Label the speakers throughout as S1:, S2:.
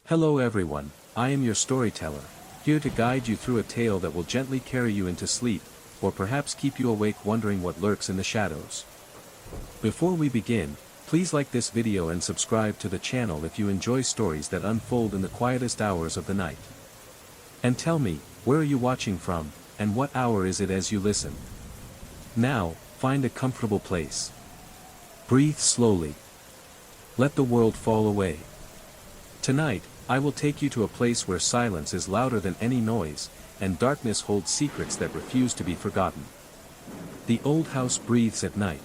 S1: Hello everyone, I am your storyteller, here to guide you through a tale that will gently carry you into sleep, or perhaps keep you awake wondering what lurks in the shadows. Before we begin, please like this video and subscribe to the channel if you enjoy stories that unfold in the quietest hours of the night. And tell me, where are you watching from, and what hour is it as you listen? Now, find a comfortable place. Breathe slowly. Let the world fall away. Tonight, I will take you to a place where silence is louder than any noise, and darkness holds secrets that refuse to be forgotten. The old house breathes at night.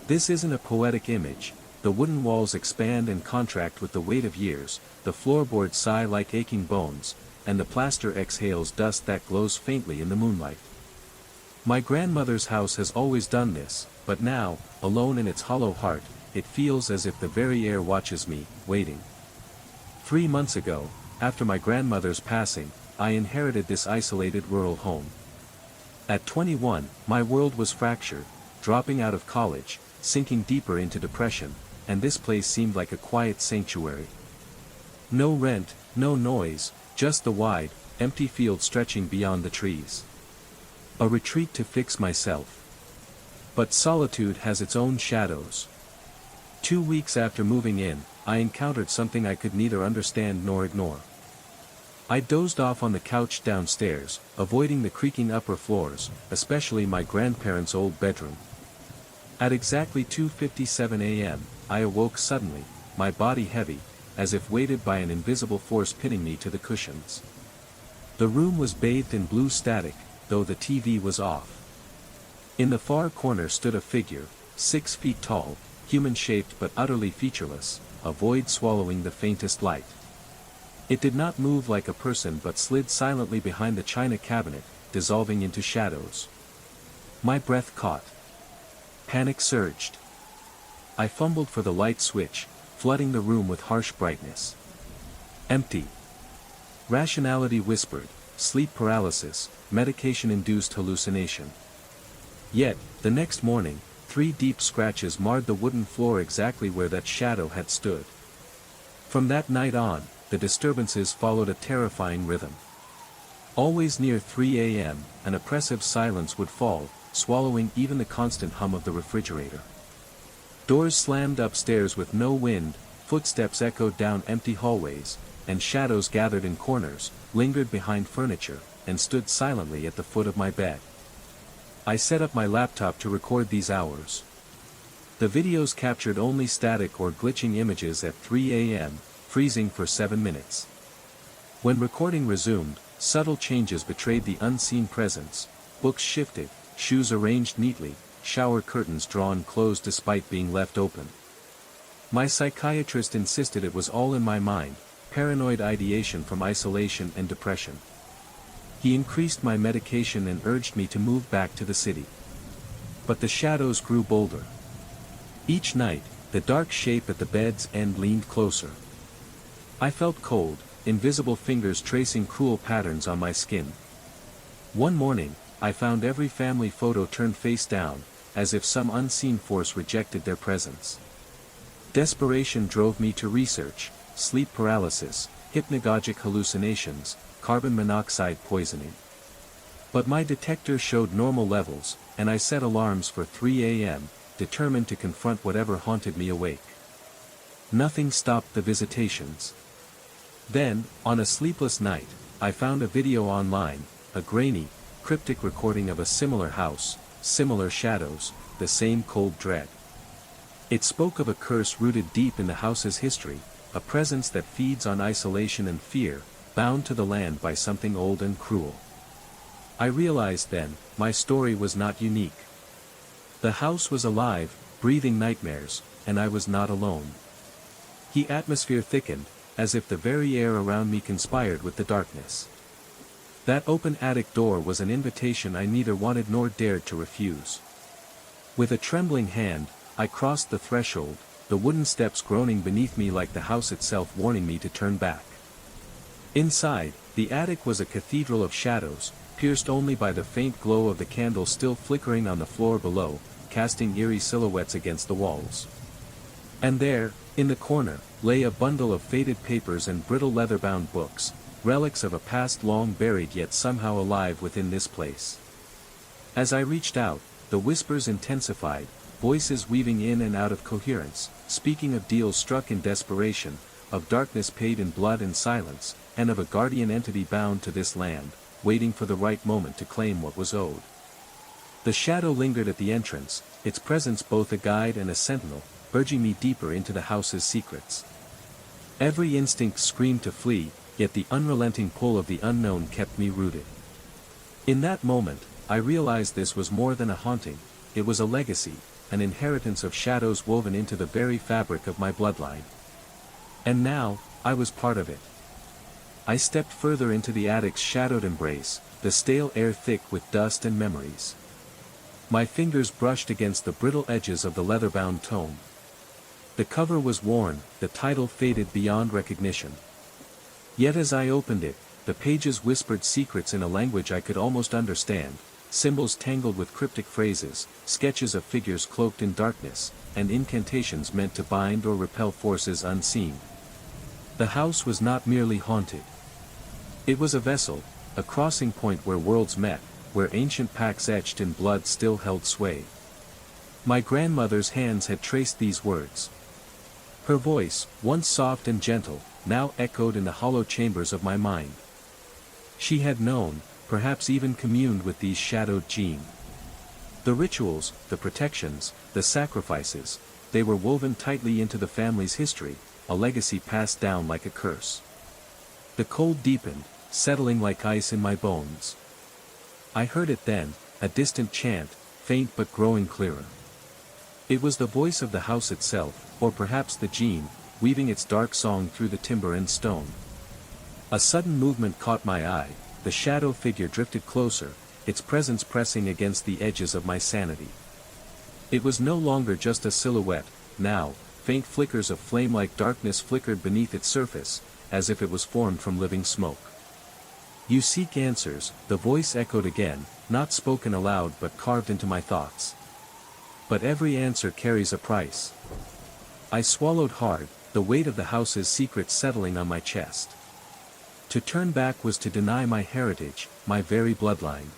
S1: This isn't a poetic image. The wooden walls expand and contract with the weight of years, the floorboards sigh like aching bones, and the plaster exhales dust that glows faintly in the moonlight. My grandmother's house has always done this, but now, alone in its hollow heart, it feels as if the very air watches me, waiting. 3 months ago, after my grandmother's passing, I inherited this isolated rural home. At 21, my world was fractured, dropping out of college, sinking deeper into depression, and this place seemed like a quiet sanctuary. No rent, no noise, just the wide, empty field stretching beyond the trees. A retreat to fix myself. But solitude has its own shadows. 2 weeks after moving in, I encountered something I could neither understand nor ignore. I dozed off on the couch downstairs, avoiding the creaking upper floors, especially my grandparents' old bedroom. At exactly 2:57 a.m., I awoke suddenly, my body heavy, as if weighted by an invisible force pinning me to the cushions. The room was bathed in blue static, though the TV was off. In the far corner stood a figure, 6 feet tall, human-shaped but utterly featureless, a void swallowing the faintest light. It did not move like a person but slid silently behind the china cabinet, dissolving into shadows. My breath caught. Panic surged. I fumbled for the light switch, flooding the room with harsh brightness. Empty. Rationality whispered, sleep paralysis, medication-induced hallucination. Yet, the next morning, 3 deep scratches marred the wooden floor exactly where that shadow had stood. From that night on, the disturbances followed a terrifying rhythm. Always near 3 a.m., an oppressive silence would fall, swallowing even the constant hum of the refrigerator. Doors slammed upstairs with no wind, footsteps echoed down empty hallways, and shadows gathered in corners, lingered behind furniture, and stood silently at the foot of my bed. I set up my laptop to record these hours. The videos captured only static or glitching images at 3 a.m., freezing for 7 minutes. When recording resumed, subtle changes betrayed the unseen presence. Books shifted, shoes arranged neatly, shower curtains drawn closed despite being left open. My psychiatrist insisted it was all in my mind, paranoid ideation from isolation and depression. He increased my medication and urged me to move back to the city. But the shadows grew bolder. Each night, the dark shape at the bed's end leaned closer. I felt cold, invisible fingers tracing cruel patterns on my skin. One morning, I found every family photo turned face down, as if some unseen force rejected their presence. Desperation drove me to research: sleep paralysis, hypnagogic hallucinations, carbon monoxide poisoning. But my detector showed normal levels, and I set alarms for 3 a.m., determined to confront whatever haunted me awake. Nothing stopped the visitations. Then, on a sleepless night, I found a video online, a grainy, cryptic recording of a similar house, similar shadows, the same cold dread. It spoke of a curse rooted deep in the house's history, a presence that feeds on isolation and fear, bound to the land by something old and cruel. I realized then, my story was not unique. The house was alive, breathing nightmares, and I was not alone. The atmosphere thickened, as if the very air around me conspired with the darkness. That open attic door was an invitation I neither wanted nor dared to refuse. With a trembling hand, I crossed the threshold, the wooden steps groaning beneath me like the house itself warning me to turn back. Inside, the attic was a cathedral of shadows, pierced only by the faint glow of the candle still flickering on the floor below, casting eerie silhouettes against the walls. And there, In the corner, lay a bundle of faded papers and brittle leather-bound books, relics of a past long buried yet somehow alive within this place. As I reached out, the whispers intensified, voices weaving in and out of coherence, speaking of deals struck in desperation, of darkness paid in blood and silence, and of a guardian entity bound to this land, waiting for the right moment to claim what was owed. The shadow lingered at the entrance, its presence both a guide and a sentinel, urging me deeper into the house's secrets. Every instinct screamed to flee, yet the unrelenting pull of the unknown kept me rooted. In that moment, I realized this was more than a haunting, it was a legacy, an inheritance of shadows woven into the very fabric of my bloodline. And now, I was part of it. I stepped further into the attic's shadowed embrace, the stale air thick with dust and memories. My fingers brushed against the brittle edges of the leather-bound tome. The cover was worn, the title faded beyond recognition. Yet as I opened it, the pages whispered secrets in a language I could almost understand, symbols tangled with cryptic phrases, sketches of figures cloaked in darkness, and incantations meant to bind or repel forces unseen. The house was not merely haunted. It was a vessel, a crossing point where worlds met, where ancient pacts etched in blood still held sway. My grandmother's hands had traced these words. Her voice, once soft and gentle, now echoed in the hollow chambers of my mind. She had known, perhaps even communed with these shadowed genes. The rituals, the protections, the sacrifices, they were woven tightly into the family's history, a legacy passed down like a curse. The cold deepened, settling like ice in my bones. I heard it then, a distant chant, faint but growing clearer. It was the voice of the house itself, or perhaps the gene, weaving its dark song through the timber and stone. A sudden movement caught my eye, the shadow figure drifted closer, its presence pressing against the edges of my sanity. It was no longer just a silhouette, now, faint flickers of flame-like darkness flickered beneath its surface, as if it was formed from living smoke. You seek answers, the voice echoed again, not spoken aloud but carved into my thoughts. But every answer carries a price. I swallowed hard, the weight of the house's secrets settling on my chest. To turn back was to deny my heritage, my very bloodline.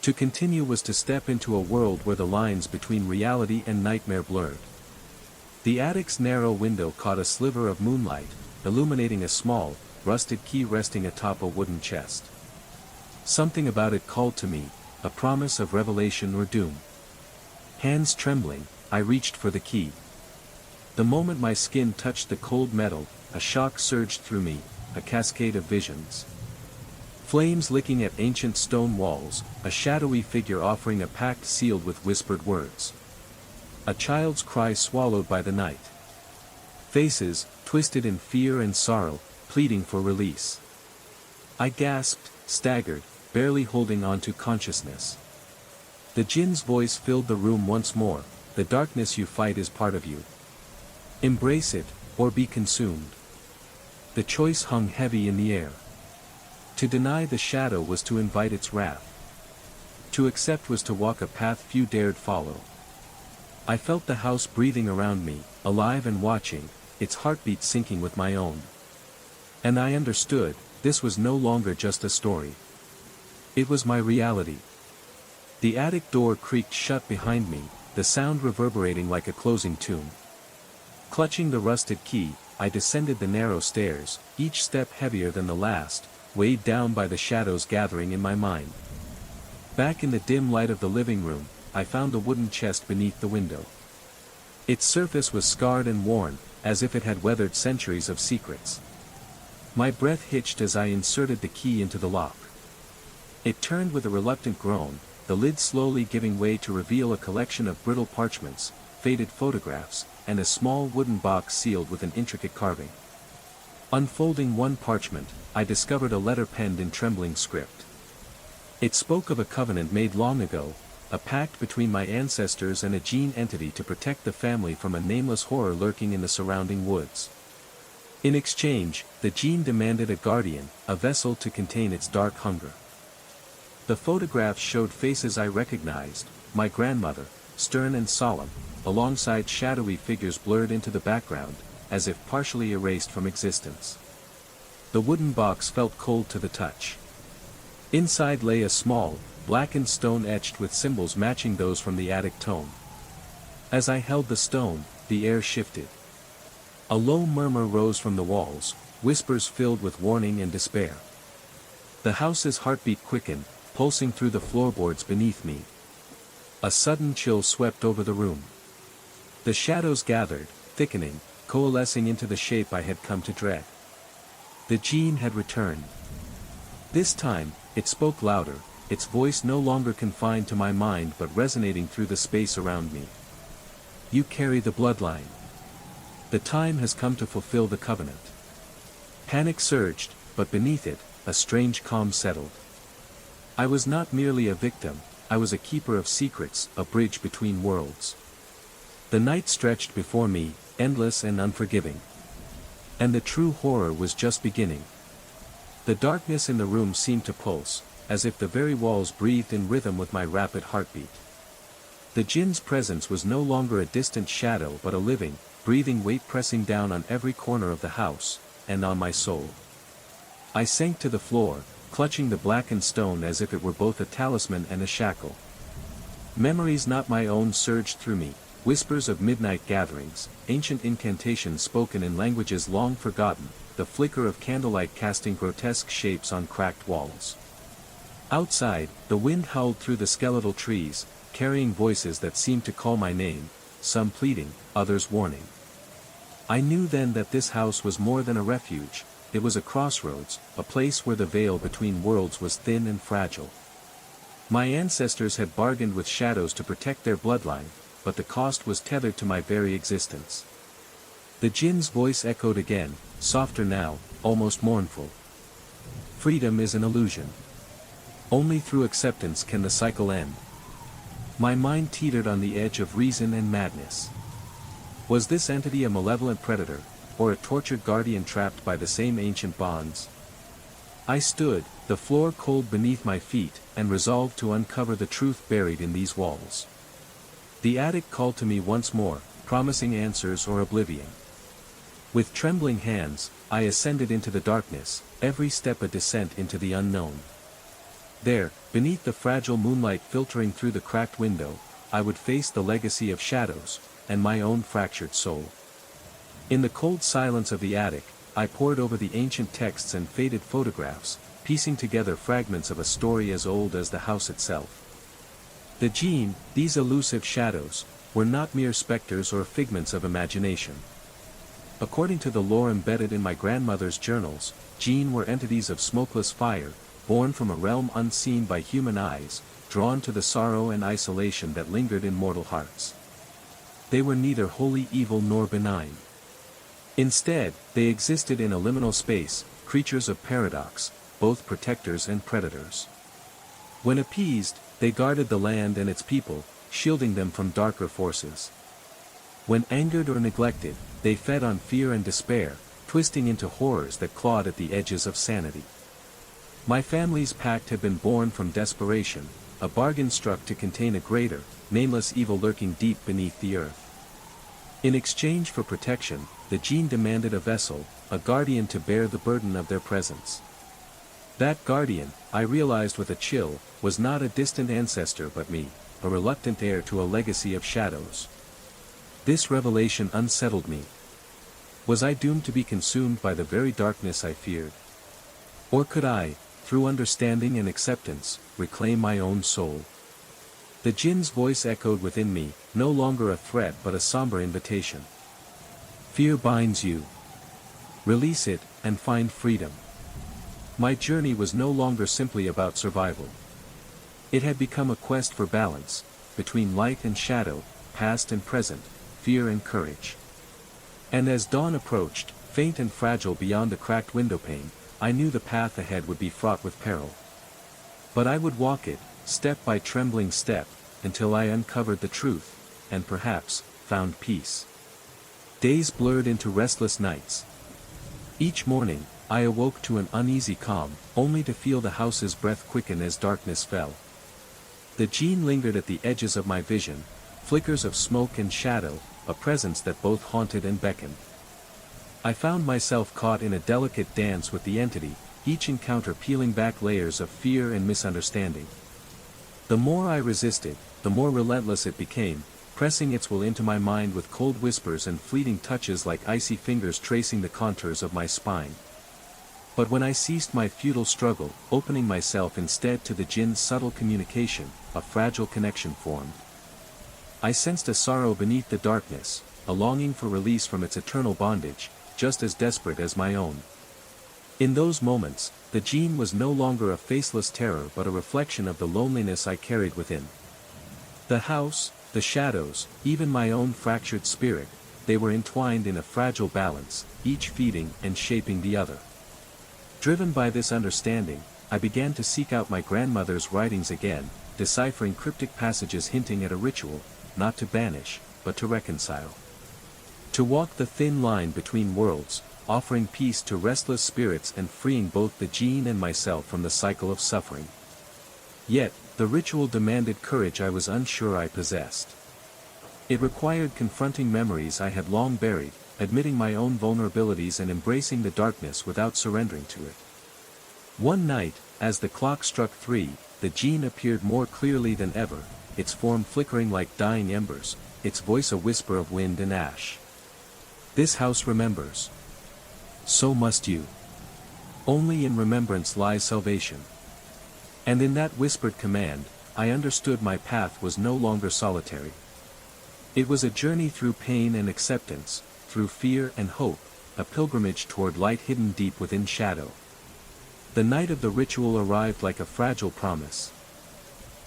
S1: To continue was to step into a world where the lines between reality and nightmare blurred. The attic's narrow window caught a sliver of moonlight, illuminating a small, rusted key resting atop a wooden chest. Something about it called to me, a promise of revelation or doom. Hands trembling, I reached for the key. The moment my skin touched the cold metal, a shock surged through me, a cascade of visions. Flames licking at ancient stone walls, a shadowy figure offering a pact sealed with whispered words. A child's cry swallowed by the night. Faces, twisted in fear and sorrow, pleading for release. I gasped, staggered, barely holding on to consciousness. The jinn's voice filled the room once more, the darkness you fight is part of you. Embrace it, or be consumed. The choice hung heavy in the air. To deny the shadow was to invite its wrath. To accept was to walk a path few dared follow. I felt the house breathing around me, alive and watching, its heartbeat syncing with my own. And I understood, this was no longer just a story. It was my reality. The attic door creaked shut behind me, the sound reverberating like a closing tomb. Clutching the rusted key, I descended the narrow stairs, each step heavier than the last, weighed down by the shadows gathering in my mind. Back in the dim light of the living room, I found the wooden chest beneath the window. Its surface was scarred and worn, as if it had weathered centuries of secrets. My breath hitched as I inserted the key into the lock. It turned with a reluctant groan, the lid slowly giving way to reveal a collection of brittle parchments, faded photographs, and a small wooden box sealed with an intricate carving. Unfolding one parchment, I discovered a letter penned in trembling script. It spoke of a covenant made long ago, a pact between my ancestors and a gene entity to protect the family from a nameless horror lurking in the surrounding woods. In exchange, the gene demanded a guardian, a vessel to contain its dark hunger. The photographs showed faces I recognized, my grandmother, stern and solemn, alongside shadowy figures blurred into the background, as if partially erased from existence. The wooden box felt cold to the touch. Inside lay a small, blackened stone etched with symbols matching those from the attic tome. As I held the stone, the air shifted. A low murmur rose from the walls, whispers filled with warning and despair. The house's heartbeat quickened, pulsing through the floorboards beneath me. A sudden chill swept over the room. The shadows gathered, thickening, coalescing into the shape I had come to dread. The Djinn had returned. This time, it spoke louder, its voice no longer confined to my mind but resonating through the space around me. You carry the bloodline. The time has come to fulfill the covenant. Panic surged, but beneath it, a strange calm settled. I was not merely a victim, I was a keeper of secrets, a bridge between worlds. The night stretched before me, endless and unforgiving. And the true horror was just beginning. The darkness in the room seemed to pulse, as if the very walls breathed in rhythm with my rapid heartbeat. The Djinn's presence was no longer a distant shadow but a living, breathing weight pressing down on every corner of the house, and on my soul. I sank to the floor, clutching the blackened stone as if it were both a talisman and a shackle. Memories not my own surged through me, whispers of midnight gatherings, ancient incantations spoken in languages long forgotten, the flicker of candlelight casting grotesque shapes on cracked walls. Outside, the wind howled through the skeletal trees, carrying voices that seemed to call my name, some pleading, others warning. I knew then that this house was more than a refuge, it was a crossroads, a place where the veil between worlds was thin and fragile. My ancestors had bargained with shadows to protect their bloodline, but the cost was tethered to my very existence. The Djinn's voice echoed again, softer now, almost mournful. Freedom is an illusion. Only through acceptance can the cycle end. My mind teetered on the edge of reason and madness. Was this entity a malevolent predator, or a tortured guardian trapped by the same ancient bonds? I stood, the floor cold beneath my feet, and resolved to uncover the truth buried in these walls. The attic called to me once more, promising answers or oblivion. With trembling hands, I ascended into the darkness, every step a descent into the unknown. There, beneath the fragile moonlight filtering through the cracked window, I would face the legacy of shadows, and my own fractured soul. In the cold silence of the attic, I pored over the ancient texts and faded photographs, piecing together fragments of a story as old as the house itself. The Djinn, these elusive shadows, were not mere specters or figments of imagination. According to the lore embedded in my grandmother's journals, Djinn were entities of smokeless fire, born from a realm unseen by human eyes, drawn to the sorrow and isolation that lingered in mortal hearts. They were neither wholly evil nor benign. Instead, they existed in a liminal space, creatures of paradox, both protectors and predators. When appeased, they guarded the land and its people, shielding them from darker forces. When angered or neglected, they fed on fear and despair, twisting into horrors that clawed at the edges of sanity. My family's pact had been born from desperation, a bargain struck to contain a greater, nameless evil lurking deep beneath the earth. In exchange for protection, the Djinn demanded a vessel, a guardian to bear the burden of their presence. That guardian, I realized with a chill, was not a distant ancestor but me, a reluctant heir to a legacy of shadows. This revelation unsettled me. Was I doomed to be consumed by the very darkness I feared? Or could I, through understanding and acceptance, reclaim my own soul? The Djinn's voice echoed within me, no longer a threat but a somber invitation. Fear binds you. Release it, and find freedom. My journey was no longer simply about survival. It had become a quest for balance, between light and shadow, past and present, fear and courage. And as dawn approached, faint and fragile beyond the cracked windowpane, I knew the path ahead would be fraught with peril. But I would walk it, step by trembling step, until I uncovered the truth, and perhaps, found peace. Days blurred into restless nights. Each morning, I awoke to an uneasy calm, only to feel the house's breath quicken as darkness fell. The Djinn lingered at the edges of my vision, flickers of smoke and shadow, a presence that both haunted and beckoned. I found myself caught in a delicate dance with the entity, each encounter peeling back layers of fear and misunderstanding. The more I resisted, the more relentless it became, pressing its will into my mind with cold whispers and fleeting touches like icy fingers tracing the contours of my spine. But when I ceased my futile struggle, opening myself instead to the jinn's subtle communication, a fragile connection formed. I sensed a sorrow beneath the darkness, a longing for release from its eternal bondage, just as desperate as my own. In those moments, the jinn was no longer a faceless terror but a reflection of the loneliness I carried within. The house, the shadows, even my own fractured spirit, they were entwined in a fragile balance, each feeding and shaping the other. Driven by this understanding, I began to seek out my grandmother's writings again, deciphering cryptic passages hinting at a ritual, not to banish, but to reconcile. To walk the thin line between worlds, offering peace to restless spirits and freeing both the jinn and myself from the cycle of suffering. Yet, the ritual demanded courage I was unsure I possessed. It required confronting memories I had long buried, admitting my own vulnerabilities and embracing the darkness without surrendering to it. One night, as the clock struck 3, the jinn appeared more clearly than ever, its form flickering like dying embers, its voice a whisper of wind and ash. This house remembers. So must you. Only in remembrance lies salvation. And in that whispered command, I understood my path was no longer solitary. It was a journey through pain and acceptance, through fear and hope, a pilgrimage toward light hidden deep within shadow. The night of the ritual arrived like a fragile promise.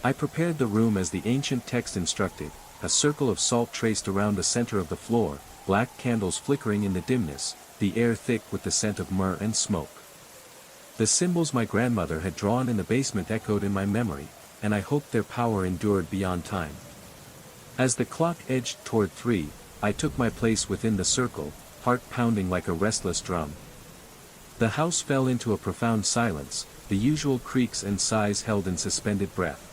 S1: I prepared the room as the ancient text instructed, a circle of salt traced around the center of the floor, black candles flickering in the dimness, the air thick with the scent of myrrh and smoke. The symbols my grandmother had drawn in the basement echoed in my memory, and I hoped their power endured beyond time. As the clock edged toward 3, I took my place within the circle, heart pounding like a restless drum. The house fell into a profound silence, the usual creaks and sighs held in suspended breath.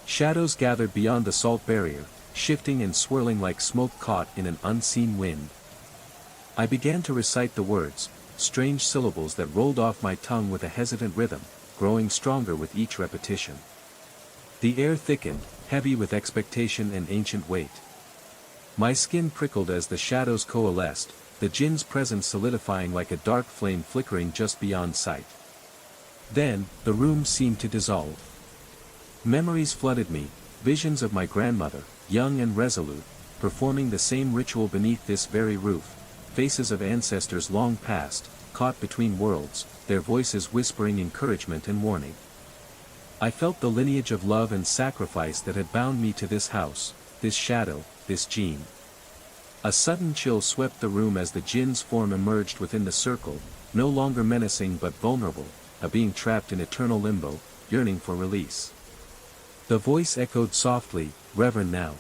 S1: Shadows gathered beyond the salt barrier, shifting and swirling like smoke caught in an unseen wind. I began to recite the words, strange syllables that rolled off my tongue with a hesitant rhythm, growing stronger with each repetition. The air thickened, heavy with expectation and ancient weight. My skin prickled as the shadows coalesced, the jinn's presence solidifying like a dark flame flickering just beyond sight. Then, the room seemed to dissolve. Memories flooded me, visions of my grandmother, young and resolute, performing the same ritual beneath this very roof, faces of ancestors long past, caught between worlds, their voices whispering encouragement and warning. I felt the lineage of love and sacrifice that had bound me to this house, this shadow, this jinn. A sudden chill swept the room as the jinn's form emerged within the circle, no longer menacing but vulnerable, a being trapped in eternal limbo, yearning for release. The voice echoed softly, "Reverend now.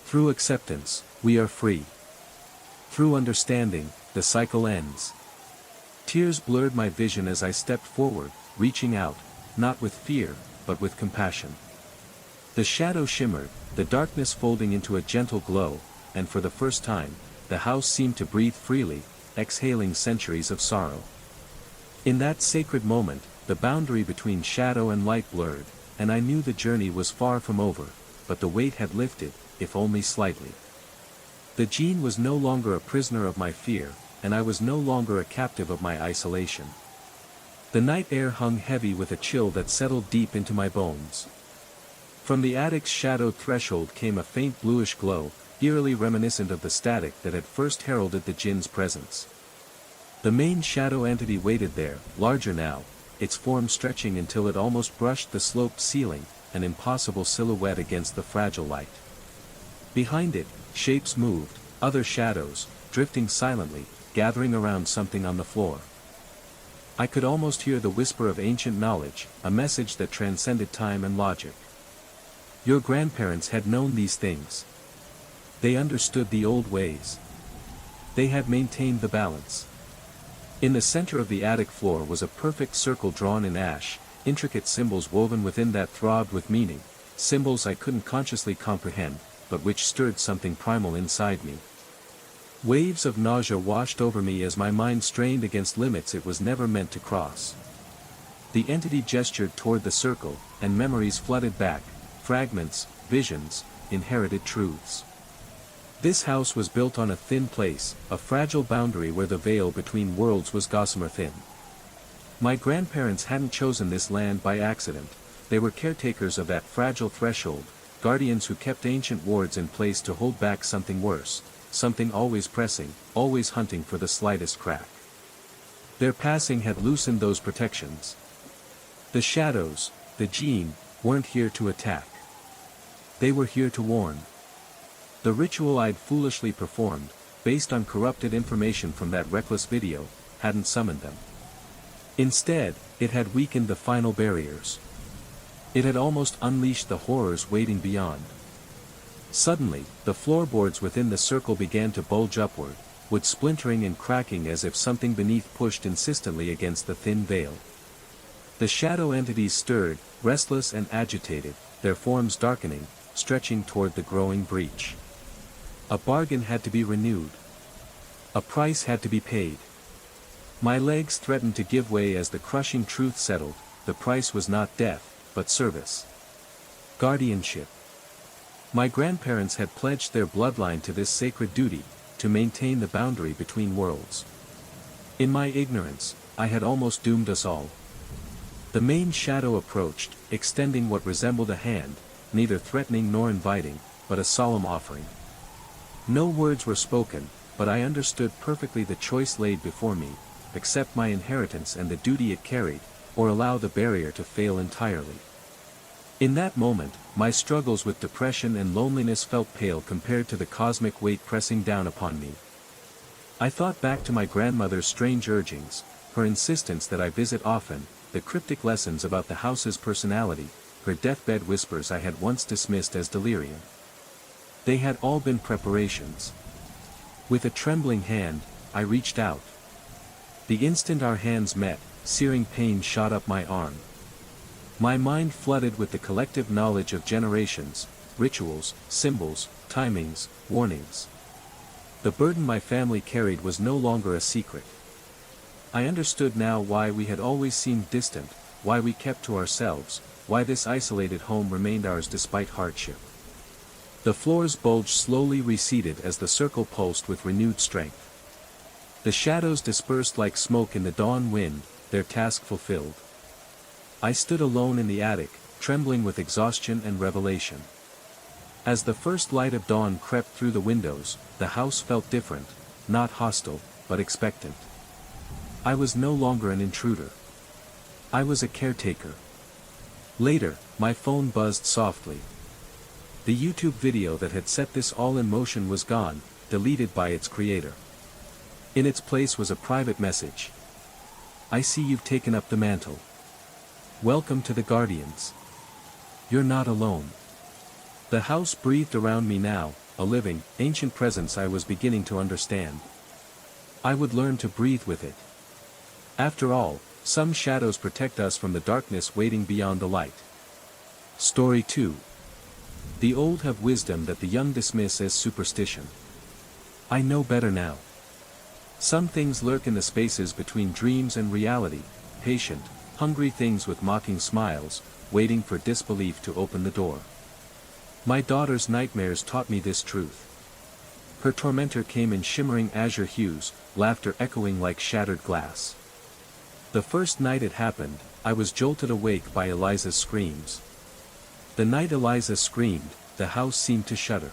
S1: Through acceptance, we are free. Through understanding, the cycle ends." Tears blurred my vision as I stepped forward, reaching out, not with fear, but with compassion. The shadow shimmered, the darkness folding into a gentle glow, and for the first time, the house seemed to breathe freely, exhaling centuries of sorrow. In that sacred moment, the boundary between shadow and light blurred, and I knew the journey was far from over, but the weight had lifted, if only slightly. The jinn was no longer a prisoner of my fear, and I was no longer a captive of my isolation. The night air hung heavy with a chill that settled deep into my bones. From the attic's shadowed threshold came a faint bluish glow, eerily reminiscent of the static that had first heralded the jinn's presence. The main shadow entity waited there, larger now, its form stretching until it almost brushed the sloped ceiling, an impossible silhouette against the fragile light. Behind it, shapes moved, other shadows, drifting silently, gathering around something on the floor. I could almost hear the whisper of ancient knowledge, a message that transcended time and logic. Your grandparents had known these things. They understood the old ways. They had maintained the balance. In the center of the attic floor was a perfect circle drawn in ash, intricate symbols woven within that throbbed with meaning, symbols I couldn't consciously comprehend, but which stirred something primal inside me. Waves of nausea washed over me as my mind strained against limits it was never meant to cross. The entity gestured toward the circle, and memories flooded back, fragments, visions, inherited truths. This house was built on a thin place, a fragile boundary where the veil between worlds was gossamer thin. My grandparents hadn't chosen this land by accident, they were caretakers of that fragile threshold, guardians who kept ancient wards in place to hold back something worse, something always pressing, always hunting for the slightest crack. Their passing had loosened those protections. The shadows, the Jinn, weren't here to attack. They were here to warn. The ritual I'd foolishly performed, based on corrupted information from that reckless video, hadn't summoned them. Instead, it had weakened the final barriers. It had almost unleashed the horrors waiting beyond. Suddenly, the floorboards within the circle began to bulge upward, wood splintering and cracking as if something beneath pushed insistently against the thin veil. The shadow entities stirred, restless and agitated, their forms darkening, stretching toward the growing breach. A bargain had to be renewed. A price had to be paid. My legs threatened to give way as the crushing truth settled, the price was not death, but service. Guardianship. My grandparents had pledged their bloodline to this sacred duty, to maintain the boundary between worlds. In my ignorance, I had almost doomed us all. The main shadow approached, extending what resembled a hand, neither threatening nor inviting, but a solemn offering. No words were spoken, but I understood perfectly the choice laid before me: accept my inheritance and the duty it carried, or allow the barrier to fail entirely. In that moment, my struggles with depression and loneliness felt pale compared to the cosmic weight pressing down upon me. I thought back to my grandmother's strange urgings, her insistence that I visit often, the cryptic lessons about the house's personality, her deathbed whispers I had once dismissed as delirium. They had all been preparations. With a trembling hand, I reached out. The instant our hands met, searing pain shot up my arm. My mind flooded with the collective knowledge of generations, rituals, symbols, timings, warnings. The burden my family carried was no longer a secret. I understood now why we had always seemed distant, why we kept to ourselves, why this isolated home remained ours despite hardship. The floor's bulge slowly receded as the circle pulsed with renewed strength. The shadows dispersed like smoke in the dawn wind, their task fulfilled. I stood alone in the attic, trembling with exhaustion and revelation. As the first light of dawn crept through the windows, the house felt different, not hostile, but expectant. I was no longer an intruder. I was a caretaker. Later, my phone buzzed softly. The YouTube video that had set this all in motion was gone, deleted by its creator. In its place was a private message. I see you've taken up the mantle. Welcome to the Guardians. You're not alone. The house breathed around me now, a living, ancient presence I was beginning to understand. I would learn to breathe with it. After all, some shadows protect us from the darkness waiting beyond the light. Story 2. The old have wisdom that the young dismiss as superstition. I know better now. Some things lurk in the spaces between dreams and reality, patient, hungry things with mocking smiles, waiting for disbelief to open the door. My daughter's nightmares taught me this truth. Her tormentor came in shimmering azure hues, laughter echoing like shattered glass. The first night it happened, I was jolted awake by Eliza's screams. The night Eliza screamed, the house seemed to shudder.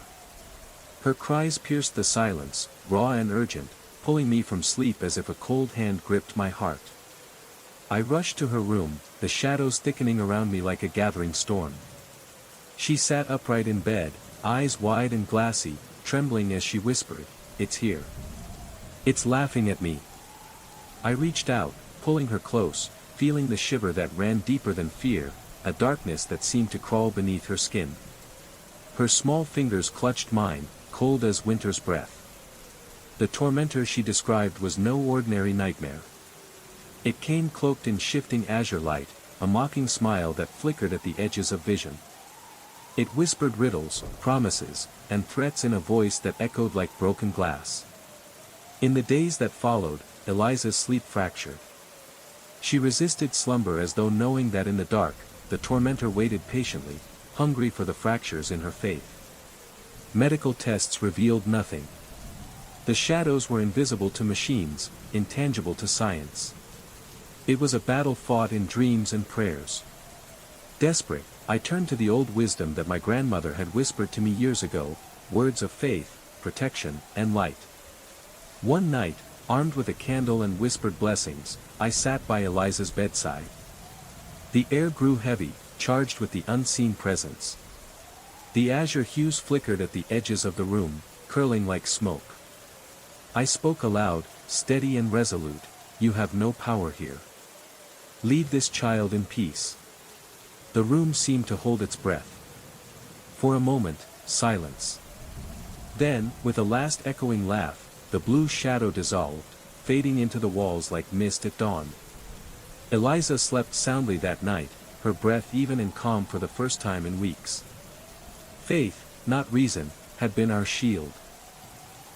S1: Her cries pierced the silence, raw and urgent, pulling me from sleep as if a cold hand gripped my heart. I rushed to her room, the shadows thickening around me like a gathering storm. She sat upright in bed, eyes wide and glassy, trembling as she whispered, "It's here. It's laughing at me." I reached out, pulling her close, feeling the shiver that ran deeper than fear, a darkness that seemed to crawl beneath her skin. Her small fingers clutched mine, cold as winter's breath. The tormentor she described was no ordinary nightmare. It came cloaked in shifting azure light, a mocking smile that flickered at the edges of vision. It whispered riddles, promises, and threats in a voice that echoed like broken glass. In the days that followed, Eliza's sleep fractured. She resisted slumber as though knowing that in the dark, the tormentor waited patiently, hungry for the fractures in her faith. Medical tests revealed nothing. The shadows were invisible to machines, intangible to science. It was a battle fought in dreams and prayers. Desperate, I turned to the old wisdom that my grandmother had whispered to me years ago, words of faith, protection, and light. One night, armed with a candle and whispered blessings, I sat by Eliza's bedside. The air grew heavy, charged with the unseen presence. The azure hues flickered at the edges of the room, curling like smoke. I spoke aloud, steady and resolute, "You have no power here. Leave this child in peace." The room seemed to hold its breath. For a moment, silence. Then, with a last echoing laugh, the blue shadow dissolved, fading into the walls like mist at dawn. Eliza slept soundly that night, her breath even and calm for the first time in weeks. Faith, not reason, had been our shield.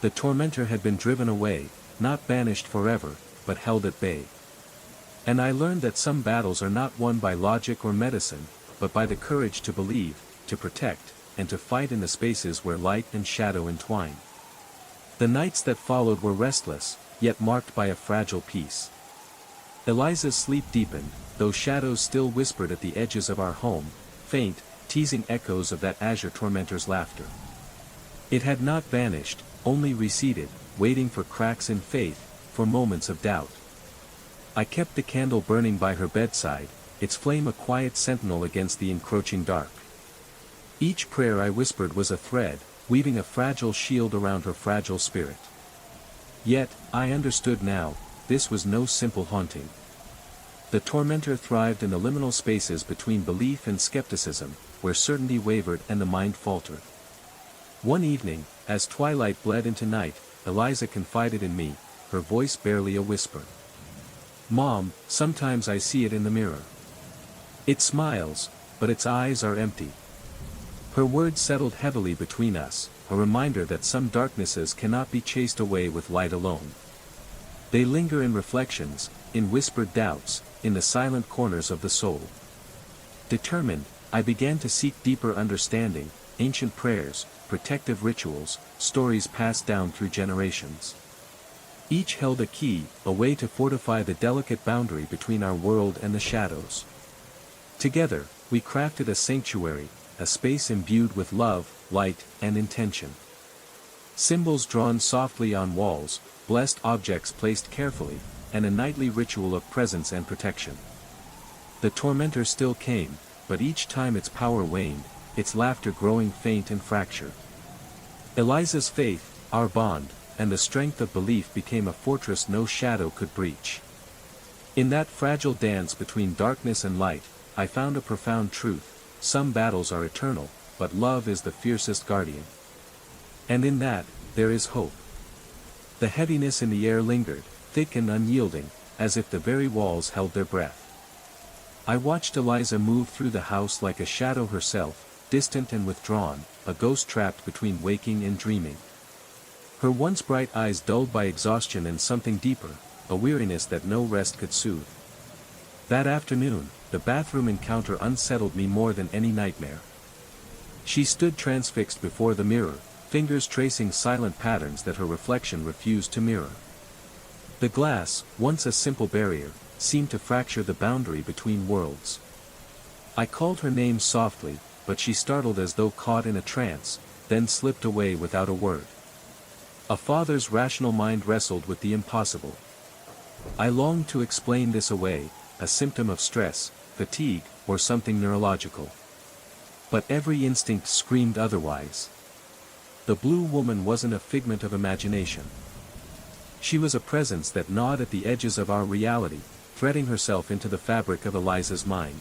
S1: The tormentor had been driven away, not banished forever, but held at bay. And I learned that some battles are not won by logic or medicine, but by the courage to believe, to protect, and to fight in the spaces where light and shadow entwine. The nights that followed were restless, yet marked by a fragile peace. Eliza's sleep deepened, though shadows still whispered at the edges of our home, faint, teasing echoes of that azure tormentor's laughter. It had not vanished, only receded, waiting for cracks in faith, for moments of doubt. I kept the candle burning by her bedside, its flame a quiet sentinel against the encroaching dark. Each prayer I whispered was a thread, weaving a fragile shield around her fragile spirit. Yet, I understood now, this was no simple haunting. The tormentor thrived in the liminal spaces between belief and skepticism, where certainty wavered and the mind faltered. One evening, as twilight bled into night, Eliza confided in me, her voice barely a whisper. "Mom, sometimes I see it in the mirror. It smiles, but its eyes are empty." Her words settled heavily between us, a reminder that some darknesses cannot be chased away with light alone. They linger in reflections, in whispered doubts, in the silent corners of the soul. Determined, I began to seek deeper understanding, ancient prayers, protective rituals, stories passed down through generations. Each held a key, a way to fortify the delicate boundary between our world and the shadows. Together, we crafted a sanctuary, a space imbued with love, light, and intention. Symbols drawn softly on walls, blessed objects placed carefully, and a nightly ritual of presence and protection. The tormentor still came, but each time its power waned, its laughter growing faint and fractured. Eliza's faith, our bond, and the strength of belief became a fortress no shadow could breach. In that fragile dance between darkness and light, I found a profound truth: some battles are eternal, but love is the fiercest guardian. And in that, there is hope. The heaviness in the air lingered, thick and unyielding, as if the very walls held their breath. I watched Eliza move through the house like a shadow herself, distant and withdrawn, a ghost trapped between waking and dreaming. Her once bright eyes dulled by exhaustion and something deeper, a weariness that no rest could soothe. That afternoon, the bathroom encounter unsettled me more than any nightmare. She stood transfixed before the mirror, fingers tracing silent patterns that her reflection refused to mirror. The glass, once a simple barrier, seemed to fracture the boundary between worlds. I called her name softly, but she startled as though caught in a trance, then slipped away without a word. A father's rational mind wrestled with the impossible. I longed to explain this away, a symptom of stress, fatigue, or something neurological. But every instinct screamed otherwise. The blue woman wasn't a figment of imagination. She was a presence that gnawed at the edges of our reality, threading herself into the fabric of Eliza's mind.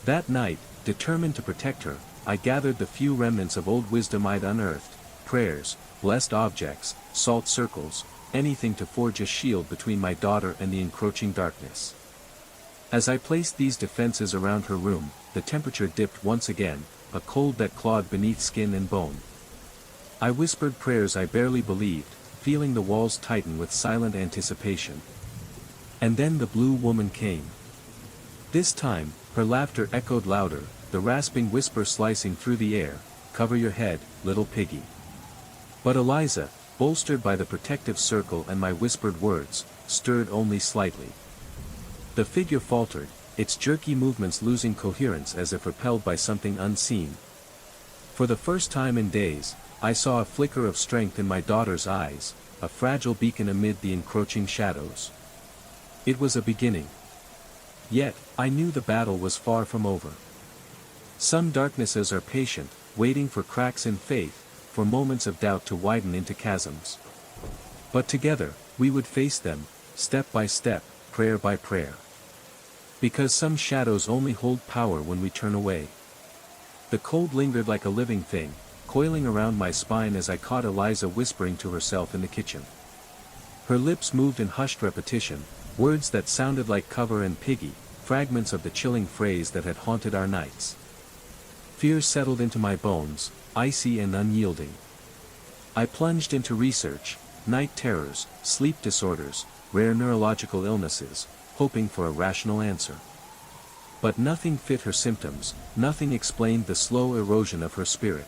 S1: That night, determined to protect her, I gathered the few remnants of old wisdom I'd unearthed: prayers, blessed objects, salt circles, anything to forge a shield between my daughter and the encroaching darkness. As I placed these defenses around her room, the temperature dipped once again, a cold that clawed beneath skin and bone. I whispered prayers I barely believed, feeling the walls tighten with silent anticipation. And then the blue woman came. This time, her laughter echoed louder, the rasping whisper slicing through the air, "Cover your head, little piggy." But Eliza, bolstered by the protective circle and my whispered words, stirred only slightly. The figure faltered, its jerky movements losing coherence as if repelled by something unseen. For the first time in days, I saw a flicker of strength in my daughter's eyes, a fragile beacon amid the encroaching shadows. It was a beginning. Yet, I knew the battle was far from over. Some darknesses are patient, waiting for cracks in faith, for moments of doubt to widen into chasms. But together, we would face them, step by step, prayer by prayer. Because some shadows only hold power when we turn away. The cold lingered like a living thing, coiling around my spine as I caught Eliza whispering to herself in the kitchen. Her lips moved in hushed repetition, words that sounded like cover and piggy, fragments of the chilling phrase that had haunted our nights. Fear settled into my bones, icy and unyielding. I plunged into research, night terrors, sleep disorders, rare neurological illnesses, hoping for a rational answer. But nothing fit her symptoms, nothing explained the slow erosion of her spirit.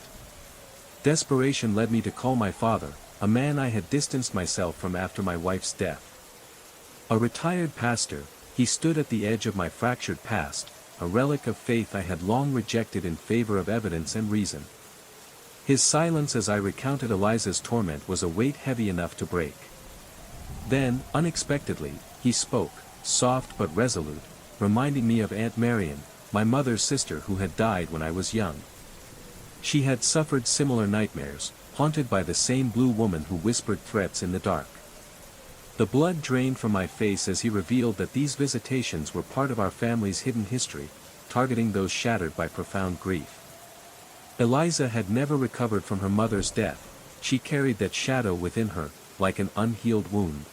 S1: Desperation led me to call my father, a man I had distanced myself from after my wife's death. A retired pastor, he stood at the edge of my fractured past, a relic of faith I had long rejected in favor of evidence and reason. His silence as I recounted Eliza's torment was a weight heavy enough to break. Then, unexpectedly, he spoke, soft but resolute, reminding me of Aunt Marion, my mother's sister who had died when I was young. She had suffered similar nightmares, haunted by the same blue woman who whispered threats in the dark. The blood drained from my face as he revealed that these visitations were part of our family's hidden history, targeting those shattered by profound grief. Eliza had never recovered from her mother's death, she carried that shadow within her, like an unhealed wound.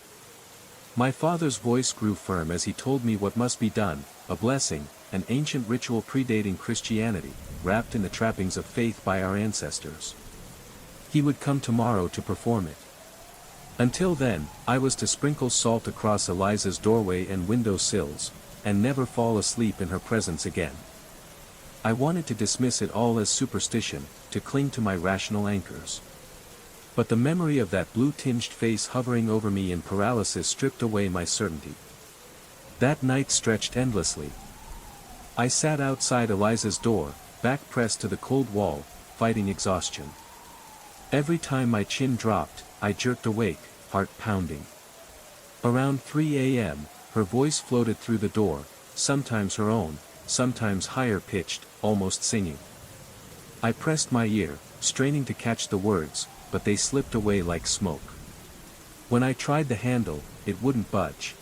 S1: My father's voice grew firm as he told me what must be done, a blessing, an ancient ritual predating Christianity, wrapped in the trappings of faith by our ancestors. He would come tomorrow to perform it. Until then, I was to sprinkle salt across Eliza's doorway and window sills, and never fall asleep in her presence again. I wanted to dismiss it all as superstition, to cling to my rational anchors. But the memory of that blue-tinged face hovering over me in paralysis stripped away my certainty. That night stretched endlessly. I sat outside Eliza's door, back pressed to the cold wall, fighting exhaustion. Every time my chin dropped, I jerked awake, heart pounding. Around 3 a.m., her voice floated through the door, sometimes her own, sometimes higher-pitched, almost singing. I pressed my ear, straining to catch the words, but they slipped away like smoke. When I tried the handle, it wouldn't budge.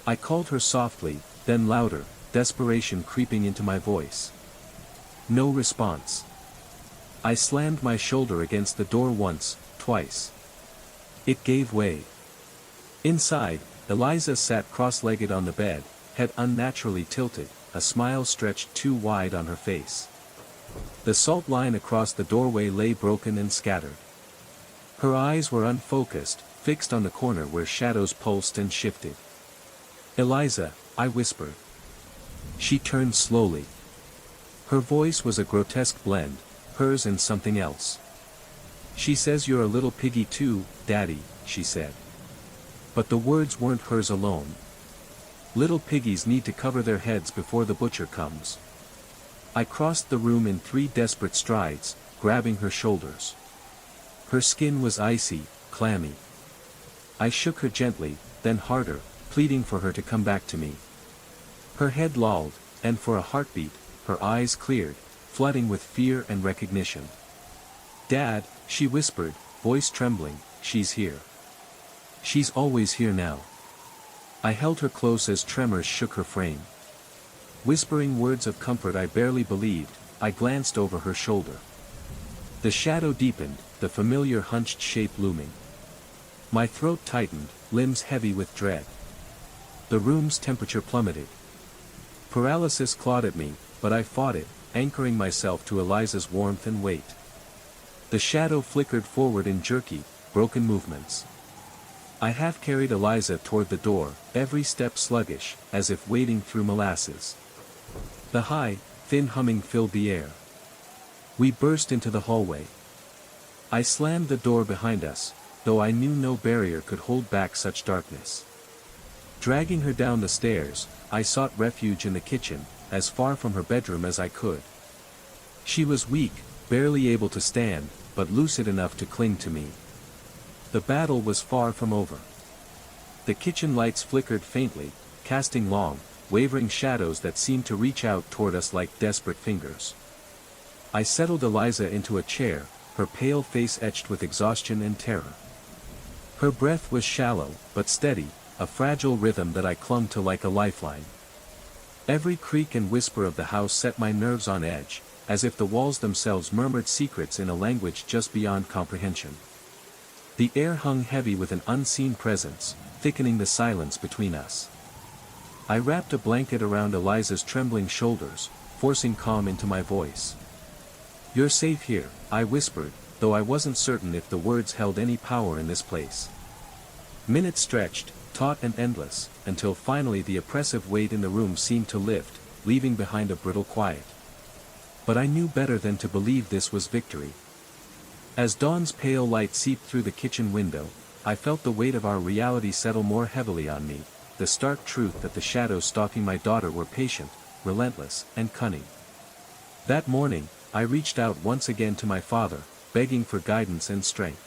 S1: I called her softly, then louder, desperation creeping into my voice. No response. I slammed my shoulder against the door once, twice. It gave way. Inside, Eliza sat cross-legged on the bed, head unnaturally tilted, a smile stretched too wide on her face. The salt line across the doorway lay broken and scattered. Her eyes were unfocused, fixed on the corner where shadows pulsed and shifted. "Eliza," I whispered. She turned slowly. Her voice was a grotesque blend, hers and something else. "She says you're a little piggy too, Daddy," she said. But the words weren't hers alone. Little piggies need to cover their heads before the butcher comes. I crossed the room in 3 desperate strides, grabbing her shoulders. Her skin was icy, clammy. I shook her gently, then harder, pleading for her to come back to me. Her head lolled, and for a heartbeat, her eyes cleared, flooding with fear and recognition. "Dad," she whispered, voice trembling, "she's here. She's always here now." I held her close as tremors shook her frame. Whispering words of comfort I barely believed, I glanced over her shoulder. The shadow deepened, the familiar hunched shape looming. My throat tightened, limbs heavy with dread. The room's temperature plummeted. Paralysis clawed at me, but I fought it, anchoring myself to Eliza's warmth and weight. The shadow flickered forward in jerky, broken movements. I half carried Eliza toward the door, every step sluggish, as if wading through molasses. The high, thin humming filled the air. We burst into the hallway. I slammed the door behind us, though I knew no barrier could hold back such darkness. Dragging her down the stairs, I sought refuge in the kitchen, as far from her bedroom as I could. She was weak, barely able to stand, but lucid enough to cling to me. The battle was far from over. The kitchen lights flickered faintly, casting long, wavering shadows that seemed to reach out toward us like desperate fingers. I settled Eliza into a chair, her pale face etched with exhaustion and terror. Her breath was shallow, but steady, a fragile rhythm that I clung to like a lifeline. Every creak and whisper of the house set my nerves on edge, as if the walls themselves murmured secrets in a language just beyond comprehension. The air hung heavy with an unseen presence, thickening the silence between us. I wrapped a blanket around Eliza's trembling shoulders, forcing calm into my voice. "You're safe here," I whispered, though I wasn't certain if the words held any power in this place. Minutes stretched, taut and endless, until finally the oppressive weight in the room seemed to lift, leaving behind a brittle quiet. But I knew better than to believe this was victory. As dawn's pale light seeped through the kitchen window, I felt the weight of our reality settle more heavily on me, the stark truth that the shadows stalking my daughter were patient, relentless, and cunning. That morning, I reached out once again to my father, begging for guidance and strength.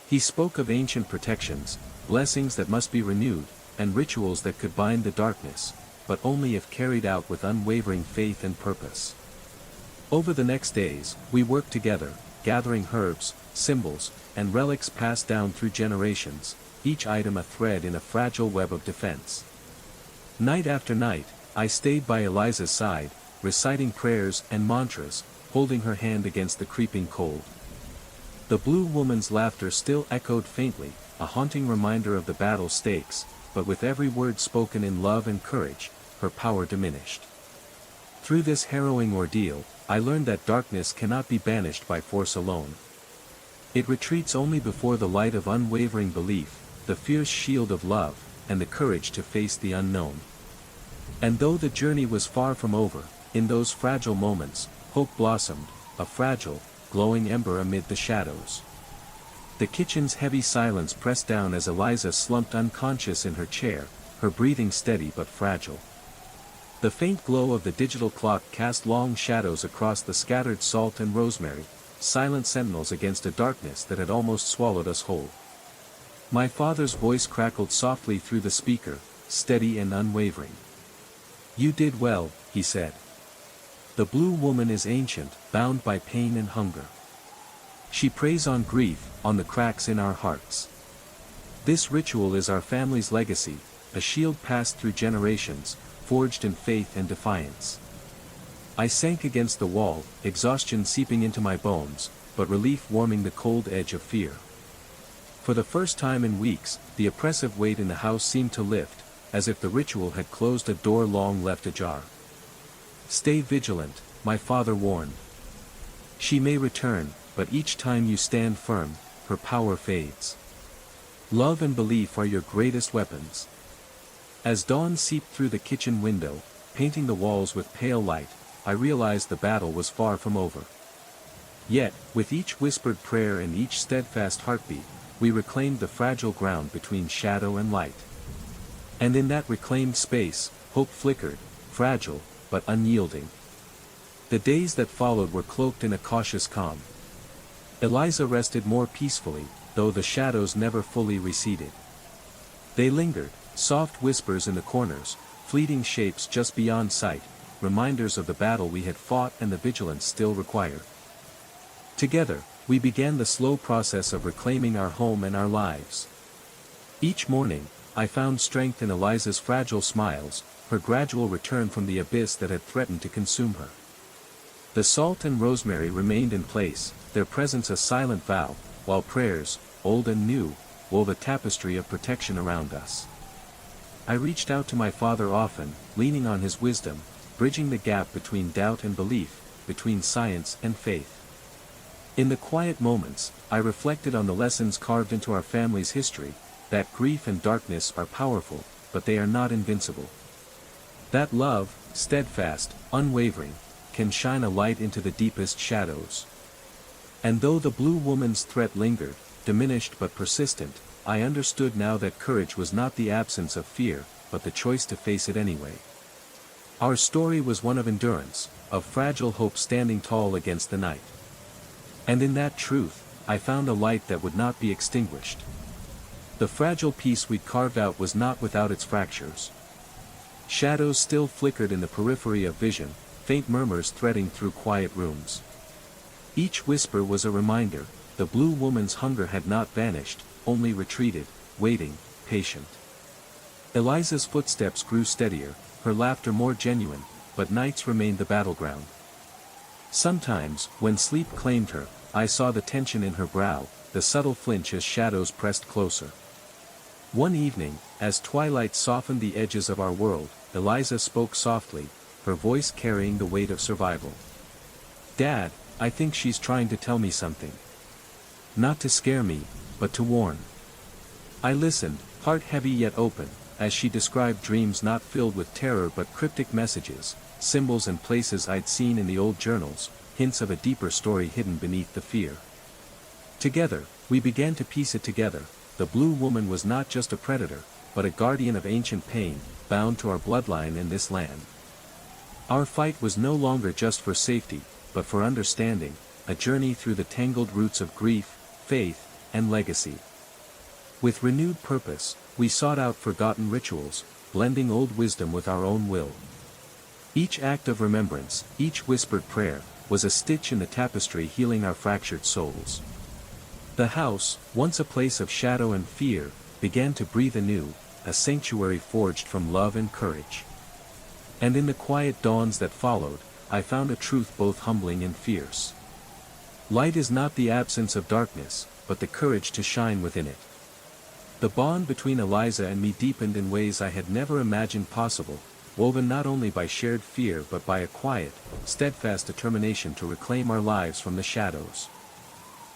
S1: He spoke of ancient protections, blessings that must be renewed, and rituals that could bind the darkness, but only if carried out with unwavering faith and purpose. Over the next days, we worked together, gathering herbs, symbols, and relics passed down through generations, each item a thread in a fragile web of defense. Night after night, I stayed by Eliza's side, reciting prayers and mantras, holding her hand against the creeping cold. The blue woman's laughter still echoed faintly, a haunting reminder of the battle stakes, but with every word spoken in love and courage, her power diminished. Through this harrowing ordeal, I learned that darkness cannot be banished by force alone. It retreats only before the light of unwavering belief, the fierce shield of love, and the courage to face the unknown. And though the journey was far from over, in those fragile moments, hope blossomed, a fragile, glowing ember amid the shadows. The kitchen's heavy silence pressed down as Eliza slumped unconscious in her chair, her breathing steady but fragile. The faint glow of the digital clock cast long shadows across the scattered salt and rosemary, silent sentinels against a darkness that had almost swallowed us whole. My father's voice crackled softly through the speaker, steady and unwavering. "You did well," he said. "The blue woman is ancient, bound by pain and hunger. She preys on grief, on the cracks in our hearts. This ritual is our family's legacy, a shield passed through generations, forged in faith and defiance." I sank against the wall, exhaustion seeping into my bones, but relief warming the cold edge of fear. For the first time in weeks, the oppressive weight in the house seemed to lift, as if the ritual had closed a door long left ajar. "Stay vigilant," my father warned. "She may return, but each time you stand firm, her power fades. Love and belief are your greatest weapons." As dawn seeped through the kitchen window, painting the walls with pale light, I realized the battle was far from over. Yet, with each whispered prayer and each steadfast heartbeat, we reclaimed the fragile ground between shadow and light. And in that reclaimed space, hope flickered, fragile, but unyielding. The days that followed were cloaked in a cautious calm. Eliza rested more peacefully, though the shadows never fully receded. They lingered, soft whispers in the corners, fleeting shapes just beyond sight, reminders of the battle we had fought and the vigilance still required. Together, we began the slow process of reclaiming our home and our lives. Each morning, I found strength in Eliza's fragile smiles, her gradual return from the abyss that had threatened to consume her. The salt and rosemary remained in place, their presence a silent vow, while prayers, old and new, wove a tapestry of protection around us. I reached out to my father often, leaning on his wisdom, bridging the gap between doubt and belief, between science and faith. In the quiet moments, I reflected on the lessons carved into our family's history, that grief and darkness are powerful, but they are not invincible. That love, steadfast, unwavering, can shine a light into the deepest shadows. And though the blue woman's threat lingered, diminished but persistent, I understood now that courage was not the absence of fear, but the choice to face it anyway. Our story was one of endurance, of fragile hope standing tall against the night. And in that truth, I found a light that would not be extinguished. The fragile piece we'd carved out was not without its fractures. Shadows still flickered in the periphery of vision, faint murmurs threading through quiet rooms. Each whisper was a reminder, the blue woman's hunger had not vanished, only retreated, waiting, patient. Eliza's footsteps grew steadier, her laughter more genuine, but nights remained the battleground. Sometimes, when sleep claimed her, I saw the tension in her brow, the subtle flinch as shadows pressed closer. One evening, as twilight softened the edges of our world, Eliza spoke softly, her voice carrying the weight of survival. "Dad, I think she's trying to tell me something. Not to scare me, but to warn." I listened, heart heavy yet open, as she described dreams not filled with terror but cryptic messages, symbols and places I'd seen in the old journals, hints of a deeper story hidden beneath the fear. Together, we began to piece it together. The blue woman was not just a predator, but a guardian of ancient pain, bound to our bloodline in this land. Our fight was no longer just for safety, but for understanding, a journey through the tangled roots of grief, faith, and legacy. With renewed purpose, we sought out forgotten rituals, blending old wisdom with our own will. Each act of remembrance, each whispered prayer, was a stitch in the tapestry healing our fractured souls. The house, once a place of shadow and fear, began to breathe anew, a sanctuary forged from love and courage. And in the quiet dawns that followed, I found a truth both humbling and fierce. Light is not the absence of darkness, but the courage to shine within it. The bond between Eliza and me deepened in ways I had never imagined possible, woven not only by shared fear but by a quiet, steadfast determination to reclaim our lives from the shadows.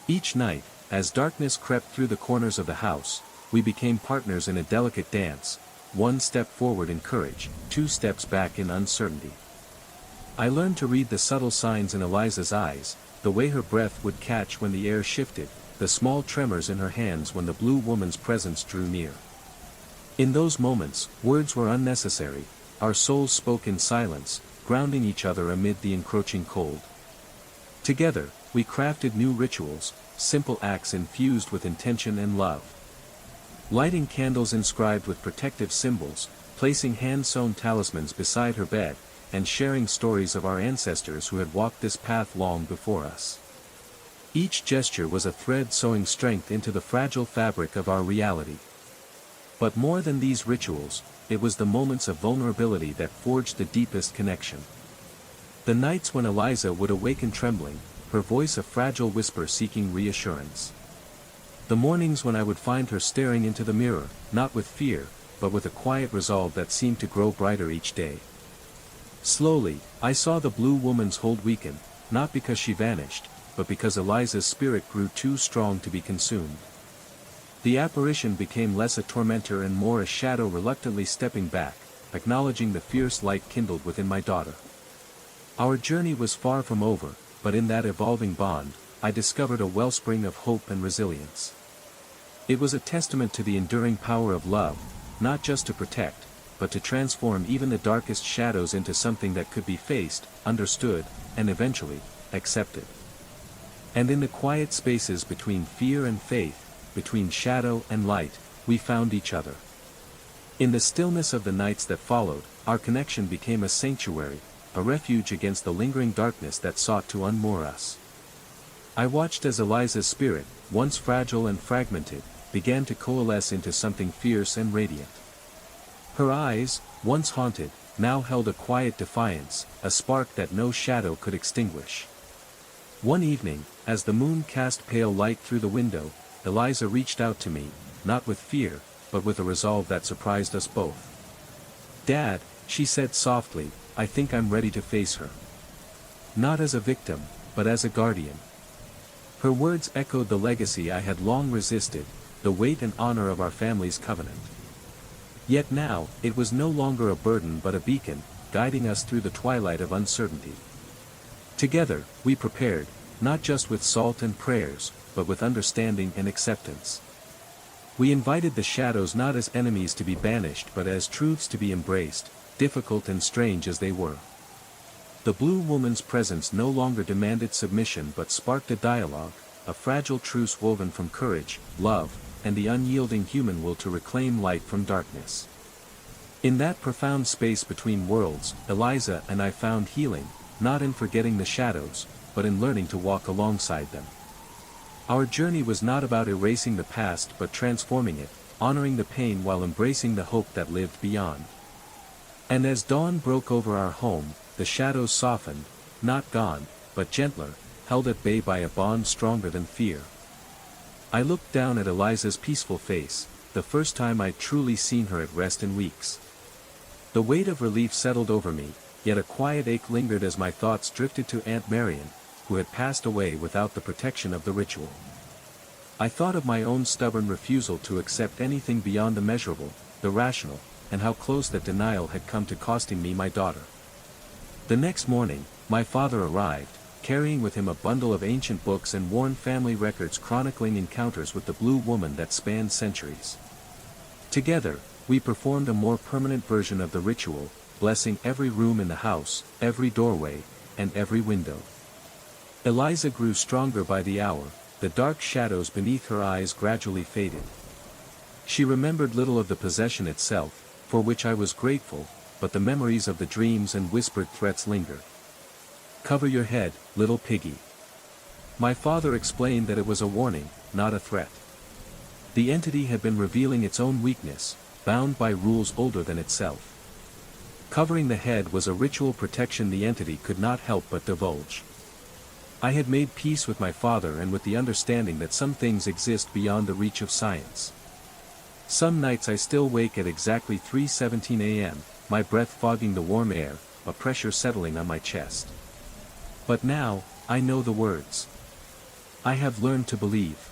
S1: Each night, as darkness crept through the corners of the house, we became partners in a delicate dance, one step forward in courage, two steps back in uncertainty. I learned to read the subtle signs in Eliza's eyes, the way her breath would catch when the air shifted, the small tremors in her hands when the blue woman's presence drew near. In those moments, words were unnecessary, our souls spoke in silence, grounding each other amid the encroaching cold. Together, we crafted new rituals, simple acts infused with intention and love. Lighting candles inscribed with protective symbols, placing hand-sewn talismans beside her bed, and sharing stories of our ancestors who had walked this path long before us. Each gesture was a thread sewing strength into the fragile fabric of our reality. But more than these rituals, it was the moments of vulnerability that forged the deepest connection. The nights when Eliza would awaken trembling, her voice a fragile whisper seeking reassurance. The mornings when I would find her staring into the mirror, not with fear, but with a quiet resolve that seemed to grow brighter each day. Slowly, I saw the blue woman's hold weaken, not because she vanished, but because Eliza's spirit grew too strong to be consumed. The apparition became less a tormentor and more a shadow reluctantly stepping back, acknowledging the fierce light kindled within my daughter. Our journey was far from over, but in that evolving bond, I discovered a wellspring of hope and resilience. It was a testament to the enduring power of love, not just to protect, but to transform even the darkest shadows into something that could be faced, understood, and eventually, accepted. And in the quiet spaces between fear and faith, between shadow and light, we found each other. In the stillness of the nights that followed, our connection became a sanctuary, a refuge against the lingering darkness that sought to unmoor us. I watched as Eliza's spirit, once fragile and fragmented, began to coalesce into something fierce and radiant. Her eyes, once haunted, now held a quiet defiance, a spark that no shadow could extinguish. One evening, as the moon cast pale light through the window, Eliza reached out to me, not with fear, but with a resolve that surprised us both. "Dad," she said softly, "I think I'm ready to face her. Not as a victim, but as a guardian." Her words echoed the legacy I had long resisted, the weight and honor of our family's covenant. Yet now, it was no longer a burden but a beacon, guiding us through the twilight of uncertainty. Together, we prepared, not just with salt and prayers, but with understanding and acceptance. We invited the shadows not as enemies to be banished but as truths to be embraced, difficult and strange as they were. The blue woman's presence no longer demanded submission but sparked a dialogue, a fragile truce woven from courage, love, and the unyielding human will to reclaim light from darkness. In that profound space between worlds, Eliza and I found healing, not in forgetting the shadows, but in learning to walk alongside them. Our journey was not about erasing the past but transforming it, honoring the pain while embracing the hope that lived beyond. And as dawn broke over our home, the shadows softened, not gone, but gentler, held at bay by a bond stronger than fear. I looked down at Eliza's peaceful face, the first time I'd truly seen her at rest in weeks. The weight of relief settled over me, yet a quiet ache lingered as my thoughts drifted to Aunt Marion, who had passed away without the protection of the ritual. I thought of my own stubborn refusal to accept anything beyond the measurable, the rational, and how close that denial had come to costing me my daughter. The next morning, my father arrived, carrying with him a bundle of ancient books and worn family records chronicling encounters with the blue woman that spanned centuries. Together, we performed a more permanent version of the ritual, blessing every room in the house, every doorway, and every window. Eliza grew stronger by the hour, the dark shadows beneath her eyes gradually faded. She remembered little of the possession itself, for which I was grateful, but the memories of the dreams and whispered threats lingered. "Cover your head, little piggy." My father explained that it was a warning, not a threat. The entity had been revealing its own weakness, bound by rules older than itself. Covering the head was a ritual protection the entity could not help but divulge. I had made peace with my father and with the understanding that some things exist beyond the reach of science. Some nights I still wake at exactly 3:17 a.m., my breath fogging the warm air, a pressure settling on my chest. But now, I know the words. I have learned to believe.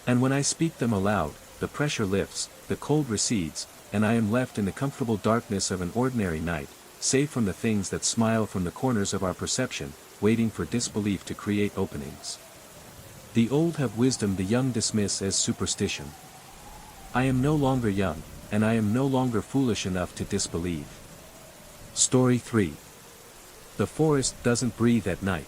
S1: And when I speak them aloud, the pressure lifts, the cold recedes, and I am left in the comfortable darkness of an ordinary night, safe from the things that smile from the corners of our perception, waiting for disbelief to create openings. The old have wisdom the young dismiss as superstition. I am no longer young, and I am no longer foolish enough to disbelieve. Story 3. The forest doesn't breathe at night.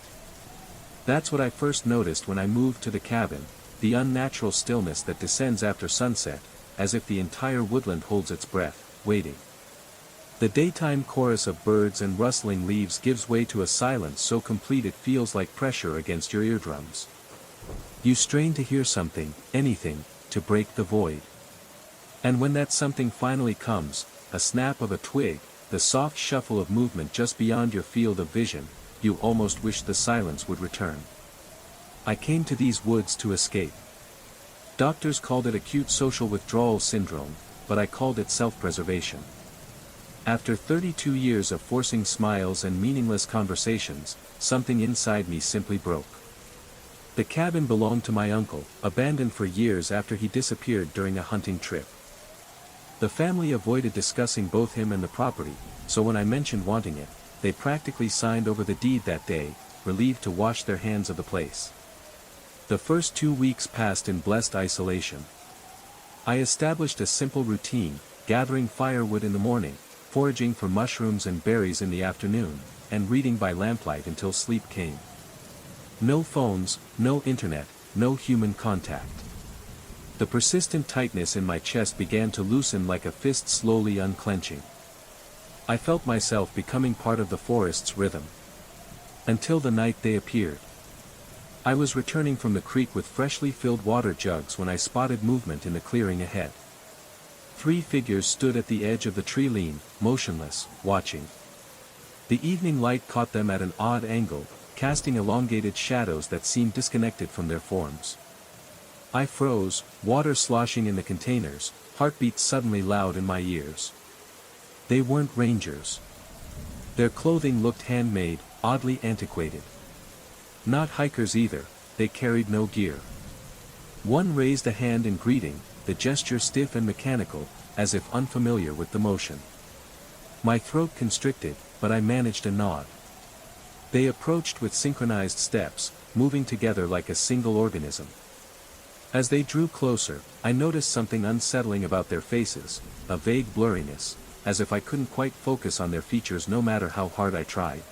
S1: That's what I first noticed when I moved to the cabin, the unnatural stillness that descends after sunset, as if the entire woodland holds its breath, waiting. The daytime chorus of birds and rustling leaves gives way to a silence so complete it feels like pressure against your eardrums. You strain to hear something, anything, to break the void. And when that something finally comes, a snap of a twig, the soft shuffle of movement just beyond your field of vision, you almost wish the silence would return. I came to these woods to escape. Doctors called it acute social withdrawal syndrome, but I called it self-preservation. After 32 years of forcing smiles and meaningless conversations, something inside me simply broke. The cabin belonged to my uncle, abandoned for years after he disappeared during a hunting trip. The family avoided discussing both him and the property, so when I mentioned wanting it, they practically signed over the deed that day, relieved to wash their hands of the place. The first 2 weeks passed in blessed isolation. I established a simple routine, gathering firewood in the morning, foraging for mushrooms and berries in the afternoon, and reading by lamplight until sleep came. No phones, no internet, no human contact. The persistent tightness in my chest began to loosen like a fist slowly unclenching. I felt myself becoming part of the forest's rhythm. Until the night they appeared. I was returning from the creek with freshly filled water jugs when I spotted movement in the clearing ahead. 3 figures stood at the edge of the tree line, motionless, watching. The evening light caught them at an odd angle, casting elongated shadows that seemed disconnected from their forms. I froze, water sloshing in the containers, heartbeats suddenly loud in my ears. They weren't rangers. Their clothing looked handmade, oddly antiquated. Not hikers either, they carried no gear. One raised a hand in greeting, the gesture stiff and mechanical, as if unfamiliar with the motion. My throat constricted, but I managed a nod. They approached with synchronized steps, moving together like a single organism. As they drew closer, I noticed something unsettling about their faces, a vague blurriness, as if I couldn't quite focus on their features no matter how hard I tried.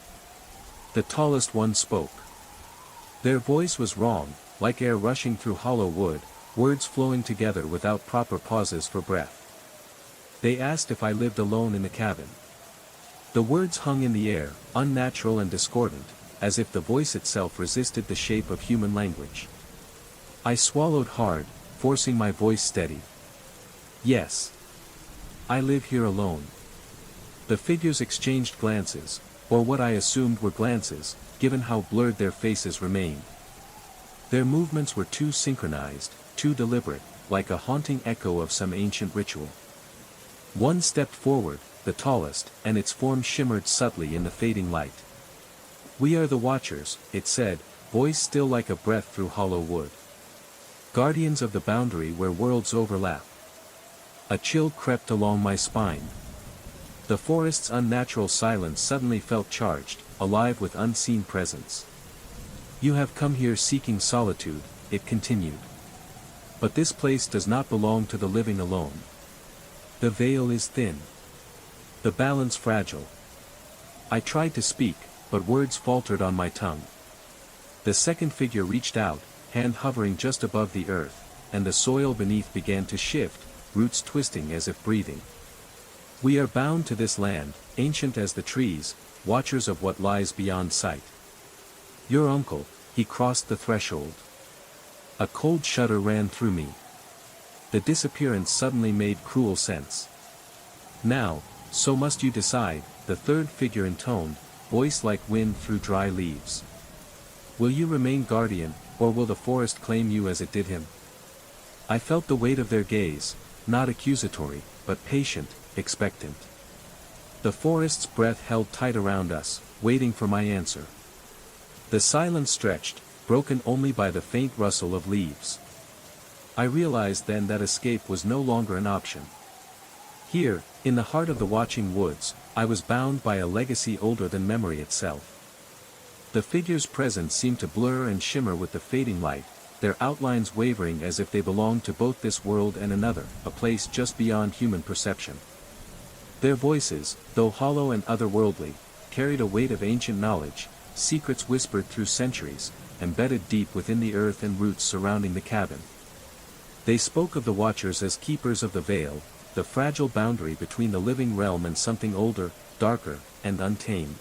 S1: The tallest one spoke. Their voice was raw, like air rushing through hollow wood, words flowing together without proper pauses for breath. They asked if I lived alone in the cabin. The words hung in the air, unnatural and discordant, as if the voice itself resisted the shape of human language. I swallowed hard, forcing my voice steady. Yes. I live here alone. The figures exchanged glances, or what I assumed were glances, given how blurred their faces remained. Their movements were too synchronized, too deliberate, like a haunting echo of some ancient ritual. One stepped forward, the tallest, and its form shimmered subtly in the fading light. "We are the Watchers," it said, voice still like a breath through hollow wood. "Guardians of the boundary where worlds overlap." A chill crept along my spine. The forest's unnatural silence suddenly felt charged, alive with unseen presence. "You have come here seeking solitude," it continued. "But this place does not belong to the living alone. The veil is thin. The balance fragile." I tried to speak, but words faltered on my tongue. The second figure reached out, hand hovering just above the earth, and the soil beneath began to shift, roots twisting as if breathing. "We are bound to this land, ancient as the trees, watchers of what lies beyond sight. Your uncle," he crossed the threshold. A cold shudder ran through me. The disappearance suddenly made cruel sense. "Now, so must you decide," the third figure intoned, voice like wind through dry leaves. "Will you remain guardian, or will the forest claim you as it did him?" I felt the weight of their gaze, not accusatory, but patient, expectant. The forest's breath held tight around us, waiting for my answer. The silence stretched, broken only by the faint rustle of leaves. I realized then that escape was no longer an option. Here, in the heart of the watching woods, I was bound by a legacy older than memory itself. The figures' presence seemed to blur and shimmer with the fading light, their outlines wavering as if they belonged to both this world and another, a place just beyond human perception. Their voices, though hollow and otherworldly, carried a weight of ancient knowledge, secrets whispered through centuries, embedded deep within the earth and roots surrounding the cabin. They spoke of the Watchers as keepers of the veil, the fragile boundary between the living realm and something older, darker, and untamed.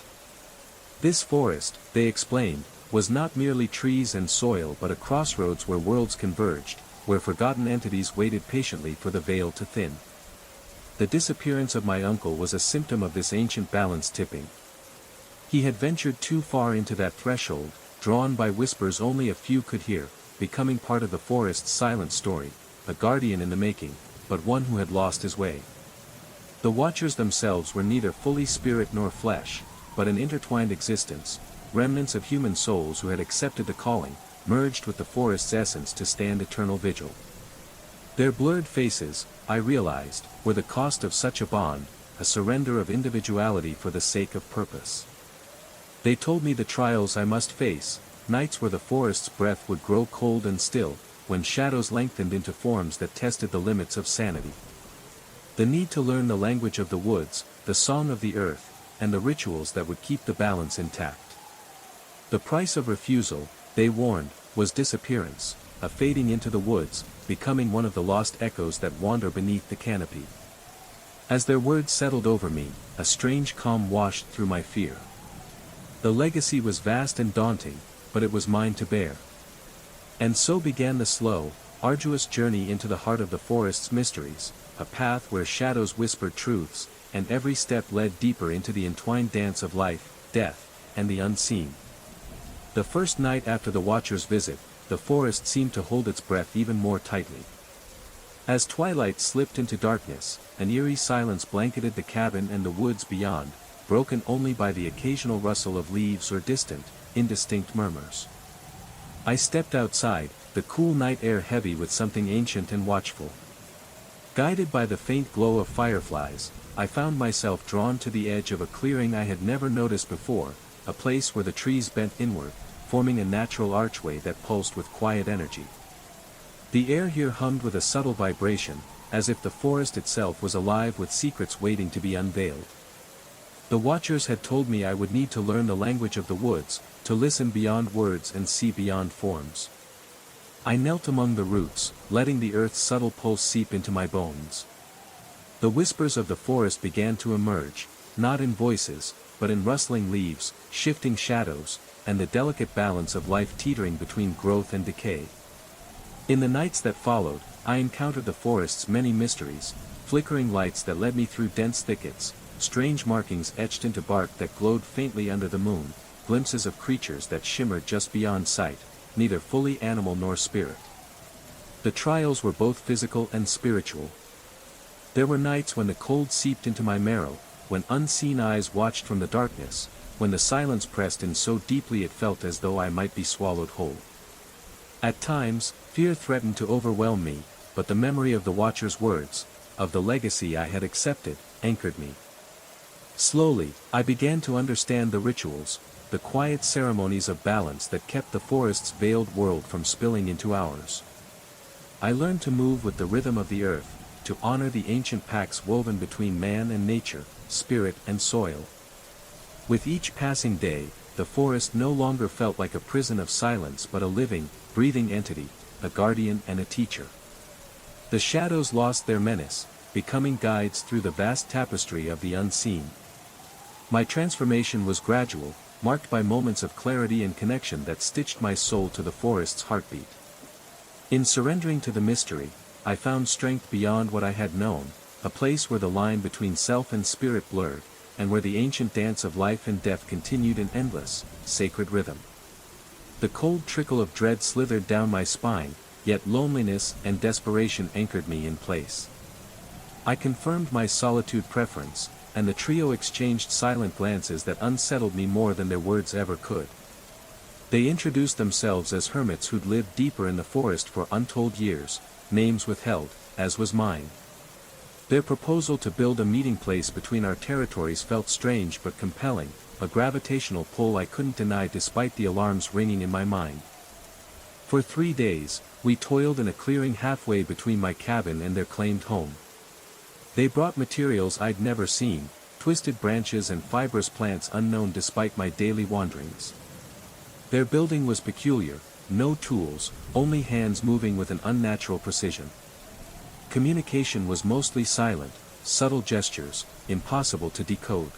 S1: This forest, they explained, was not merely trees and soil but a crossroads where worlds converged, where forgotten entities waited patiently for the veil to thin. The disappearance of my uncle was a symptom of this ancient balance tipping. He had ventured too far into that threshold, drawn by whispers only a few could hear, becoming part of the forest's silent story, a guardian in the making, but one who had lost his way. The Watchers themselves were neither fully spirit nor flesh, but an intertwined existence, remnants of human souls who had accepted the calling, merged with the forest's essence to stand eternal vigil. Their blurred faces, I realized, were the cost of such a bond, a surrender of individuality for the sake of purpose. They told me the trials I must face, nights where the forest's breath would grow cold and still, when shadows lengthened into forms that tested the limits of sanity. The need to learn the language of the woods, the song of the earth, and the rituals that would keep the balance intact. The price of refusal, they warned, was disappearance, a fading into the woods, becoming one of the lost echoes that wander beneath the canopy. As their words settled over me, a strange calm washed through my fear. The legacy was vast and daunting, but it was mine to bear. And so began the slow, arduous journey into the heart of the forest's mysteries, a path where shadows whispered truths, and every step led deeper into the entwined dance of life, death, and the unseen. The first night after the Watcher's visit, the forest seemed to hold its breath even more tightly. As twilight slipped into darkness, an eerie silence blanketed the cabin and the woods beyond, broken only by the occasional rustle of leaves or distant, indistinct murmurs. I stepped outside, the cool night air heavy with something ancient and watchful. Guided by the faint glow of fireflies, I found myself drawn to the edge of a clearing I had never noticed before, a place where the trees bent inward, forming a natural archway that pulsed with quiet energy. The air here hummed with a subtle vibration, as if the forest itself was alive with secrets waiting to be unveiled. The watchers had told me I would need to learn the language of the woods, to listen beyond words and see beyond forms. I knelt among the roots, letting the earth's subtle pulse seep into my bones. The whispers of the forest began to emerge, not in voices, but in rustling leaves, shifting shadows, and the delicate balance of life teetering between growth and decay. In the nights that followed, I encountered the forest's many mysteries, flickering lights that led me through dense thickets, strange markings etched into bark that glowed faintly under the moon, glimpses of creatures that shimmered just beyond sight, neither fully animal nor spirit. The trials were both physical and spiritual. There were nights when the cold seeped into my marrow, when unseen eyes watched from the darkness, when the silence pressed in so deeply it felt as though I might be swallowed whole. At times, fear threatened to overwhelm me, but the memory of the Watcher's words, of the legacy I had accepted, anchored me. Slowly, I began to understand the rituals, the quiet ceremonies of balance that kept the forest's veiled world from spilling into ours. I learned to move with the rhythm of the earth, to honor the ancient pacts woven between man and nature, spirit and soil. With each passing day, the forest no longer felt like a prison of silence but a living, breathing entity, a guardian and a teacher. The shadows lost their menace, becoming guides through the vast tapestry of the unseen. My transformation was gradual, marked by moments of clarity and connection that stitched my soul to the forest's heartbeat. In surrendering to the mystery, I found strength beyond what I had known, a place where the line between self and spirit blurred, and where the ancient dance of life and death continued in endless, sacred rhythm. The cold trickle of dread slithered down my spine, yet loneliness and desperation anchored me in place. I confirmed my solitude preference, and the trio exchanged silent glances that unsettled me more than their words ever could. They introduced themselves as hermits who'd lived deeper in the forest for untold years, names withheld, as was mine. Their proposal to build a meeting place between our territories felt strange but compelling, a gravitational pull I couldn't deny despite the alarms ringing in my mind. For 3 days, we toiled in a clearing halfway between my cabin and their claimed home. They brought materials I'd never seen, twisted branches and fibrous plants unknown despite my daily wanderings. Their building was peculiar, no tools, only hands moving with an unnatural precision. Communication was mostly silent, subtle gestures, impossible to decode.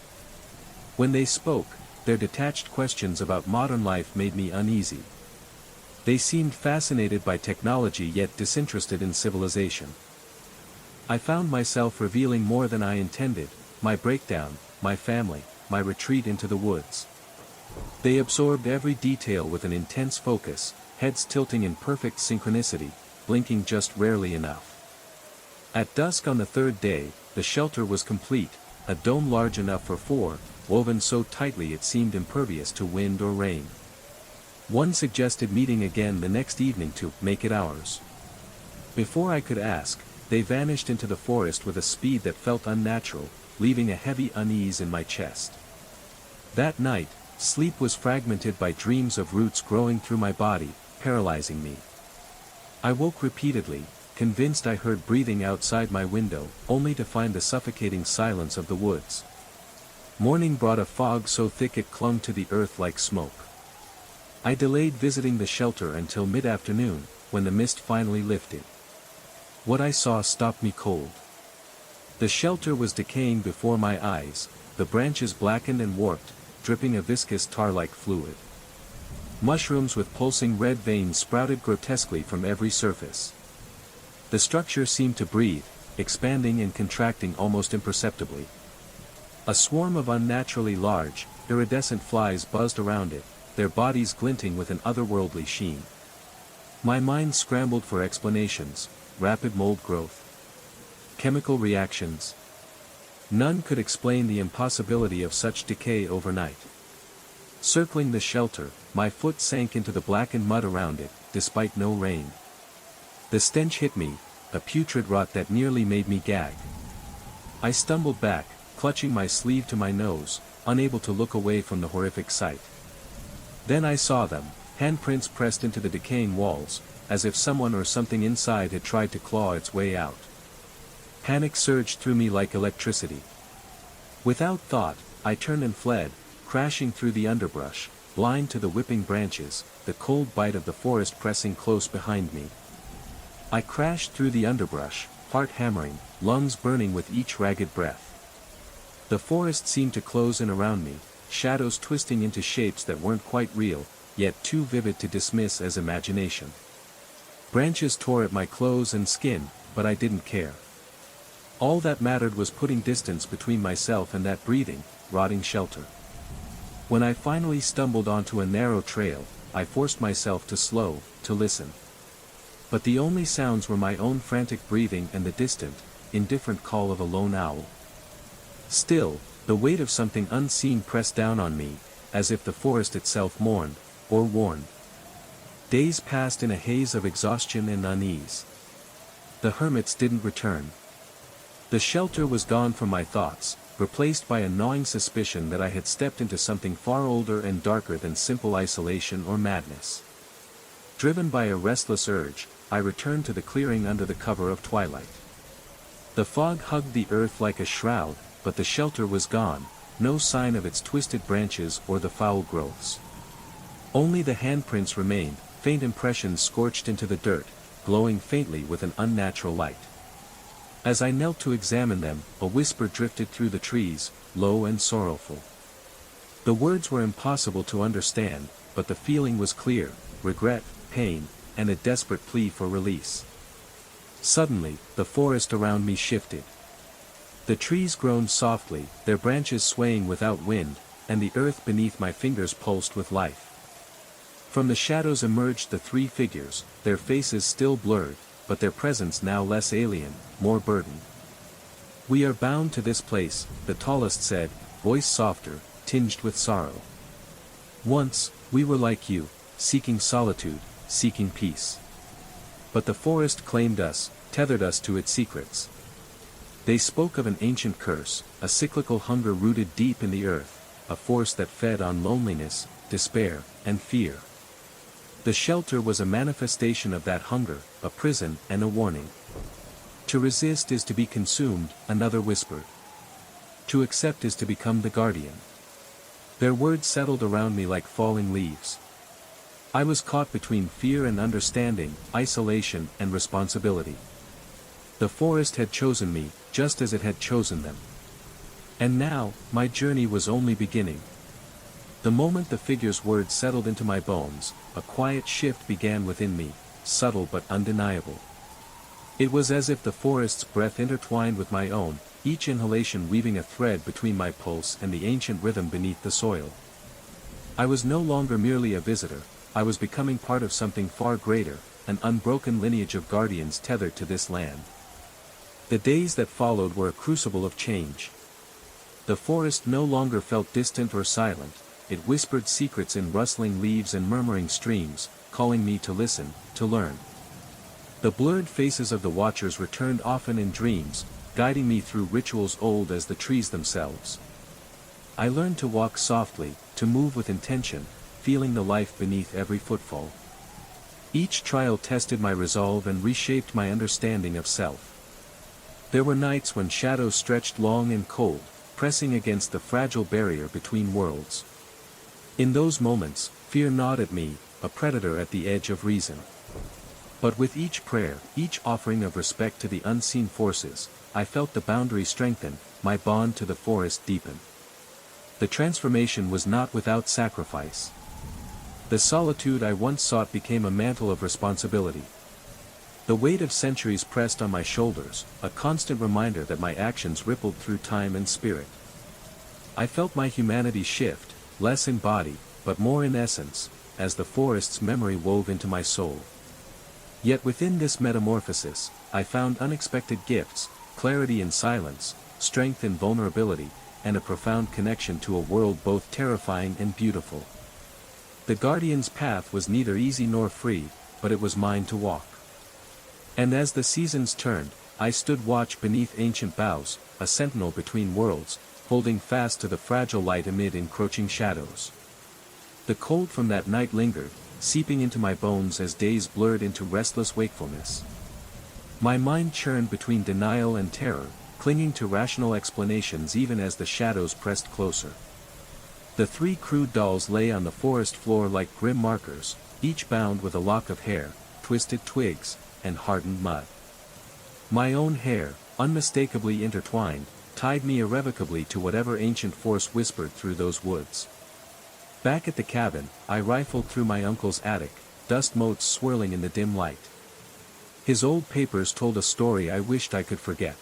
S1: When they spoke, their detached questions about modern life made me uneasy. They seemed fascinated by technology yet disinterested in civilization. I found myself revealing more than I intended, my breakdown, my family, my retreat into the woods. They absorbed every detail with an intense focus, heads tilting in perfect synchronicity, blinking just rarely enough. At dusk on the 3rd day, the shelter was complete, a dome large enough for 4, woven so tightly it seemed impervious to wind or rain. One suggested meeting again the next evening to make it ours. Before I could ask, they vanished into the forest with a speed that felt unnatural, leaving a heavy unease in my chest. That night, sleep was fragmented by dreams of roots growing through my body, paralyzing me. I woke repeatedly, convinced I heard breathing outside my window, only to find the suffocating silence of the woods. Morning brought a fog so thick it clung to the earth like smoke. I delayed visiting the shelter until mid-afternoon, when the mist finally lifted. What I saw stopped me cold. The shelter was decaying before my eyes, the branches blackened and warped, dripping a viscous tar-like fluid. Mushrooms with pulsing red veins sprouted grotesquely from every surface. The structure seemed to breathe, expanding and contracting almost imperceptibly. A swarm of unnaturally large, iridescent flies buzzed around it, their bodies glinting with an otherworldly sheen. My mind scrambled for explanations: rapid mold growth, chemical reactions. None could explain the impossibility of such decay overnight. Circling the shelter, my foot sank into the blackened mud around it, despite no rain. The stench hit me, a putrid rot that nearly made me gag. I stumbled back, clutching my sleeve to my nose, unable to look away from the horrific sight. Then I saw them, handprints pressed into the decaying walls, as if someone or something inside had tried to claw its way out. Panic surged through me like electricity. Without thought, I turned and fled, crashing through the underbrush, blind to the whipping branches, the cold bite of the forest pressing close behind me. I crashed through the underbrush, heart hammering, lungs burning with each ragged breath. The forest seemed to close in around me, shadows twisting into shapes that weren't quite real, yet too vivid to dismiss as imagination. Branches tore at my clothes and skin, but I didn't care. All that mattered was putting distance between myself and that breathing, rotting shelter. When I finally stumbled onto a narrow trail, I forced myself to slow, to listen. But the only sounds were my own frantic breathing and the distant, indifferent call of a lone owl. Still, the weight of something unseen pressed down on me, as if the forest itself mourned, or warned. Days passed in a haze of exhaustion and unease. The hermits didn't return. The shelter was gone from my thoughts, replaced by a gnawing suspicion that I had stepped into something far older and darker than simple isolation or madness. Driven by a restless urge, I returned to the clearing under the cover of twilight. The fog hugged the earth like a shroud, but the shelter was gone, no sign of its twisted branches or the foul growths. Only the handprints remained, faint impressions scorched into the dirt, glowing faintly with an unnatural light. As I knelt to examine them, a whisper drifted through the trees, low and sorrowful. The words were impossible to understand, but the feeling was clear: regret, pain, and a desperate plea for release. Suddenly, the forest around me shifted. The trees groaned softly, their branches swaying without wind, and the earth beneath my fingers pulsed with life. From the shadows emerged the three figures, their faces still blurred, but their presence now less alien, more burdened. "We are bound to this place," the tallest said, voice softer, tinged with sorrow. "Once, we were like you, seeking solitude, seeking peace. But the forest claimed us, tethered us to its secrets. They spoke of an ancient curse, a cyclical hunger rooted deep in the earth, a force that fed on loneliness, despair, and fear. The shelter was a manifestation of that hunger, a prison and a warning. To resist is to be consumed," another whispered. "To accept is to become the guardian." Their words settled around me like falling leaves. I was caught between fear and understanding, isolation and responsibility. The forest had chosen me, just as it had chosen them. And now, my journey was only beginning. The moment the figure's words settled into my bones, a quiet shift began within me, subtle but undeniable. It was as if the forest's breath intertwined with my own, each inhalation weaving a thread between my pulse and the ancient rhythm beneath the soil. I was no longer merely a visitor, I was becoming part of something far greater, an unbroken lineage of guardians tethered to this land. The days that followed were a crucible of change. The forest no longer felt distant or silent, it whispered secrets in rustling leaves and murmuring streams, calling me to listen, to learn. The blurred faces of the watchers returned often in dreams, guiding me through rituals old as the trees themselves. I learned to walk softly, to move with intention, feeling the life beneath every footfall. Each trial tested my resolve and reshaped my understanding of self. There were nights when shadows stretched long and cold, pressing against the fragile barrier between worlds. In those moments, fear gnawed at me, a predator at the edge of reason. But with each prayer, each offering of respect to the unseen forces, I felt the boundary strengthen, my bond to the forest deepen. The transformation was not without sacrifice. The solitude I once sought became a mantle of responsibility. The weight of centuries pressed on my shoulders, a constant reminder that my actions rippled through time and spirit. I felt my humanity shift, less in body, but more in essence, as the forest's memory wove into my soul. Yet within this metamorphosis, I found unexpected gifts, clarity in silence, strength in vulnerability, and a profound connection to a world both terrifying and beautiful. The Guardian's path was neither easy nor free, but it was mine to walk. And as the seasons turned, I stood watch beneath ancient boughs, a sentinel between worlds, holding fast to the fragile light amid encroaching shadows. The cold from that night lingered, seeping into my bones as days blurred into restless wakefulness. My mind churned between denial and terror, clinging to rational explanations even as the shadows pressed closer. The 3 crude dolls lay on the forest floor like grim markers, each bound with a lock of hair, twisted twigs, and hardened mud. My own hair, unmistakably intertwined, tied me irrevocably to whatever ancient force whispered through those woods. Back at the cabin, I rifled through my uncle's attic, dust motes swirling in the dim light. His old papers told a story I wished I could forget.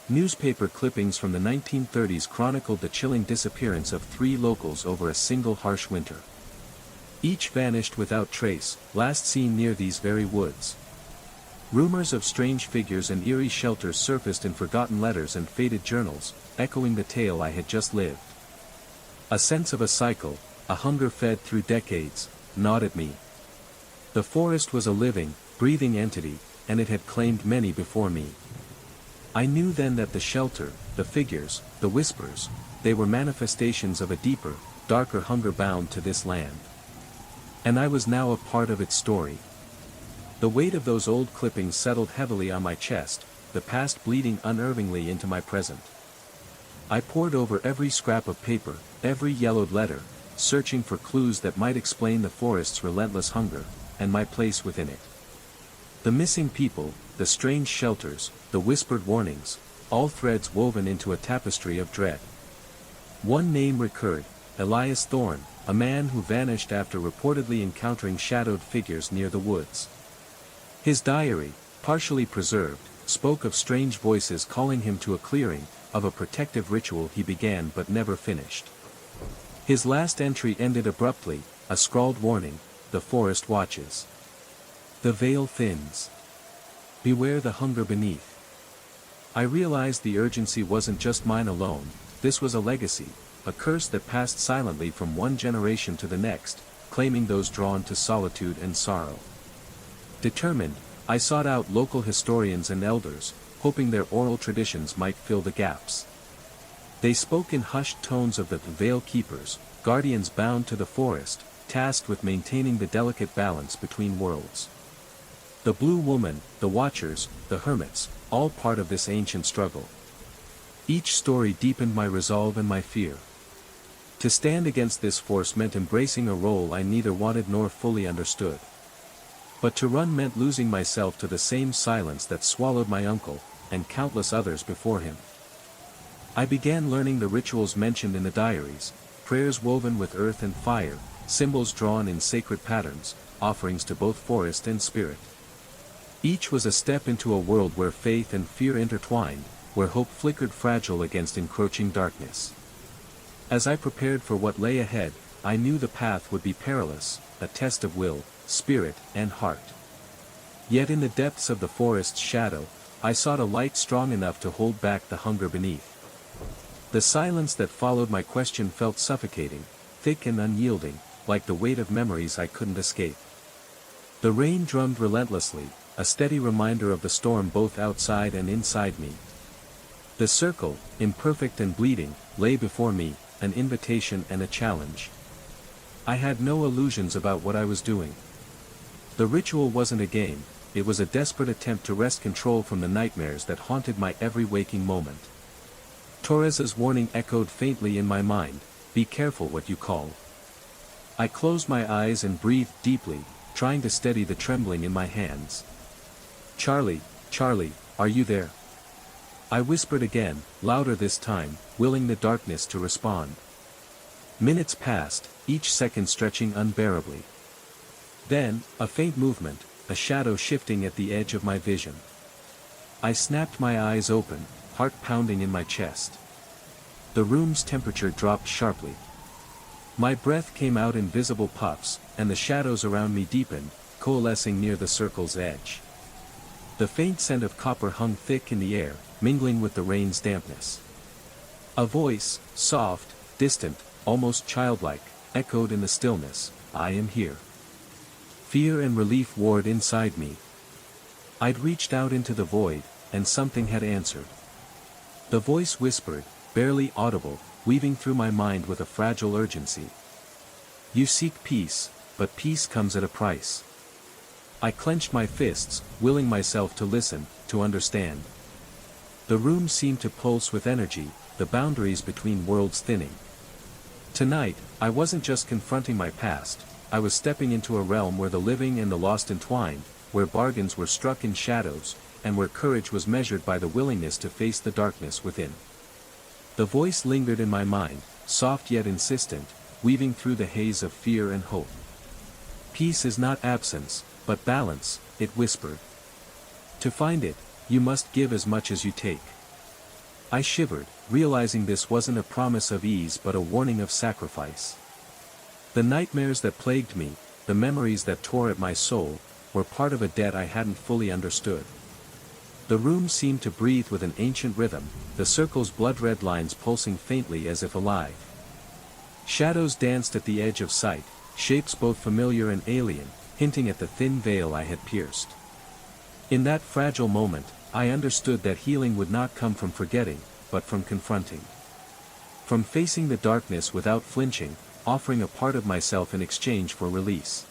S1: Newspaper clippings from the 1930s chronicled the chilling disappearance of 3 locals over a single harsh winter. Each vanished without trace, last seen near these very woods. Rumors of strange figures and eerie shelters surfaced in forgotten letters and faded journals, echoing the tale I had just lived. A sense of a cycle, a hunger fed through decades, gnawed at me. The forest was a living, breathing entity, and it had claimed many before me. I knew then that the shelter, the figures, the whispers, they were manifestations of a deeper, darker hunger bound to this land. And I was now a part of its story. The weight of those old clippings settled heavily on my chest, the past bleeding unervingly into my present. I pored over every scrap of paper, every yellowed letter, searching for clues that might explain the forest's relentless hunger, and my place within it. The missing people, the strange shelters, the whispered warnings, all threads woven into a tapestry of dread. One name recurred, Elias Thorne, a man who vanished after reportedly encountering shadowed figures near the woods. His diary, partially preserved, spoke of strange voices calling him to a clearing, of a protective ritual he began but never finished. His last entry ended abruptly, a scrawled warning, the forest watches. The veil thins. Beware the hunger beneath. I realized the urgency wasn't just mine alone, this was a legacy, a curse that passed silently from one generation to the next, claiming those drawn to solitude and sorrow. Determined, I sought out local historians and elders, hoping their oral traditions might fill the gaps. They spoke in hushed tones of the veil keepers, guardians bound to the forest, tasked with maintaining the delicate balance between worlds. The Blue Woman, the Watchers, the Hermits, all part of this ancient struggle. Each story deepened my resolve and my fear. To stand against this force meant embracing a role I neither wanted nor fully understood. But to run meant losing myself to the same silence that swallowed my uncle, and countless others before him. I began learning the rituals mentioned in the diaries, prayers woven with earth and fire, symbols drawn in sacred patterns, offerings to both forest and spirit. Each was a step into a world where faith and fear intertwined, where hope flickered fragile against encroaching darkness. As I prepared for what lay ahead, I knew the path would be perilous, a test of will, spirit, and heart. Yet in the depths of the forest's shadow, I sought a light strong enough to hold back the hunger beneath. The silence that followed my question felt suffocating, thick and unyielding, like the weight of memories I couldn't escape. The rain drummed relentlessly, a steady reminder of the storm both outside and inside me. The circle, imperfect and bleeding, lay before me, an invitation and a challenge. I had no illusions about what I was doing. The ritual wasn't a game, it was a desperate attempt to wrest control from the nightmares that haunted my every waking moment. Torres's warning echoed faintly in my mind, be careful what you call. I closed my eyes and breathed deeply, trying to steady the trembling in my hands. Charlie, Charlie, are you there? I whispered again, louder this time, willing the darkness to respond. Minutes passed, each second stretching unbearably. Then, a faint movement, a shadow shifting at the edge of my vision. I snapped my eyes open, heart pounding in my chest. The room's temperature dropped sharply. My breath came out in visible puffs, and the shadows around me deepened, coalescing near the circle's edge. The faint scent of copper hung thick in the air, mingling with the rain's dampness. A voice, soft, distant, almost childlike, echoed in the stillness, "I am here." Fear and relief warred inside me. I'd reached out into the void, and something had answered. The voice whispered, barely audible, weaving through my mind with a fragile urgency. "You seek peace, but peace comes at a price." I clenched my fists, willing myself to listen, to understand. The room seemed to pulse with energy, the boundaries between worlds thinning. Tonight, I wasn't just confronting my past, I was stepping into a realm where the living and the lost entwined, where bargains were struck in shadows, and where courage was measured by the willingness to face the darkness within. The voice lingered in my mind, soft yet insistent, weaving through the haze of fear and hope. "Peace is not absence, but balance," it whispered. "To find it, you must give as much as you take." I shivered, realizing this wasn't a promise of ease but a warning of sacrifice. The nightmares that plagued me, the memories that tore at my soul, were part of a debt I hadn't fully understood. The room seemed to breathe with an ancient rhythm, the circle's blood-red lines pulsing faintly as if alive. Shadows danced at the edge of sight, shapes both familiar and alien, hinting at the thin veil I had pierced. In that fragile moment, I understood that healing would not come from forgetting, but from confronting. From facing the darkness without flinching, offering a part of myself in exchange for release.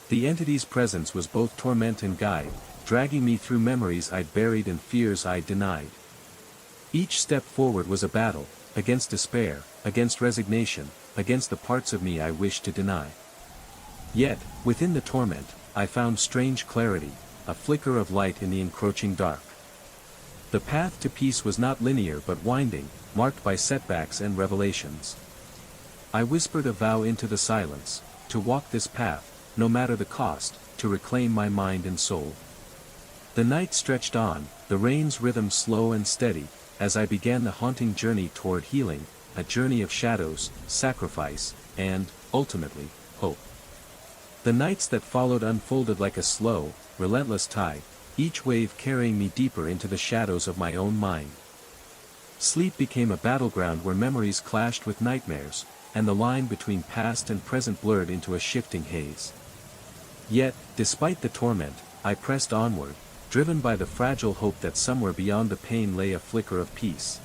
S1: The entity's presence was both torment and guide, dragging me through memories I'd buried and fears I'd denied. Each step forward was a battle, against despair, against resignation, against the parts of me I wished to deny. Yet, within the torment, I found strange clarity, a flicker of light in the encroaching dark. The path to peace was not linear but winding, marked by setbacks and revelations. I whispered a vow into the silence, to walk this path, no matter the cost, to reclaim my mind and soul. The night stretched on, the rain's rhythm slow and steady, as I began the haunting journey toward healing, a journey of shadows, sacrifice, and, ultimately, hope. The nights that followed unfolded like a slow, relentless tide, each wave carrying me deeper into the shadows of my own mind. Sleep became a battleground where memories clashed with nightmares, and the line between past and present blurred into a shifting haze. Yet, despite the torment, I pressed onward, driven by the fragile hope that somewhere beyond the pain lay a flicker of peace.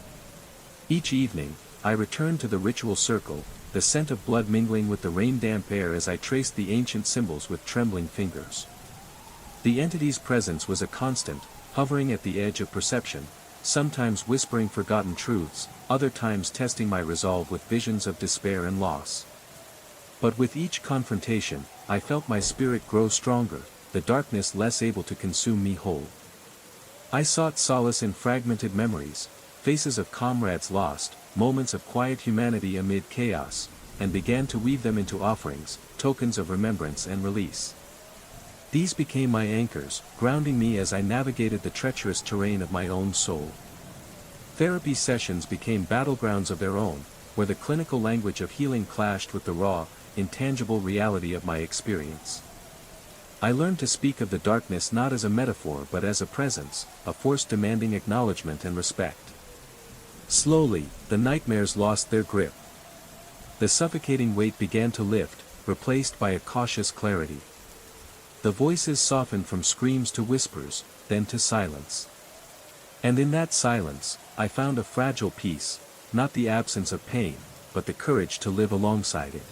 S1: Each evening, I returned to the ritual circle, the scent of blood mingling with the rain-damp air as I traced the ancient symbols with trembling fingers. The entity's presence was a constant, hovering at the edge of perception, sometimes whispering forgotten truths, other times testing my resolve with visions of despair and loss. But with each confrontation, I felt my spirit grow stronger, the darkness less able to consume me whole. I sought solace in fragmented memories, faces of comrades lost, moments of quiet humanity amid chaos, and began to weave them into offerings, tokens of remembrance and release. These became my anchors, grounding me as I navigated the treacherous terrain of my own soul. Therapy sessions became battlegrounds of their own, where the clinical language of healing clashed with the raw, intangible reality of my experience. I learned to speak of the darkness not as a metaphor but as a presence, a force demanding acknowledgement and respect. Slowly, the nightmares lost their grip. The suffocating weight began to lift, replaced by a cautious clarity. The voices softened from screams to whispers, then to silence. And in that silence, I found a fragile peace, not the absence of pain, but the courage to live alongside it.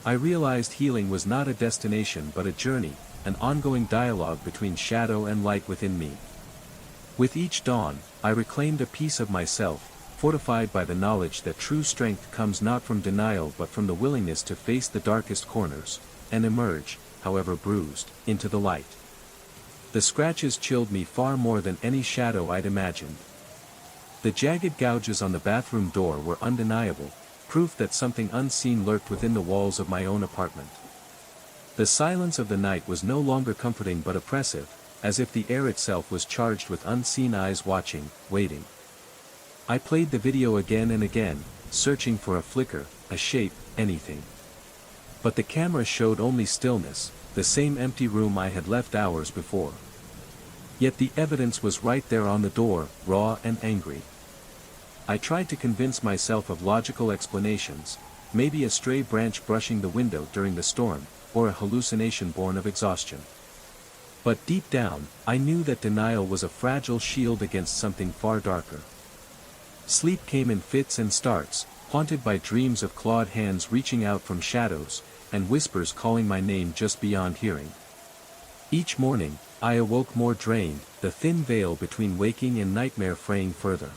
S1: I realized healing was not a destination but a journey, an ongoing dialogue between shadow and light within me. With each dawn, I reclaimed a piece of myself, fortified by the knowledge that true strength comes not from denial but from the willingness to face the darkest corners, and emerge, however bruised, into the light. The scratches chilled me far more than any shadow I'd imagined. The jagged gouges on the bathroom door were undeniable, proof that something unseen lurked within the walls of my own apartment. The silence of the night was no longer comforting but oppressive, as if the air itself was charged with unseen eyes watching, waiting. I played the video again and again, searching for a flicker, a shape, anything. But the camera showed only stillness, the same empty room I had left hours before. Yet the evidence was right there on the door, raw and angry. I tried to convince myself of logical explanations, maybe a stray branch brushing the window during the storm, or a hallucination born of exhaustion. But deep down, I knew that denial was a fragile shield against something far darker. Sleep came in fits and starts, haunted by dreams of clawed hands reaching out from shadows, and whispers calling my name just beyond hearing. Each morning, I awoke more drained, the thin veil between waking and nightmare fraying further.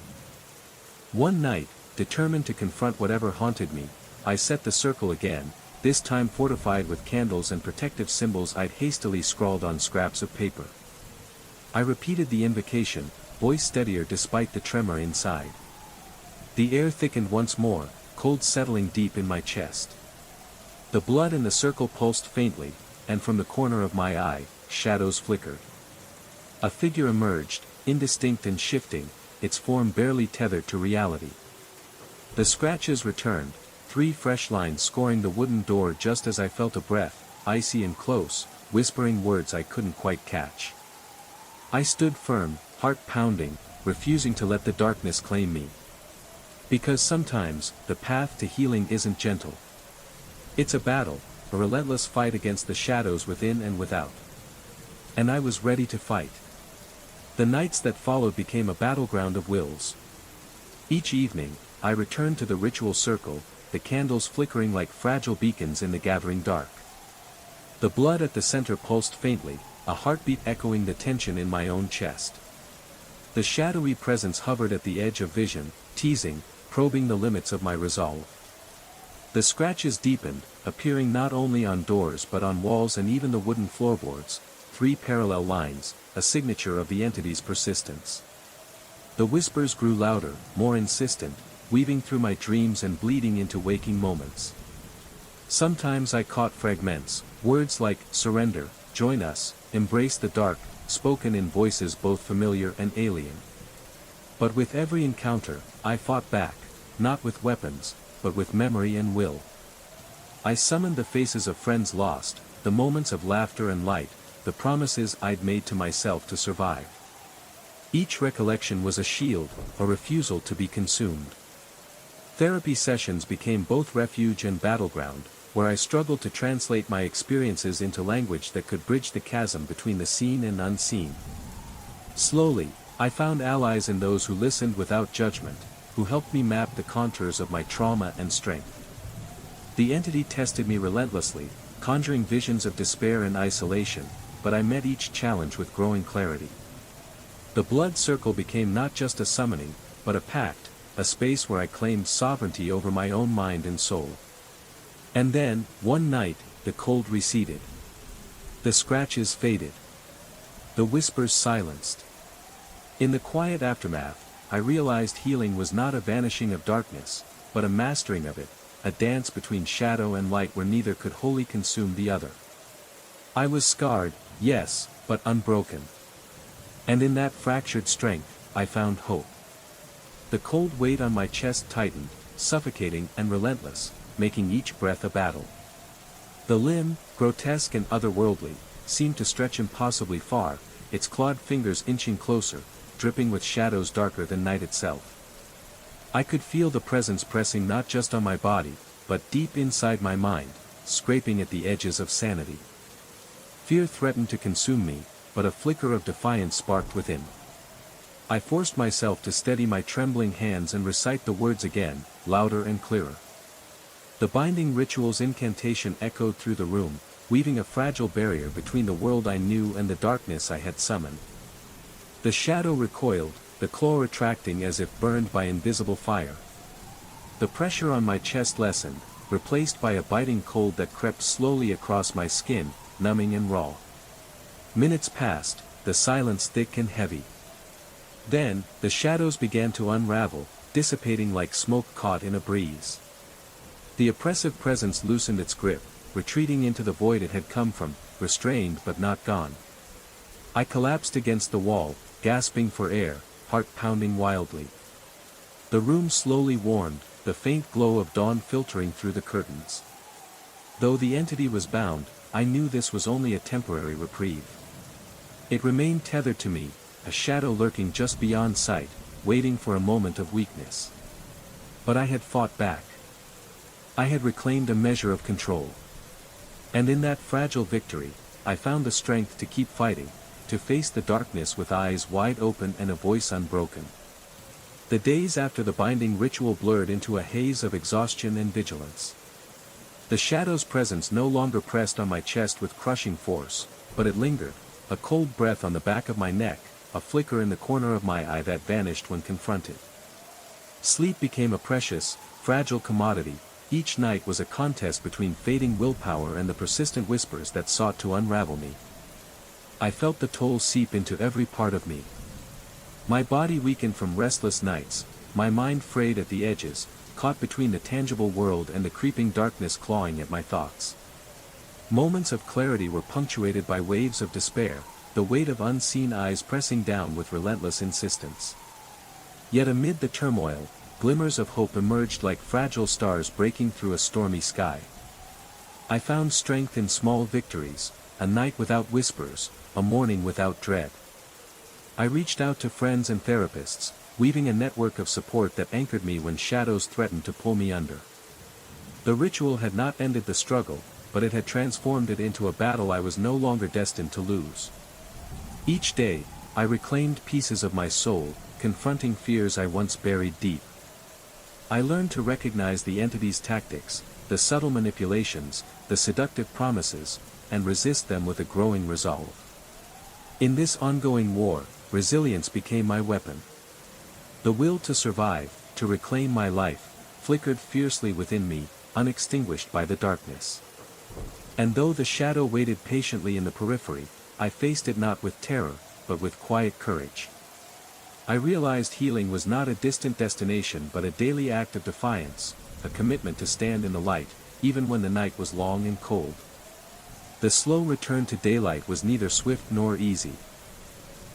S1: One night, determined to confront whatever haunted me, I set the circle again, this time fortified with candles and protective symbols I'd hastily scrawled on scraps of paper. I repeated the invocation, voice steadier despite the tremor inside. The air thickened once more, cold settling deep in my chest. The blood in the circle pulsed faintly, and from the corner of my eye, shadows flickered. A figure emerged, indistinct and shifting, its form barely tethered to reality. The scratches returned, 3 fresh lines scoring the wooden door just as I felt a breath, icy and close, whispering words I couldn't quite catch. I stood firm, heart pounding, refusing to let the darkness claim me. Because sometimes, the path to healing isn't gentle. It's a battle, a relentless fight against the shadows within and without. And I was ready to fight. The nights that followed became a battleground of wills. Each evening, I returned to the ritual circle, the candles flickering like fragile beacons in the gathering dark. The blood at the center pulsed faintly, a heartbeat echoing the tension in my own chest. The shadowy presence hovered at the edge of vision, teasing, probing the limits of my resolve. The scratches deepened, appearing not only on doors but on walls and even the wooden floorboards, 3 parallel lines, a signature of the entity's persistence. The whispers grew louder, more insistent, weaving through my dreams and bleeding into waking moments. Sometimes I caught fragments, words like, surrender, join us, embrace the dark, spoken in voices both familiar and alien. But with every encounter, I fought back, not with weapons, but with memory and will. I summoned the faces of friends lost, the moments of laughter and light, the promises I'd made to myself to survive. Each recollection was a shield, a refusal to be consumed. Therapy sessions became both refuge and battleground, where I struggled to translate my experiences into language that could bridge the chasm between the seen and unseen. Slowly, I found allies in those who listened without judgment, who helped me map the contours of my trauma and strength. The entity tested me relentlessly, conjuring visions of despair and isolation, but I met each challenge with growing clarity. The blood circle became not just a summoning, but a pact, a space where I claimed sovereignty over my own mind and soul. And then, one night, the cold receded. The scratches faded. The whispers silenced. In the quiet aftermath, I realized healing was not a vanishing of darkness, but a mastering of it, a dance between shadow and light where neither could wholly consume the other. I was scarred, yes, but unbroken. And in that fractured strength, I found hope. The cold weight on my chest tightened, suffocating and relentless, making each breath a battle. The limb, grotesque and otherworldly, seemed to stretch impossibly far, its clawed fingers inching closer, dripping with shadows darker than night itself. I could feel the presence pressing not just on my body, but deep inside my mind, scraping at the edges of sanity. Fear threatened to consume me, but a flicker of defiance sparked within. I forced myself to steady my trembling hands and recite the words again, louder and clearer. The binding ritual's incantation echoed through the room, weaving a fragile barrier between the world I knew and the darkness I had summoned. The shadow recoiled, the claw retracting as if burned by invisible fire. The pressure on my chest lessened, replaced by a biting cold that crept slowly across my skin, numbing and raw. Minutes passed, the silence thick and heavy. Then, the shadows began to unravel, dissipating like smoke caught in a breeze. The oppressive presence loosened its grip, retreating into the void it had come from, restrained but not gone. I collapsed against the wall, gasping for air, heart pounding wildly. The room slowly warmed, the faint glow of dawn filtering through the curtains. Though the entity was bound, I knew this was only a temporary reprieve. It remained tethered to me, a shadow lurking just beyond sight, waiting for a moment of weakness. But I had fought back. I had reclaimed a measure of control. And in that fragile victory, I found the strength to keep fighting, to face the darkness with eyes wide open and a voice unbroken. The days after the binding ritual blurred into a haze of exhaustion and vigilance. The shadow's presence no longer pressed on my chest with crushing force, but it lingered, a cold breath on the back of my neck, a flicker in the corner of my eye that vanished when confronted. Sleep became a precious, fragile commodity. Each night was a contest between fading willpower and the persistent whispers that sought to unravel me. I felt the toll seep into every part of me. My body weakened from restless nights, my mind frayed at the edges, caught between the tangible world and the creeping darkness clawing at my thoughts. Moments of clarity were punctuated by waves of despair, the weight of unseen eyes pressing down with relentless insistence. Yet amid the turmoil, glimmers of hope emerged like fragile stars breaking through a stormy sky. I found strength in small victories, a night without whispers, a morning without dread. I reached out to friends and therapists, weaving a network of support that anchored me when shadows threatened to pull me under. The ritual had not ended the struggle, but it had transformed it into a battle I was no longer destined to lose. Each day, I reclaimed pieces of my soul, confronting fears I once buried deep. I learned to recognize the entity's tactics, the subtle manipulations, the seductive promises, and resist them with a growing resolve. In this ongoing war, resilience became my weapon. The will to survive, to reclaim my life, flickered fiercely within me, unextinguished by the darkness. And though the shadow waited patiently in the periphery, I faced it not with terror, but with quiet courage. I realized healing was not a distant destination but a daily act of defiance, a commitment to stand in the light, even when the night was long and cold. The slow return to daylight was neither swift nor easy.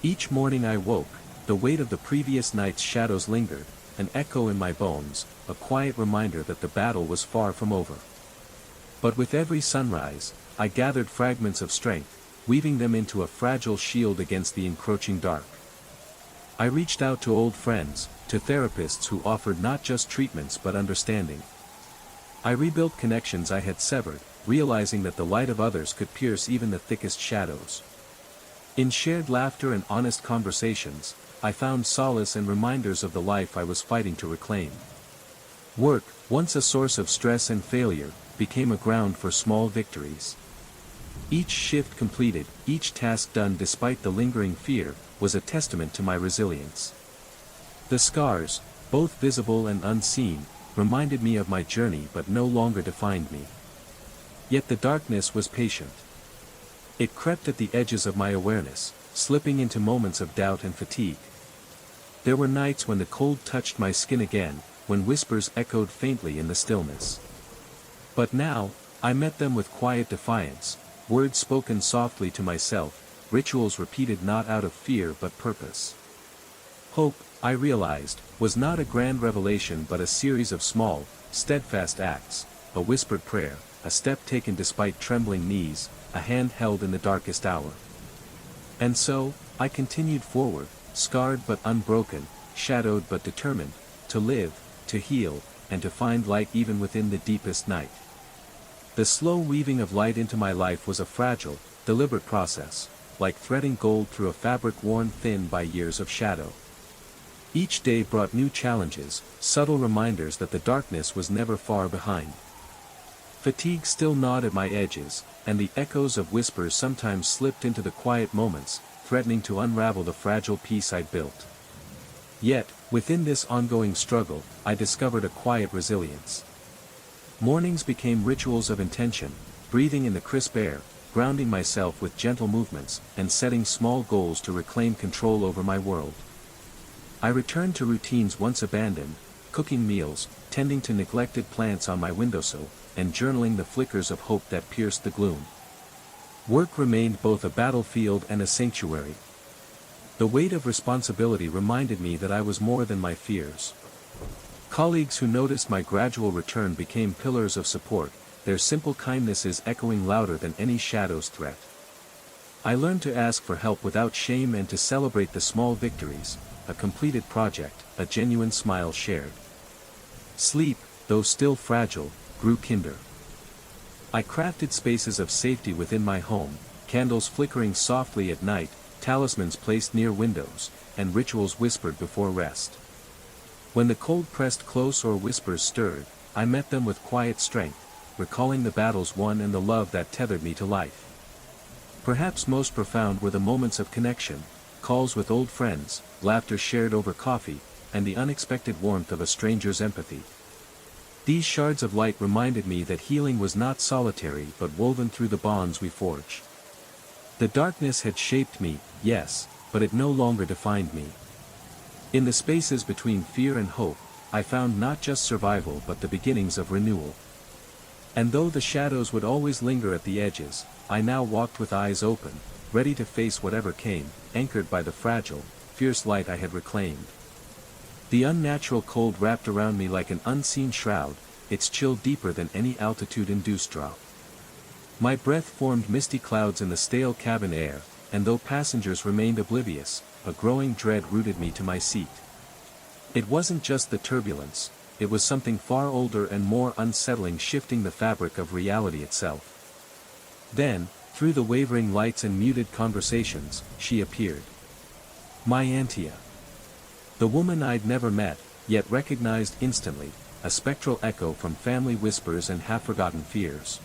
S1: Each morning I woke, the weight of the previous night's shadows lingered, an echo in my bones, a quiet reminder that the battle was far from over. But with every sunrise, I gathered fragments of strength, weaving them into a fragile shield against the encroaching dark. I reached out to old friends, to therapists who offered not just treatments but understanding. I rebuilt connections I had severed, realizing that the light of others could pierce even the thickest shadows. In shared laughter and honest conversations, I found solace and reminders of the life I was fighting to reclaim. Work, once a source of stress and failure, became a ground for small victories. Each shift completed, each task done despite the lingering fear, was a testament to my resilience. The scars, both visible and unseen, reminded me of my journey but no longer defined me. Yet the darkness was patient. It crept at the edges of my awareness, slipping into moments of doubt and fatigue. There were nights when the cold touched my skin again, when whispers echoed faintly in the stillness. But now, I met them with quiet defiance, words spoken softly to myself, rituals repeated not out of fear but purpose. Hope, I realized, was not a grand revelation but a series of small, steadfast acts, a whispered prayer, a step taken despite trembling knees, a hand held in the darkest hour. And so, I continued forward, scarred but unbroken, shadowed but determined, to live, to heal, and to find light even within the deepest night. The slow weaving of light into my life was a fragile, deliberate process, like threading gold through a fabric worn thin by years of shadow. Each day brought new challenges, subtle reminders that the darkness was never far behind. Fatigue still gnawed at my edges, and the echoes of whispers sometimes slipped into the quiet moments, threatening to unravel the fragile peace I'd built. Yet, within this ongoing struggle, I discovered a quiet resilience. Mornings became rituals of intention, breathing in the crisp air, grounding myself with gentle movements, and setting small goals to reclaim control over my world. I returned to routines once abandoned, cooking meals, tending to neglected plants on my windowsill, and journaling the flickers of hope that pierced the gloom. Work remained both a battlefield and a sanctuary. The weight of responsibility reminded me that I was more than my fears. Colleagues who noticed my gradual return became pillars of support, their simple kindnesses echoing louder than any shadow's threat. I learned to ask for help without shame and to celebrate the small victories, a completed project, a genuine smile shared. Sleep, though still fragile, grew kinder. I crafted spaces of safety within my home, candles flickering softly at night, talismans placed near windows, and rituals whispered before rest. When the cold pressed close or whispers stirred, I met them with quiet strength, recalling the battles won and the love that tethered me to life. Perhaps most profound were the moments of connection, calls with old friends, laughter shared over coffee, and the unexpected warmth of a stranger's empathy. These shards of light reminded me that healing was not solitary but woven through the bonds we forge. The darkness had shaped me, yes, but it no longer defined me. In the spaces between fear and hope, I found not just survival but the beginnings of renewal. And though the shadows would always linger at the edges, I now walked with eyes open, ready to face whatever came, anchored by the fragile, fierce light I had reclaimed. The unnatural cold wrapped around me like an unseen shroud, its chill deeper than any altitude-induced drop. My breath formed misty clouds in the stale cabin air, and though passengers remained oblivious, a growing dread rooted me to my seat. It wasn't just the turbulence, it was something far older and more unsettling shifting the fabric of reality itself. Then, through the wavering lights and muted conversations, she appeared. My Antia. The woman I'd never met, yet recognized instantly, a spectral echo from family whispers and half-forgotten fears.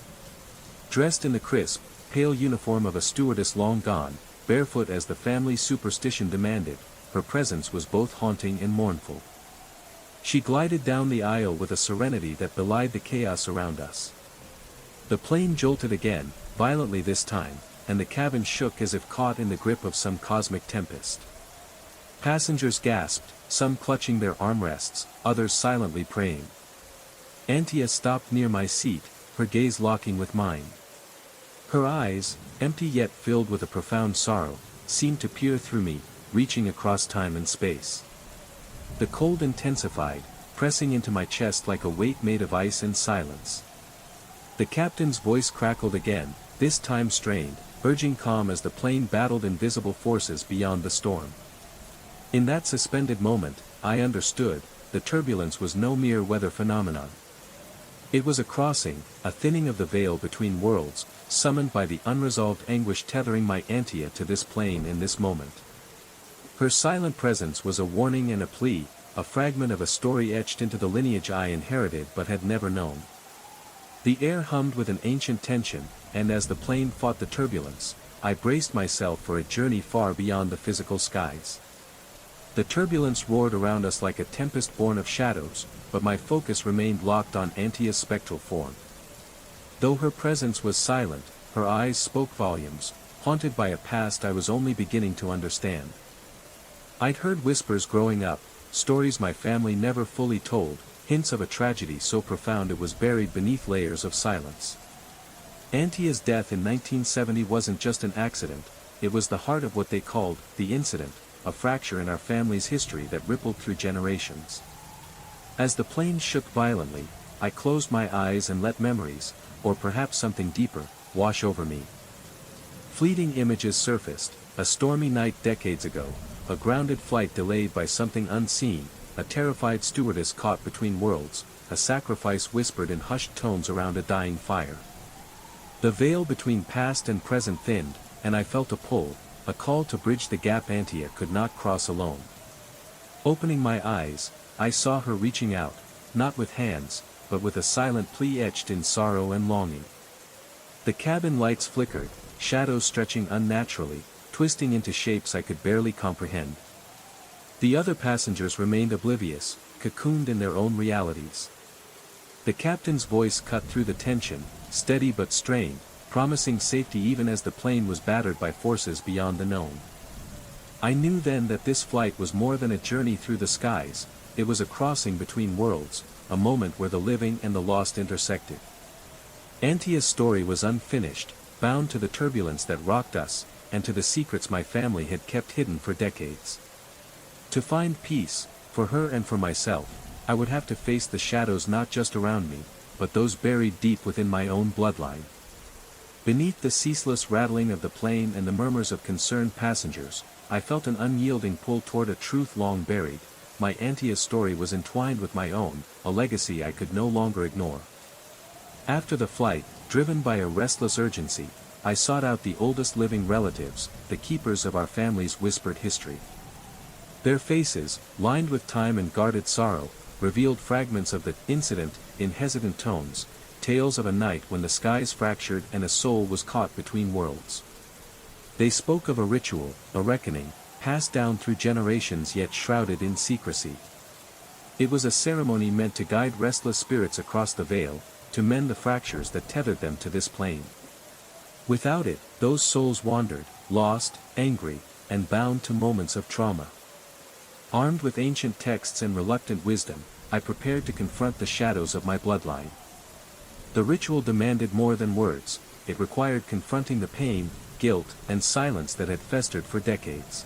S1: Dressed in the crisp, pale uniform of a stewardess long gone, barefoot as the family superstition demanded, her presence was both haunting and mournful. She glided down the aisle with a serenity that belied the chaos around us. The plane jolted again, violently this time, and the cabin shook as if caught in the grip of some cosmic tempest. Passengers gasped, some clutching their armrests, others silently praying. Antia stopped near my seat, her gaze locking with mine. Her eyes, empty yet filled with a profound sorrow, seemed to peer through me, reaching across time and space. The cold intensified, pressing into my chest like a weight made of ice and silence. The captain's voice crackled again, this time strained, urging calm as the plane battled invisible forces beyond the storm. In that suspended moment, I understood, the turbulence was no mere weather phenomenon. It was a crossing, a thinning of the veil between worlds, summoned by the unresolved anguish tethering my Antia to this plane in this moment. Her silent presence was a warning and a plea, a fragment of a story etched into the lineage I inherited but had never known. The air hummed with an ancient tension, and as the plane fought the turbulence, I braced myself for a journey far beyond the physical skies. The turbulence roared around us like a tempest born of shadows, but my focus remained locked on Antia's spectral form. Though her presence was silent, her eyes spoke volumes, haunted by a past I was only beginning to understand. I'd heard whispers growing up, stories my family never fully told, hints of a tragedy so profound it was buried beneath layers of silence. Antia's death in 1970 wasn't just an accident, it was the heart of what they called the incident, a fracture in our family's history that rippled through generations. As the plane shook violently, I closed my eyes and let memories, or perhaps something deeper, wash over me. Fleeting images surfaced, a stormy night decades ago, a grounded flight delayed by something unseen, a terrified stewardess caught between worlds, a sacrifice whispered in hushed tones around a dying fire. The veil between past and present thinned, and I felt a pull, a call to bridge the gap Antia could not cross alone. Opening my eyes, I saw her reaching out, not with hands, but with a silent plea etched in sorrow and longing. The cabin lights flickered, shadows stretching unnaturally, twisting into shapes I could barely comprehend. The other passengers remained oblivious, cocooned in their own realities. The captain's voice cut through the tension, steady but strained, promising safety even as the plane was battered by forces beyond the known. I knew then that this flight was more than a journey through the skies, it was a crossing between worlds, a moment where the living and the lost intersected. Antia's story was unfinished, bound to the turbulence that rocked us, and to the secrets my family had kept hidden for decades. To find peace, for her and for myself, I would have to face the shadows not just around me, but those buried deep within my own bloodline. Beneath the ceaseless rattling of the plane and the murmurs of concerned passengers, I felt an unyielding pull toward a truth long buried, my Antia's story was entwined with my own, a legacy I could no longer ignore. After the flight, driven by a restless urgency, I sought out the oldest living relatives, the keepers of our family's whispered history. Their faces, lined with time and guarded sorrow, revealed fragments of the incident in hesitant tones, tales of a night when the skies fractured and a soul was caught between worlds. They spoke of a ritual, a reckoning, passed down through generations yet shrouded in secrecy. It was a ceremony meant to guide restless spirits across the veil, to mend the fractures that tethered them to this plane. Without it, those souls wandered, lost, angry, and bound to moments of trauma. Armed with ancient texts and reluctant wisdom, I prepared to confront the shadows of my bloodline. The ritual demanded more than words, it required confronting the pain, guilt, and silence that had festered for decades.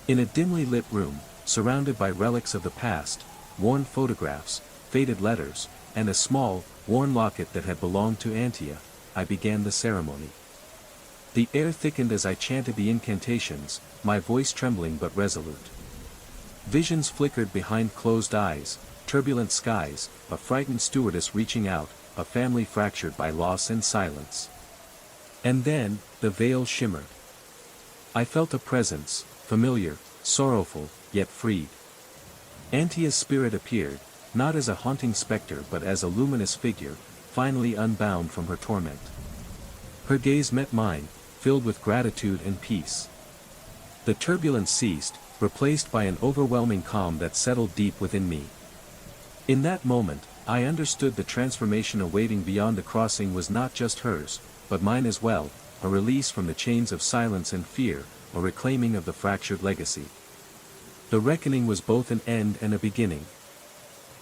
S1: In a dimly lit room, surrounded by relics of the past, worn photographs, faded letters, and a small, worn locket that had belonged to Antia, I began the ceremony. The air thickened as I chanted the incantations, my voice trembling but resolute. Visions flickered behind closed eyes, turbulent skies, a frightened stewardess reaching out, a family fractured by loss and silence. And then, the veil shimmered. I felt a presence, familiar, sorrowful, yet freed. Antia's spirit appeared, not as a haunting specter but as a luminous figure, finally unbound from her torment. Her gaze met mine, filled with gratitude and peace. The turbulence ceased, replaced by an overwhelming calm that settled deep within me. In that moment, I understood the transformation awaiting beyond the crossing was not just hers, but mine as well, a release from the chains of silence and fear, a reclaiming of the fractured legacy. The reckoning was both an end and a beginning.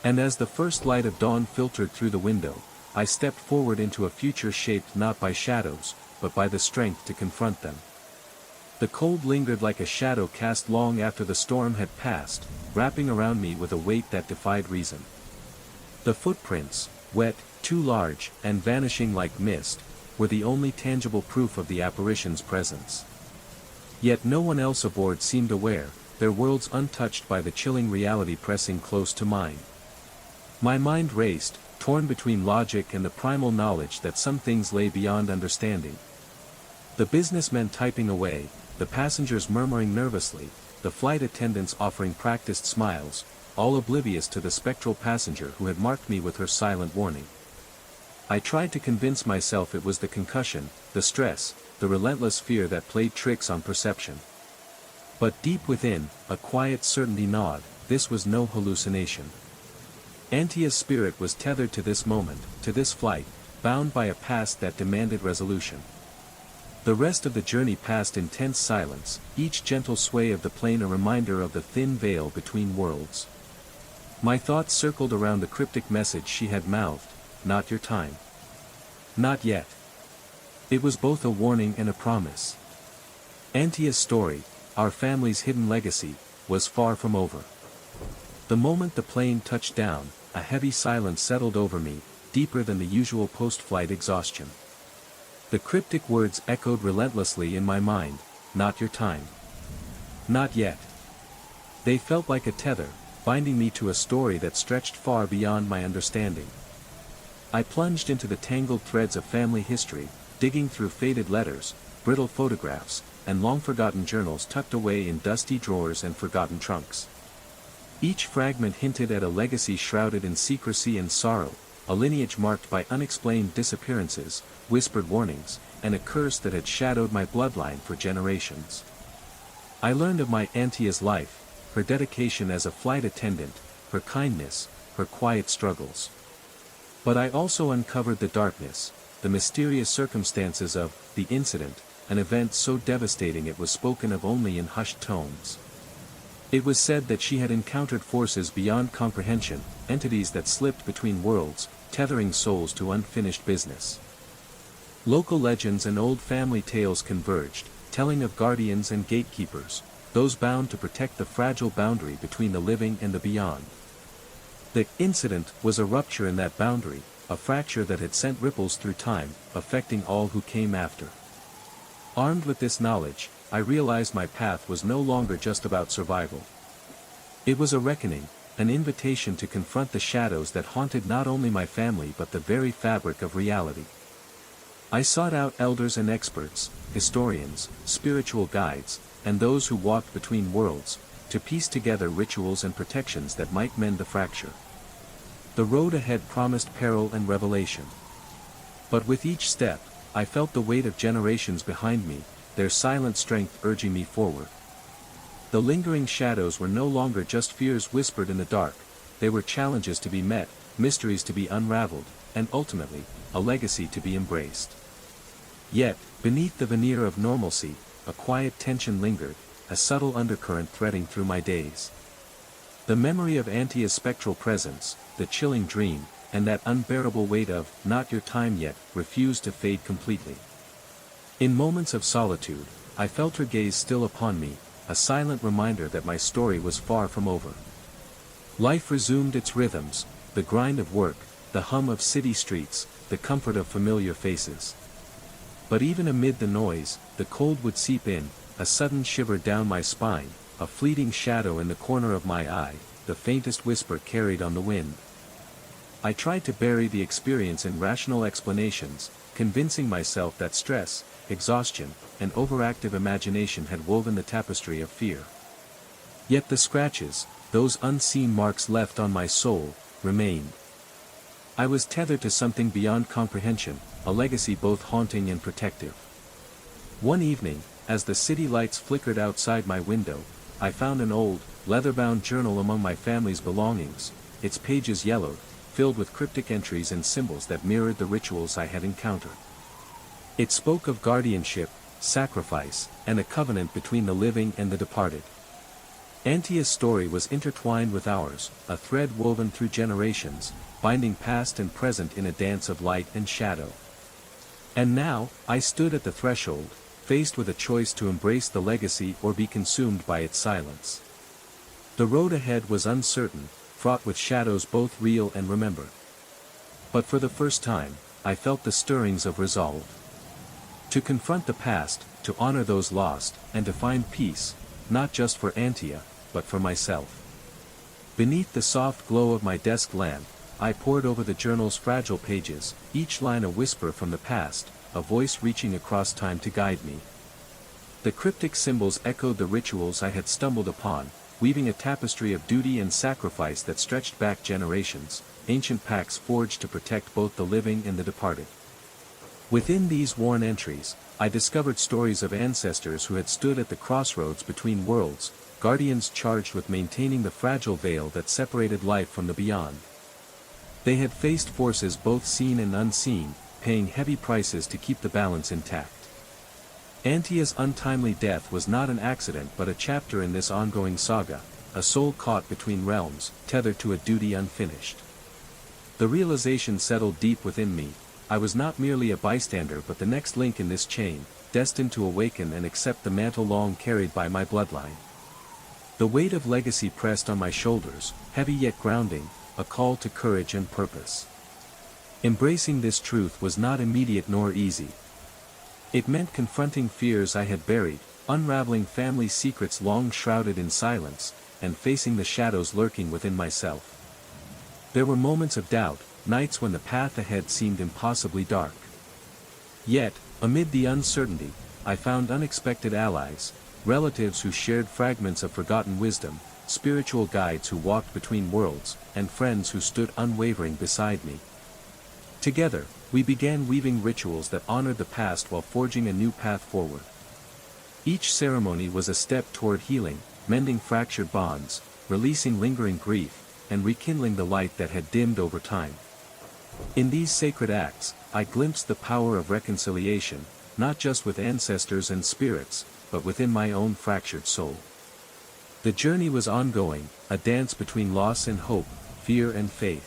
S1: And as the first light of dawn filtered through the window, I stepped forward into a future shaped not by shadows, but by the strength to confront them. The cold lingered like a shadow cast long after the storm had passed, wrapping around me with a weight that defied reason. The footprints, wet, too large, and vanishing like mist, were the only tangible proof of the apparition's presence. Yet no one else aboard seemed aware, their worlds untouched by the chilling reality pressing close to mine. My mind raced, torn between logic and the primal knowledge that some things lay beyond understanding. The businessmen typing away, the passengers murmuring nervously, the flight attendants offering practiced smiles, all oblivious to the spectral passenger who had marked me with her silent warning. I tried to convince myself it was the concussion, the stress, the relentless fear that played tricks on perception. But deep within, a quiet certainty gnawed, this was no hallucination. Antia's spirit was tethered to this moment, to this flight, bound by a past that demanded resolution. The rest of the journey passed in tense silence, each gentle sway of the plane a reminder of the thin veil between worlds. My thoughts circled around the cryptic message she had mouthed, not your time. Not yet. It was both a warning and a promise. Antia's story, our family's hidden legacy, was far from over. The moment the plane touched down, a heavy silence settled over me, deeper than the usual post-flight exhaustion. The cryptic words echoed relentlessly in my mind, not your time. Not yet. They felt like a tether, binding me to a story that stretched far beyond my understanding. I plunged into the tangled threads of family history, digging through faded letters, brittle photographs, and long-forgotten journals tucked away in dusty drawers and forgotten trunks. Each fragment hinted at a legacy shrouded in secrecy and sorrow, a lineage marked by unexplained disappearances, whispered warnings, and a curse that had shadowed my bloodline for generations. I learned of my Antia's life, her dedication as a flight attendant, her kindness, her quiet struggles. But I also uncovered the darkness, the mysterious circumstances of the incident, an event so devastating it was spoken of only in hushed tones. It was said that she had encountered forces beyond comprehension, entities that slipped between worlds, tethering souls to unfinished business. Local legends and old family tales converged, telling of guardians and gatekeepers, those bound to protect the fragile boundary between the living and the beyond. The incident was a rupture in that boundary, a fracture that had sent ripples through time, affecting all who came after. Armed with this knowledge, I realized my path was no longer just about survival. It was a reckoning, an invitation to confront the shadows that haunted not only my family but the very fabric of reality. I sought out elders and experts, historians, spiritual guides, and those who walked between worlds, to piece together rituals and protections that might mend the fracture. The road ahead promised peril and revelation. But with each step, I felt the weight of generations behind me, their silent strength urging me forward. The lingering shadows were no longer just fears whispered in the dark, they were challenges to be met, mysteries to be unraveled, and ultimately, a legacy to be embraced. Yet, beneath the veneer of normalcy, a quiet tension lingered, a subtle undercurrent threading through my days. The memory of Antia's spectral presence, the chilling dream, and that unbearable weight of, "not your time yet," refused to fade completely. In moments of solitude, I felt her gaze still upon me, a silent reminder that my story was far from over. Life resumed its rhythms, the grind of work, the hum of city streets, the comfort of familiar faces. But even amid the noise, the cold would seep in, a sudden shiver down my spine, a fleeting shadow in the corner of my eye, the faintest whisper carried on the wind. I tried to bury the experience in rational explanations, convincing myself that stress, exhaustion, and overactive imagination had woven the tapestry of fear. Yet the scratches, those unseen marks left on my soul, remained. I was tethered to something beyond comprehension, a legacy both haunting and protective. One evening, as the city lights flickered outside my window, I found an old, leather-bound journal among my family's belongings, its pages yellowed, filled with cryptic entries and symbols that mirrored the rituals I had encountered. It spoke of guardianship, sacrifice, and a covenant between the living and the departed. Antia's story was intertwined with ours, a thread woven through generations, binding past and present in a dance of light and shadow. And now, I stood at the threshold, faced with a choice to embrace the legacy or be consumed by its silence. The road ahead was uncertain, fraught with shadows both real and remembered. But for the first time, I felt the stirrings of resolve. To confront the past, to honor those lost, and to find peace, not just for Antia, but for myself. Beneath the soft glow of my desk lamp, I pored over the journal's fragile pages, each line a whisper from the past, a voice reaching across time to guide me. The cryptic symbols echoed the rituals I had stumbled upon, weaving a tapestry of duty and sacrifice that stretched back generations, ancient pacts forged to protect both the living and the departed. Within these worn entries, I discovered stories of ancestors who had stood at the crossroads between worlds, guardians charged with maintaining the fragile veil that separated life from the beyond. They had faced forces both seen and unseen, paying heavy prices to keep the balance intact. Antia's untimely death was not an accident but a chapter in this ongoing saga, a soul caught between realms, tethered to a duty unfinished. The realization settled deep within me. I was not merely a bystander but the next link in this chain, destined to awaken and accept the mantle long carried by my bloodline. The weight of legacy pressed on my shoulders, heavy yet grounding, a call to courage and purpose. Embracing this truth was not immediate nor easy. It meant confronting fears I had buried, unraveling family secrets long shrouded in silence, and facing the shadows lurking within myself. There were moments of doubt, nights when the path ahead seemed impossibly dark. Yet, amid the uncertainty, I found unexpected allies, relatives who shared fragments of forgotten wisdom, spiritual guides who walked between worlds, and friends who stood unwavering beside me. Together, we began weaving rituals that honored the past while forging a new path forward. Each ceremony was a step toward healing, mending fractured bonds, releasing lingering grief, and rekindling the light that had dimmed over time. In these sacred acts, I glimpsed the power of reconciliation, not just with ancestors and spirits, but within my own fractured soul. The journey was ongoing, a dance between loss and hope, fear and faith.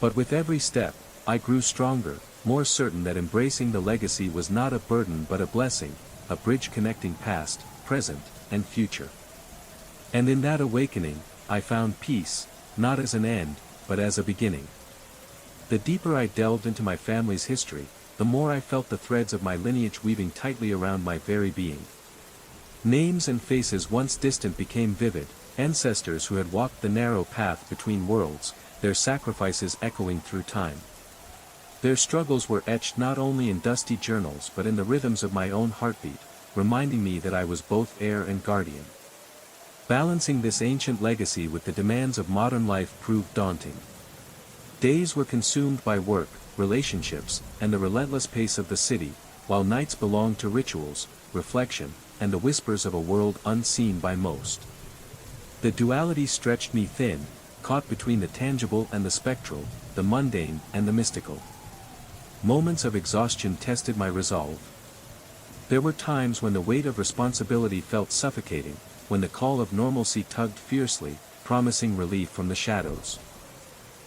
S1: But with every step, I grew stronger, more certain that embracing the legacy was not a burden but a blessing, a bridge connecting past, present, and future. And in that awakening, I found peace, not as an end, but as a beginning. The deeper I delved into my family's history, the more I felt the threads of my lineage weaving tightly around my very being. Names and faces once distant became vivid, ancestors who had walked the narrow path between worlds, their sacrifices echoing through time. Their struggles were etched not only in dusty journals but in the rhythms of my own heartbeat, reminding me that I was both heir and guardian. Balancing this ancient legacy with the demands of modern life proved daunting. Days were consumed by work, relationships, and the relentless pace of the city, while nights belonged to rituals, reflection, and the whispers of a world unseen by most. The duality stretched me thin, caught between the tangible and the spectral, the mundane and the mystical. Moments of exhaustion tested my resolve. There were times when the weight of responsibility felt suffocating, when the call of normalcy tugged fiercely, promising relief from the shadows.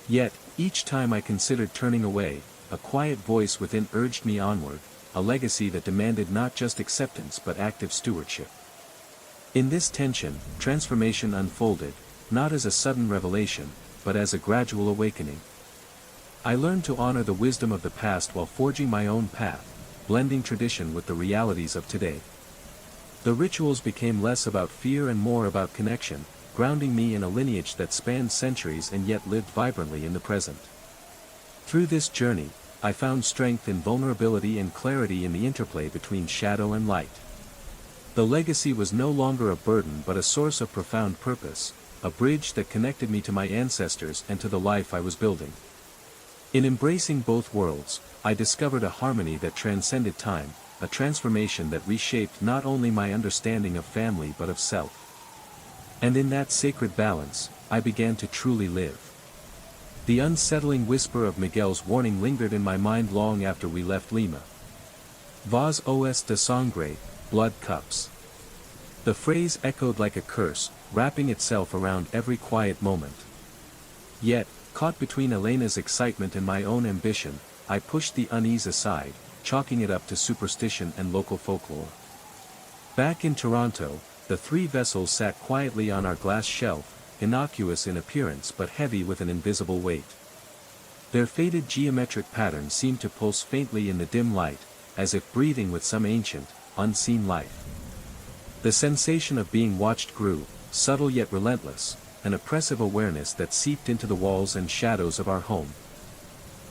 S1: Yet, each time I considered turning away, a quiet voice within urged me onward, a legacy that demanded not just acceptance but active stewardship. In this tension, transformation unfolded, not as a sudden revelation, but as a gradual awakening. I learned to honor the wisdom of the past while forging my own path, blending tradition with the realities of today. The rituals became less about fear and more about connection, grounding me in a lineage that spanned centuries and yet lived vibrantly in the present. Through this journey, I found strength in vulnerability and clarity in the interplay between shadow and light. The legacy was no longer a burden but a source of profound purpose, a bridge that connected me to my ancestors and to the life I was building. In embracing both worlds, I discovered a harmony that transcended time, a transformation that reshaped not only my understanding of family but of self. And in that sacred balance, I began to truly live. The unsettling whisper of Miguel's warning lingered in my mind long after we left Lima. Vos os de sangre, blood cups. The phrase echoed like a curse, wrapping itself around every quiet moment. Yet, caught between Elena's excitement and my own ambition, I pushed the unease aside, chalking it up to superstition and local folklore. Back in Toronto, the three vessels sat quietly on our glass shelf, innocuous in appearance but heavy with an invisible weight. Their faded geometric patterns seemed to pulse faintly in the dim light, as if breathing with some ancient, unseen life. The sensation of being watched grew, subtle yet relentless, an oppressive awareness that seeped into the walls and shadows of our home.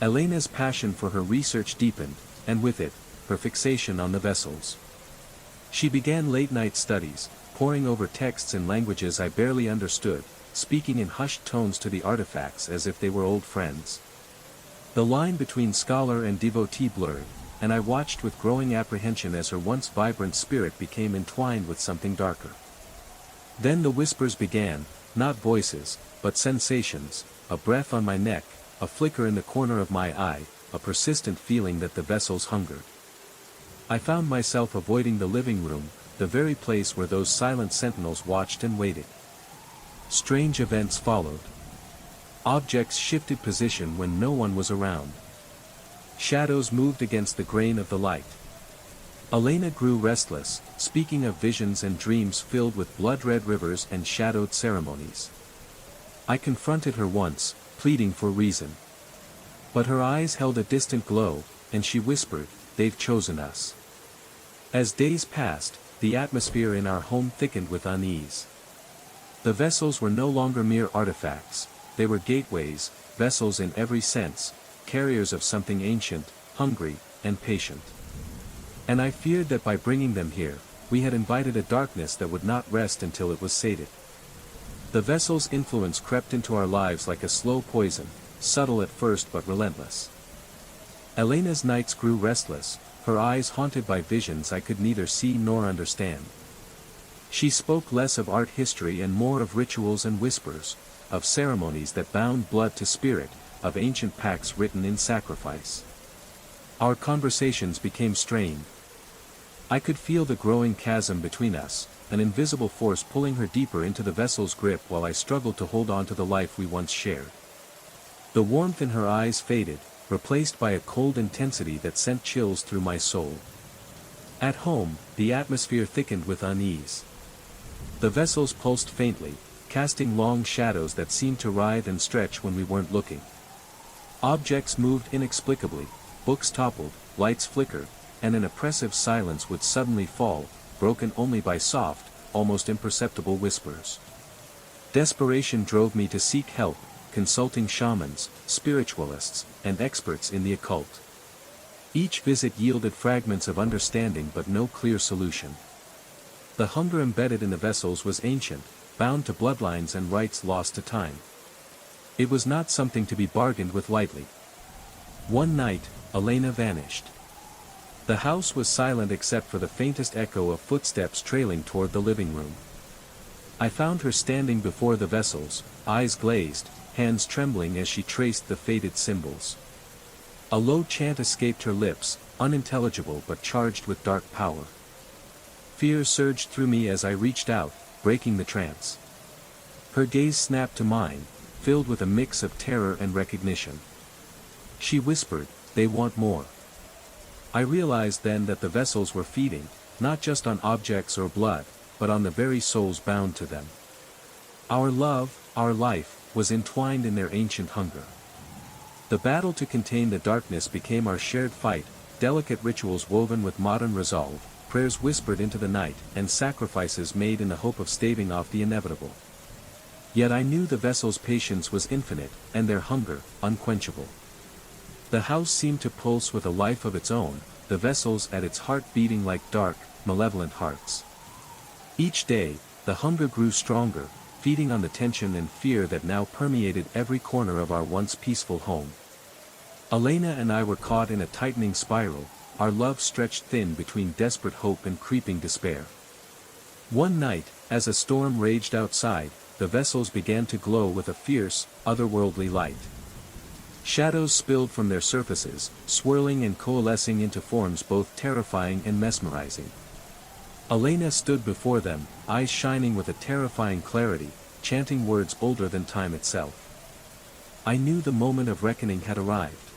S1: Elena's passion for her research deepened, and with it, her fixation on the vessels. She began late-night studies, poring over texts in languages I barely understood, speaking in hushed tones to the artifacts as if they were old friends. The line between scholar and devotee blurred, and I watched with growing apprehension as her once vibrant spirit became entwined with something darker. Then the whispers began, not voices, but sensations, a breath on my neck, a flicker in the corner of my eye, a persistent feeling that the vessels hungered. I found myself avoiding the living room, the very place where those silent sentinels watched and waited. Strange events followed. Objects shifted position when no one was around. Shadows moved against the grain of the light. Elena grew restless, speaking of visions and dreams filled with blood-red rivers and shadowed ceremonies. I confronted her once, pleading for reason. But her eyes held a distant glow, and she whispered, "They've chosen us." As days passed, the atmosphere in our home thickened with unease. The vessels were no longer mere artifacts, they were gateways, vessels in every sense, carriers of something ancient, hungry, and patient. And I feared that by bringing them here, we had invited a darkness that would not rest until it was sated. The vessel's influence crept into our lives like a slow poison, subtle at first but relentless. Elena's nights grew restless, her eyes haunted by visions I could neither see nor understand. She spoke less of art history and more of rituals and whispers, of ceremonies that bound blood to spirit, of ancient pacts written in sacrifice. Our conversations became strained. I could feel the growing chasm between us, an invisible force pulling her deeper into the vessel's grip while I struggled to hold on to the life we once shared. The warmth in her eyes faded, replaced by a cold intensity that sent chills through my soul. At home, the atmosphere thickened with unease. The vessels pulsed faintly, casting long shadows that seemed to writhe and stretch when we weren't looking. Objects moved inexplicably, books toppled, lights flickered, and an oppressive silence would suddenly fall, broken only by soft, almost imperceptible whispers. Desperation drove me to seek help, consulting shamans, spiritualists, and experts in the occult. Each visit yielded fragments of understanding but no clear solution. The hunger embedded in the vessels was ancient, bound to bloodlines and rites lost to time. It was not something to be bargained with lightly. One night, Elena vanished. The house was silent except for the faintest echo of footsteps trailing toward the living room. I found her standing before the vessels, eyes glazed, hands trembling as she traced the faded symbols. A low chant escaped her lips, unintelligible but charged with dark power. Fear surged through me as I reached out, breaking the trance. Her gaze snapped to mine, filled with a mix of terror and recognition. She whispered, "They want more." I realized then that the vessels were feeding, not just on objects or blood, but on the very souls bound to them. Our love, our life, was entwined in their ancient hunger. The battle to contain the darkness became our shared fight, delicate rituals woven with modern resolve, prayers whispered into the night, and sacrifices made in the hope of staving off the inevitable. Yet I knew the vessel's patience was infinite, and their hunger, unquenchable. The house seemed to pulse with a life of its own, the vessels at its heart beating like dark, malevolent hearts. Each day, the hunger grew stronger, feeding on the tension and fear that now permeated every corner of our once peaceful home. Elena and I were caught in a tightening spiral, our love stretched thin between desperate hope and creeping despair. One night, as a storm raged outside, the vessels began to glow with a fierce, otherworldly light. Shadows spilled from their surfaces, swirling and coalescing into forms both terrifying and mesmerizing. Elena stood before them, eyes shining with a terrifying clarity, chanting words older than time itself. I knew the moment of reckoning had arrived.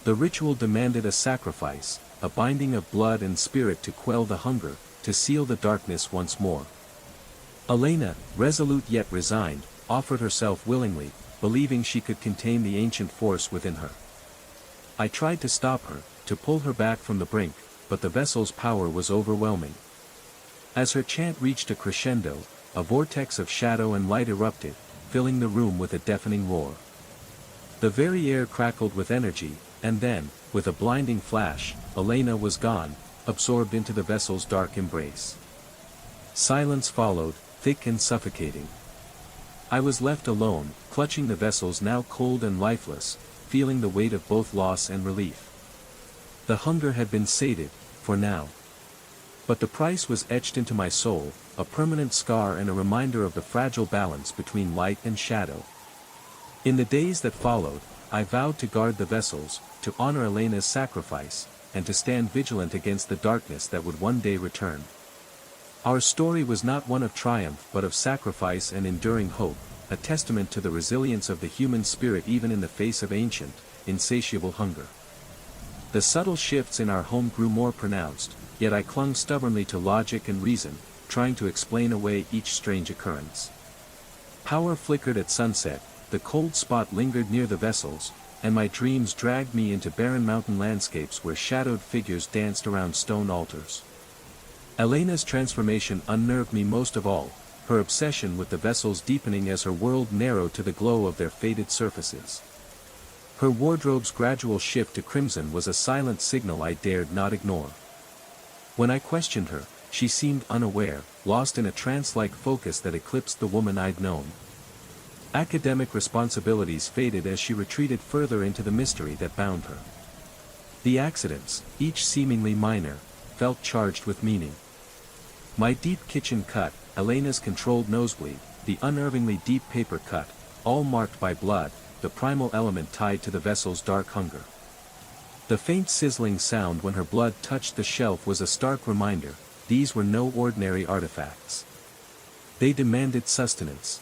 S1: The ritual demanded a sacrifice, a binding of blood and spirit to quell the hunger, to seal the darkness once more. Elena, resolute yet resigned, offered herself willingly, believing she could contain the ancient force within her. I tried to stop her, to pull her back from the brink, but the vessel's power was overwhelming. As her chant reached a crescendo, a vortex of shadow and light erupted, filling the room with a deafening roar. The very air crackled with energy, and then, with a blinding flash, Elena was gone, absorbed into the vessel's dark embrace. Silence followed, thick and suffocating. I was left alone, clutching the vessels now cold and lifeless, feeling the weight of both loss and relief. The hunger had been sated, for now. But the price was etched into my soul, a permanent scar and a reminder of the fragile balance between light and shadow. In the days that followed, I vowed to guard the vessels, to honor Elena's sacrifice, and to stand vigilant against the darkness that would one day return. Our story was not one of triumph but of sacrifice and enduring hope, a testament to the resilience of the human spirit even in the face of ancient, insatiable hunger. The subtle shifts in our home grew more pronounced, yet I clung stubbornly to logic and reason, trying to explain away each strange occurrence. Power flickered at sunset, the cold spot lingered near the vessels, and my dreams dragged me into barren mountain landscapes where shadowed figures danced around stone altars. Elena's transformation unnerved me most of all, her obsession with the vessels deepening as her world narrowed to the glow of their faded surfaces. Her wardrobe's gradual shift to crimson was a silent signal I dared not ignore. When I questioned her, she seemed unaware, lost in a trance-like focus that eclipsed the woman I'd known. Academic responsibilities faded as she retreated further into the mystery that bound her. The accidents, each seemingly minor, felt charged with meaning. My deep kitchen cut, Elena's controlled nosebleed, the unnervingly deep paper cut, all marked by blood, the primal element tied to the vessel's dark hunger. The faint sizzling sound when her blood touched the shelf was a stark reminder, these were no ordinary artifacts. They demanded sustenance.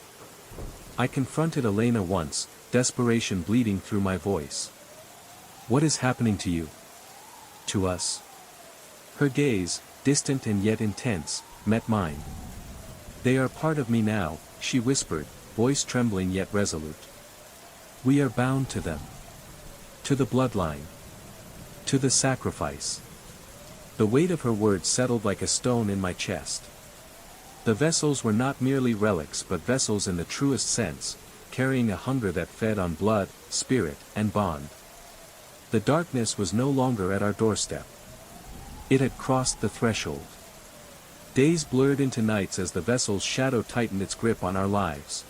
S1: I confronted Elena once, desperation bleeding through my voice. "What is happening to you? To us?" Her gaze, distant and yet intense, met mine. "They are part of me now," she whispered, voice trembling yet resolute. "We are bound to them. To the bloodline. To the sacrifice." The weight of her words settled like a stone in my chest. The vessels were not merely relics but vessels in the truest sense, carrying a hunger that fed on blood, spirit, and bond. The darkness was no longer at our doorstep. It had crossed the threshold. Days blurred into nights as the vessel's shadow tightened its grip on our lives.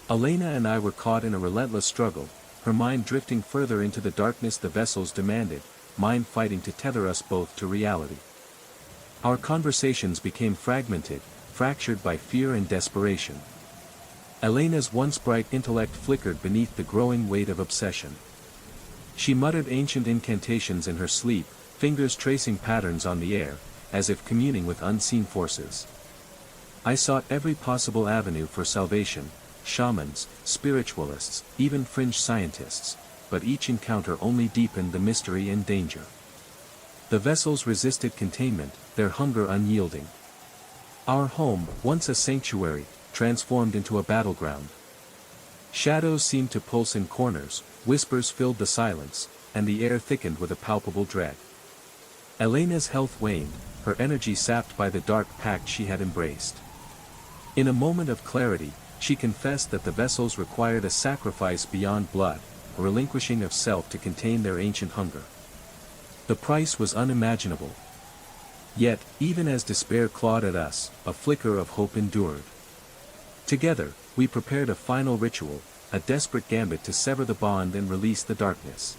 S1: Elena and I were caught in a relentless struggle, her mind drifting further into the darkness the vessels demanded, mine fighting to tether us both to reality. Our conversations became fragmented, fractured by fear and desperation. Elena's once bright intellect flickered beneath the growing weight of obsession. She muttered ancient incantations in her sleep, fingers tracing patterns on the air, as if communing with unseen forces. I sought every possible avenue for salvation, shamans, spiritualists, even fringe scientists, but each encounter only deepened the mystery and danger. The vessels resisted containment, their hunger unyielding. Our home, once a sanctuary, transformed into a battleground. Shadows seemed to pulse in corners, whispers filled the silence, and the air thickened with a palpable dread. Elena's health waned, her energy sapped by the dark pact she had embraced. In a moment of clarity, she confessed that the vessels required a sacrifice beyond blood, a relinquishing of self to contain their ancient hunger. The price was unimaginable. Yet, even as despair clawed at us, a flicker of hope endured. Together, we prepared a final ritual, a desperate gambit to sever the bond and release the darkness.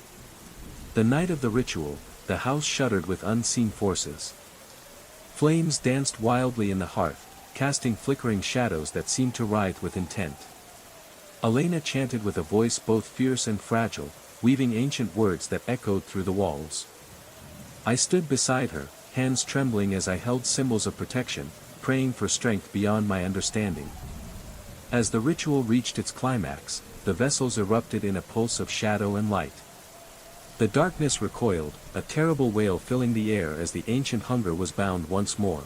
S1: The night of the ritual, the house shuddered with unseen forces. Flames danced wildly in the hearth, casting flickering shadows that seemed to writhe with intent. Elena chanted with a voice both fierce and fragile, weaving ancient words that echoed through the walls. I stood beside her, hands trembling as I held symbols of protection, praying for strength beyond my understanding. As the ritual reached its climax, the vessels erupted in a pulse of shadow and light. The darkness recoiled, a terrible wail filling the air as the ancient hunger was bound once more.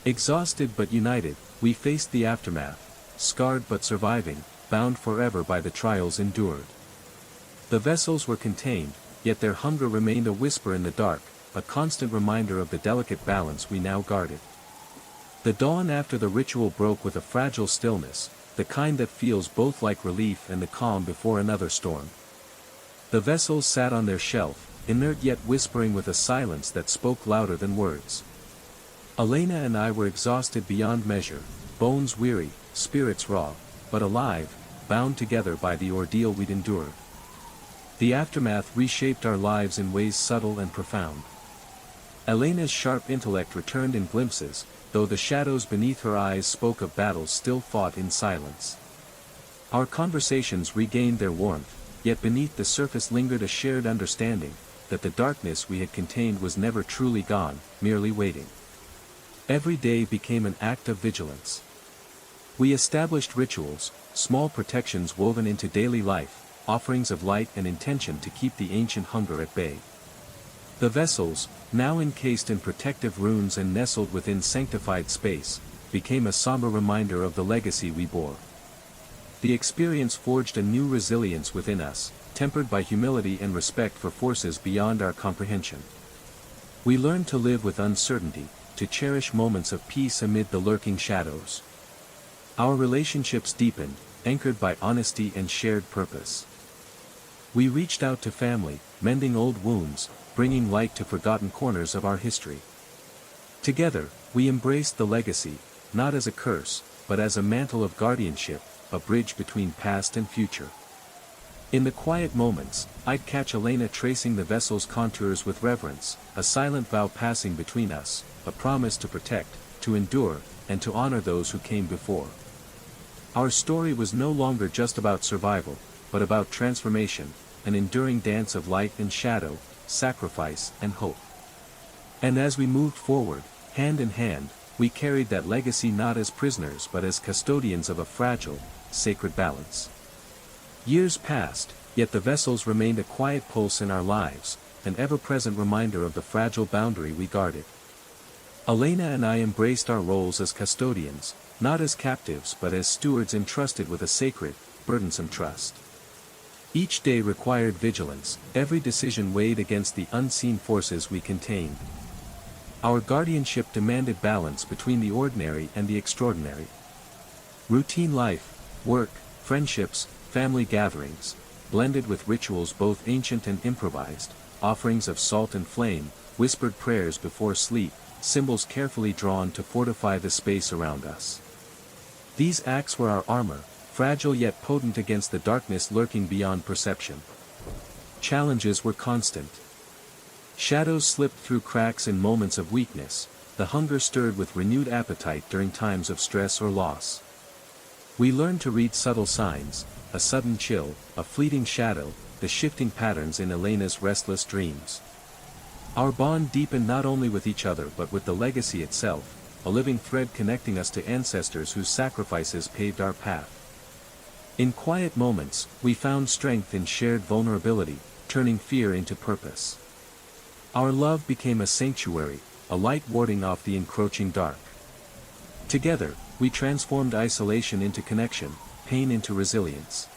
S1: Exhausted but united, we faced the aftermath, scarred but surviving, bound forever by the trials endured. The vessels were contained, yet their hunger remained a whisper in the dark, a constant reminder of the delicate balance we now guarded. The dawn after the ritual broke with a fragile stillness, the kind that feels both like relief and the calm before another storm. The vessels sat on their shelf, inert yet whispering with a silence that spoke louder than words. Elena and I were exhausted beyond measure, bones weary, spirits raw, but alive, bound together by the ordeal we'd endured. The aftermath reshaped our lives in ways subtle and profound. Elena's sharp intellect returned in glimpses, though the shadows beneath her eyes spoke of battles still fought in silence. Our conversations regained their warmth, yet beneath the surface lingered a shared understanding, that the darkness we had contained was never truly gone, merely waiting. Every day became an act of vigilance. We established rituals, small protections woven into daily life, offerings of light and intention to keep the ancient hunger at bay. The vessels, now encased in protective runes and nestled within sanctified space, became a somber reminder of the legacy we bore. The experience forged a new resilience within us, tempered by humility and respect for forces beyond our comprehension. We learned to live with uncertainty, to cherish moments of peace amid the lurking shadows. Our relationships deepened, anchored by honesty and shared purpose. We reached out to family, mending old wounds, bringing light to forgotten corners of our history. Together, we embraced the legacy, not as a curse, but as a mantle of guardianship, a bridge between past and future. In the quiet moments, I'd catch Elena tracing the vessel's contours with reverence, a silent vow passing between us, a promise to protect, to endure, and to honor those who came before. Our story was no longer just about survival, but about transformation, an enduring dance of light and shadow, sacrifice and hope. And as we moved forward, hand in hand, we carried that legacy not as prisoners but as custodians of a fragile, sacred balance. Years passed, yet the vessels remained a quiet pulse in our lives, an ever-present reminder of the fragile boundary we guarded. Elena and I embraced our roles as custodians, not as captives but as stewards entrusted with a sacred, burdensome trust. Each day required vigilance, every decision weighed against the unseen forces we contained. Our guardianship demanded balance between the ordinary and the extraordinary. Routine life, work, friendships, family gatherings, blended with rituals both ancient and improvised, offerings of salt and flame, whispered prayers before sleep, symbols carefully drawn to fortify the space around us. These acts were our armor, fragile yet potent against the darkness lurking beyond perception. Challenges were constant. Shadows slipped through cracks in moments of weakness, the hunger stirred with renewed appetite during times of stress or loss. We learned to read subtle signs, a sudden chill, a fleeting shadow, the shifting patterns in Elena's restless dreams. Our bond deepened not only with each other but with the legacy itself, a living thread connecting us to ancestors whose sacrifices paved our path. In quiet moments, we found strength in shared vulnerability, turning fear into purpose. Our love became a sanctuary, a light warding off the encroaching dark. Together, we transformed isolation into connection, pain into resilience.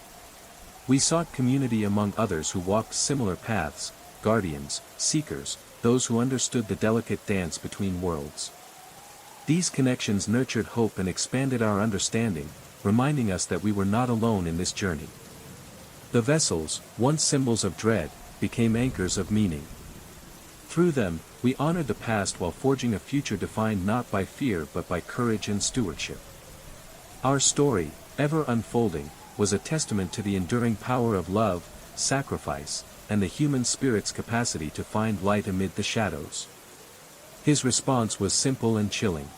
S1: We sought community among others who walked similar paths, guardians, seekers, those who understood the delicate dance between worlds. These connections nurtured hope and expanded our understanding, reminding us that we were not alone in this journey. The vessels, once symbols of dread, became anchors of meaning. Through them, we honored the past while forging a future defined not by fear but by courage and stewardship. Our story, ever unfolding, was a testament to the enduring power of love, sacrifice, and the human spirit's capacity to find light amid the shadows. His response was simple and chilling.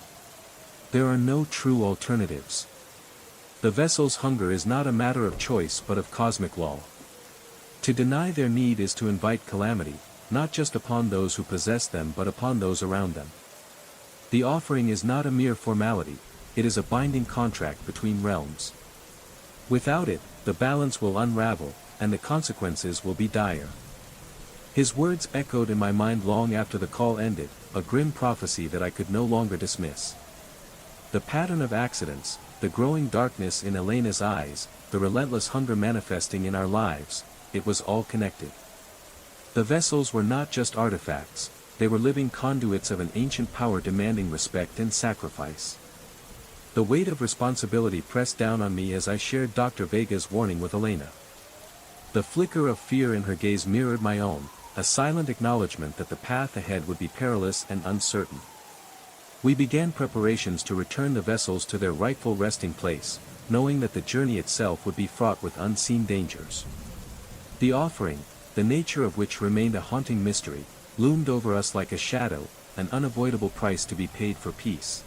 S1: There are no true alternatives. The vessel's hunger is not a matter of choice but of cosmic law. To deny their need is to invite calamity, not just upon those who possess them but upon those around them. The offering is not a mere formality, it is a binding contract between realms. Without it, the balance will unravel, and the consequences will be dire. His words echoed in my mind long after the call ended, a grim prophecy that I could no longer dismiss. The pattern of accidents, the growing darkness in Elena's eyes, the relentless hunger manifesting in our lives, it was all connected. The vessels were not just artifacts, they were living conduits of an ancient power demanding respect and sacrifice. The weight of responsibility pressed down on me as I shared Dr. Vega's warning with Elena. The flicker of fear in her gaze mirrored my own, a silent acknowledgement that the path ahead would be perilous and uncertain. We began preparations to return the vessels to their rightful resting place, knowing that the journey itself would be fraught with unseen dangers. The offering, the nature of which remained a haunting mystery, loomed over us like a shadow, an unavoidable price to be paid for peace.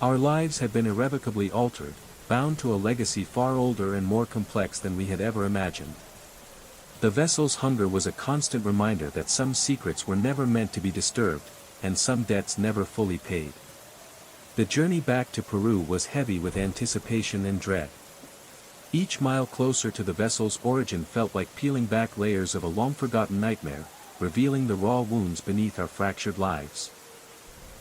S1: Our lives had been irrevocably altered, bound to a legacy far older and more complex than we had ever imagined. The vessel's hunger was a constant reminder that some secrets were never meant to be disturbed, and some debts never fully paid. The journey back to Peru was heavy with anticipation and dread. Each mile closer to the vessel's origin felt like peeling back layers of a long-forgotten nightmare, revealing the raw wounds beneath our fractured lives.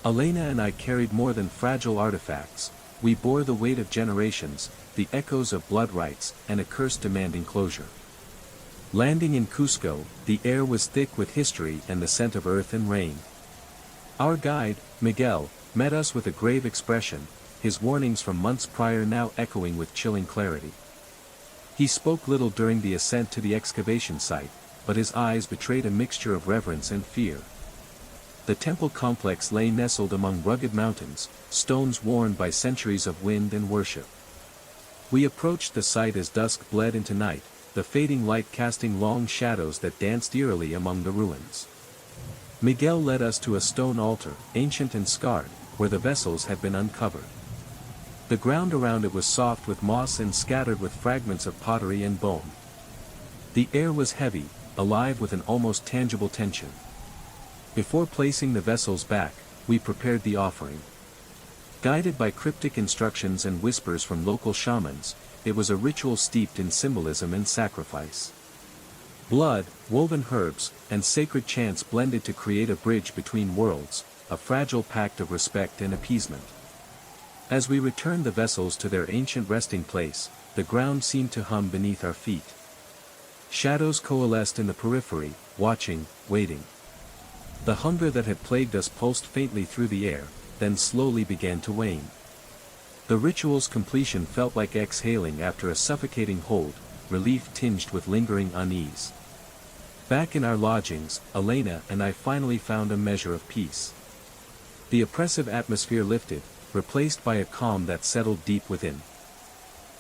S1: Elena and I carried more than fragile artifacts, we bore the weight of generations, the echoes of blood rites, and a curse demanding closure. Landing in Cusco, the air was thick with history and the scent of earth and rain. Our guide, Miguel, met us with a grave expression, his warnings from months prior now echoing with chilling clarity. He spoke little during the ascent to the excavation site, but his eyes betrayed a mixture of reverence and fear. The temple complex lay nestled among rugged mountains, stones worn by centuries of wind and worship. We approached the site as dusk bled into night, the fading light casting long shadows that danced eerily among the ruins. Miguel led us to a stone altar, ancient and scarred, where the vessels had been uncovered. The ground around it was soft with moss and scattered with fragments of pottery and bone. The air was heavy, alive with an almost tangible tension. Before placing the vessels back, we prepared the offering. Guided by cryptic instructions and whispers from local shamans, it was a ritual steeped in symbolism and sacrifice. Blood, woven herbs, and sacred chants blended to create a bridge between worlds, a fragile pact of respect and appeasement. As we returned the vessels to their ancient resting place, the ground seemed to hum beneath our feet. Shadows coalesced in the periphery, watching, waiting. The hunger that had plagued us pulsed faintly through the air, then slowly began to wane. The ritual's completion felt like exhaling after a suffocating hold, relief tinged with lingering unease. Back in our lodgings, Elena and I finally found a measure of peace. The oppressive atmosphere lifted, replaced by a calm that settled deep within.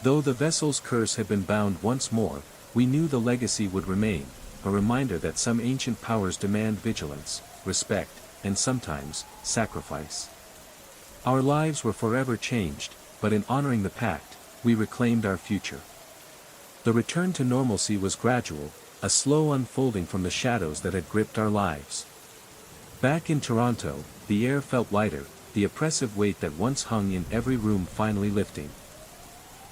S1: Though the vessel's curse had been bound once more, we knew the legacy would remain, a reminder that some ancient powers demand vigilance, respect, and sometimes, sacrifice. Our lives were forever changed, but in honoring the pact, we reclaimed our future. The return to normalcy was gradual, a slow unfolding from the shadows that had gripped our lives. Back in Toronto, the air felt lighter, the oppressive weight that once hung in every room finally lifting.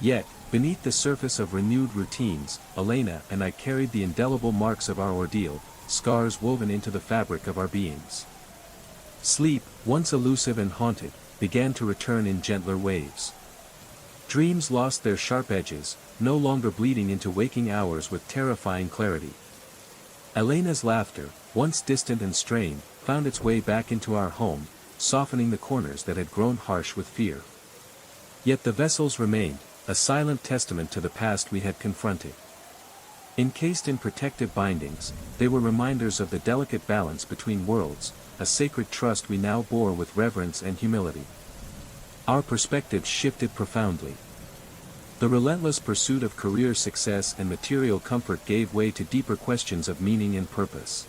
S1: Yet, beneath the surface of renewed routines, Elena and I carried the indelible marks of our ordeal, scars woven into the fabric of our beings. Sleep, once elusive and haunted, began to return in gentler waves. Dreams lost their sharp edges, no longer bleeding into waking hours with terrifying clarity. Elena's laughter, once distant and strained, found its way back into our home, softening the corners that had grown harsh with fear. Yet the vessels remained, a silent testament to the past we had confronted. Encased in protective bindings, they were reminders of the delicate balance between worlds, a sacred trust we now bore with reverence and humility. Our perspectives shifted profoundly. The relentless pursuit of career success and material comfort gave way to deeper questions of meaning and purpose.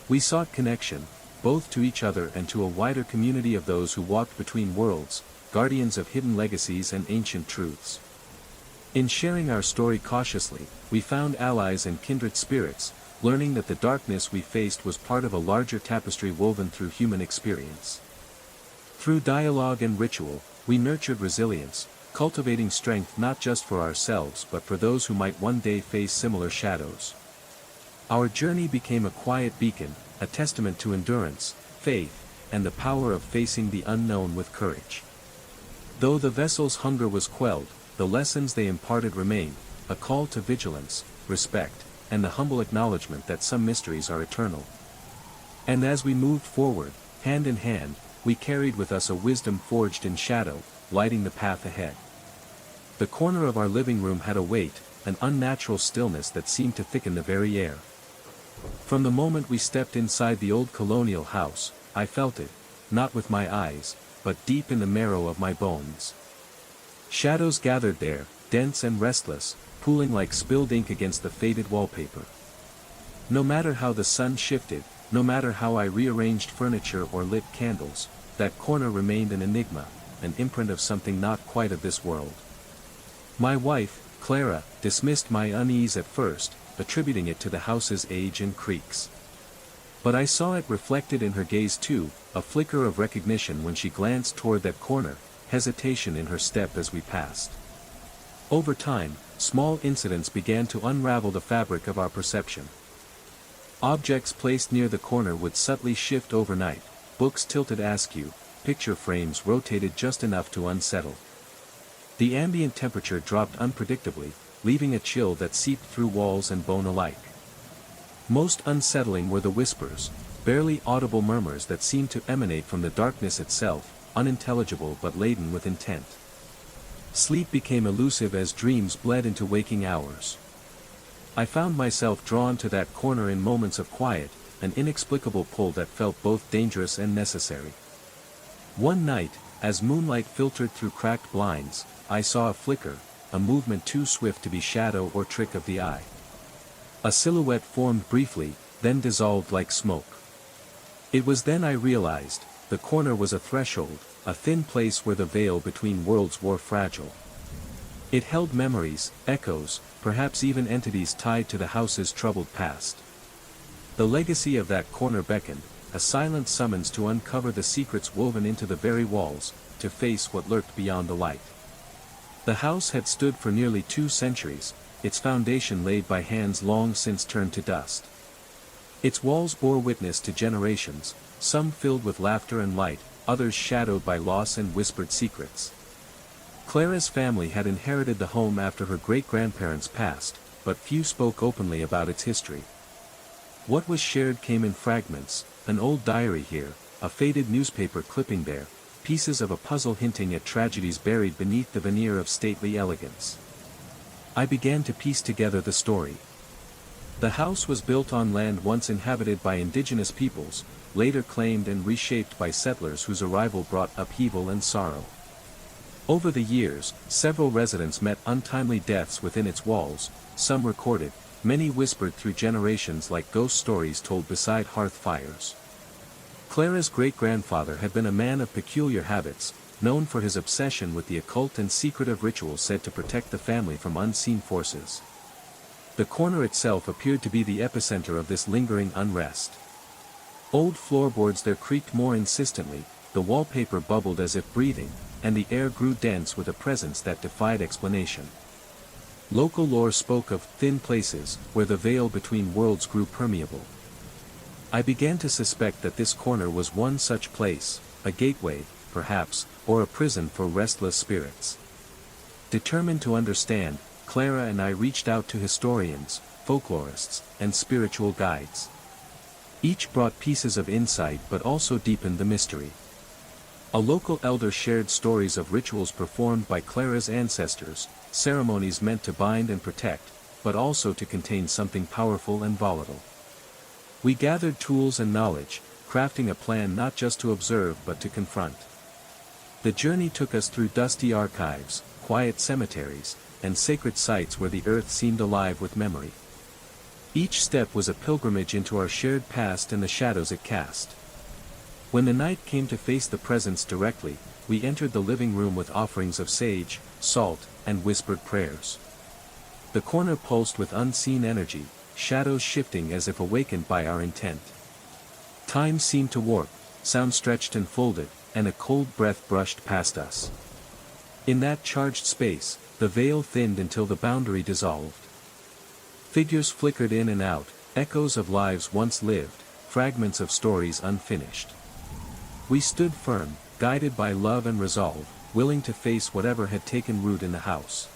S1: We sought connection, both to each other and to a wider community of those who walked between worlds, guardians of hidden legacies and ancient truths. In sharing our story cautiously, we found allies and kindred spirits, learning that the darkness we faced was part of a larger tapestry woven through human experience. Through dialogue and ritual, we nurtured resilience, cultivating strength not just for ourselves but for those who might one day face similar shadows. Our journey became a quiet beacon, a testament to endurance, faith, and the power of facing the unknown with courage. Though the vessel's hunger was quelled, the lessons they imparted remained, a call to vigilance, respect, and the humble acknowledgement that some mysteries are eternal. And as we moved forward, hand in hand, we carried with us a wisdom forged in shadow, lighting the path ahead. The corner of our living room had a weight, an unnatural stillness that seemed to thicken the very air. From the moment we stepped inside the old colonial house, I felt it, not with my eyes, but deep in the marrow of my bones. Shadows gathered there, dense and restless, pooling like spilled ink against the faded wallpaper. No matter how the sun shifted, no matter how I rearranged furniture or lit candles, that corner remained an enigma, an imprint of something not quite of this world. My wife, Clara, dismissed my unease at first, attributing it to the house's age and creaks. But I saw it reflected in her gaze too, a flicker of recognition when she glanced toward that corner, hesitation in her step as we passed. Over time, small incidents began to unravel the fabric of our perception. Objects placed near the corner would subtly shift overnight, books tilted askew, picture frames rotated just enough to unsettle. The ambient temperature dropped unpredictably, leaving a chill that seeped through walls and bone alike. Most unsettling were the whispers, barely audible murmurs that seemed to emanate from the darkness itself, unintelligible but laden with intent. Sleep became elusive as dreams bled into waking hours. I found myself drawn to that corner in moments of quiet, an inexplicable pull that felt both dangerous and necessary. One night, as moonlight filtered through cracked blinds, I saw a flicker, a movement too swift to be shadow or trick of the eye. A silhouette formed briefly, then dissolved like smoke. It was then I realized, the corner was a threshold, a thin place where the veil between worlds wore fragile. It held memories, echoes, perhaps even entities tied to the house's troubled past. The legacy of that corner beckoned, a silent summons to uncover the secrets woven into the very walls, to face what lurked beyond the light. The house had stood for nearly 2 centuries, its foundation laid by hands long since turned to dust. Its walls bore witness to generations, some filled with laughter and light, others shadowed by loss and whispered secrets. Clara's family had inherited the home after her great-grandparents passed, but few spoke openly about its history. What was shared came in fragments, an old diary here, a faded newspaper clipping there, pieces of a puzzle hinting at tragedies buried beneath the veneer of stately elegance. I began to piece together the story. The house was built on land once inhabited by indigenous peoples, later claimed and reshaped by settlers whose arrival brought upheaval and sorrow. Over the years, several residents met untimely deaths within its walls, some recorded, many whispered through generations like ghost stories told beside hearth fires. Clara's great-grandfather had been a man of peculiar habits, known for his obsession with the occult and secretive rituals said to protect the family from unseen forces. The corner itself appeared to be the epicenter of this lingering unrest. Old floorboards there creaked more insistently, the wallpaper bubbled as if breathing, and the air grew dense with a presence that defied explanation. Local lore spoke of thin places, where the veil between worlds grew permeable. I began to suspect that this corner was one such place, a gateway, perhaps, or a prison for restless spirits. Determined to understand, Clara and I reached out to historians, folklorists, and spiritual guides. Each brought pieces of insight but also deepened the mystery. A local elder shared stories of rituals performed by Clara's ancestors, ceremonies meant to bind and protect, but also to contain something powerful and volatile. We gathered tools and knowledge, crafting a plan not just to observe but to confront. The journey took us through dusty archives, quiet cemeteries, and sacred sites where the earth seemed alive with memory. Each step was a pilgrimage into our shared past and the shadows it cast. When the night came to face the presence directly, we entered the living room with offerings of sage, salt, and whispered prayers. The corner pulsed with unseen energy, shadows shifting as if awakened by our intent. Time seemed to warp, sound stretched and folded, and a cold breath brushed past us. In that charged space, the veil thinned until the boundary dissolved. Figures flickered in and out, echoes of lives once lived, fragments of stories unfinished. We stood firm, guided by love and resolve, willing to face whatever had taken root in the house.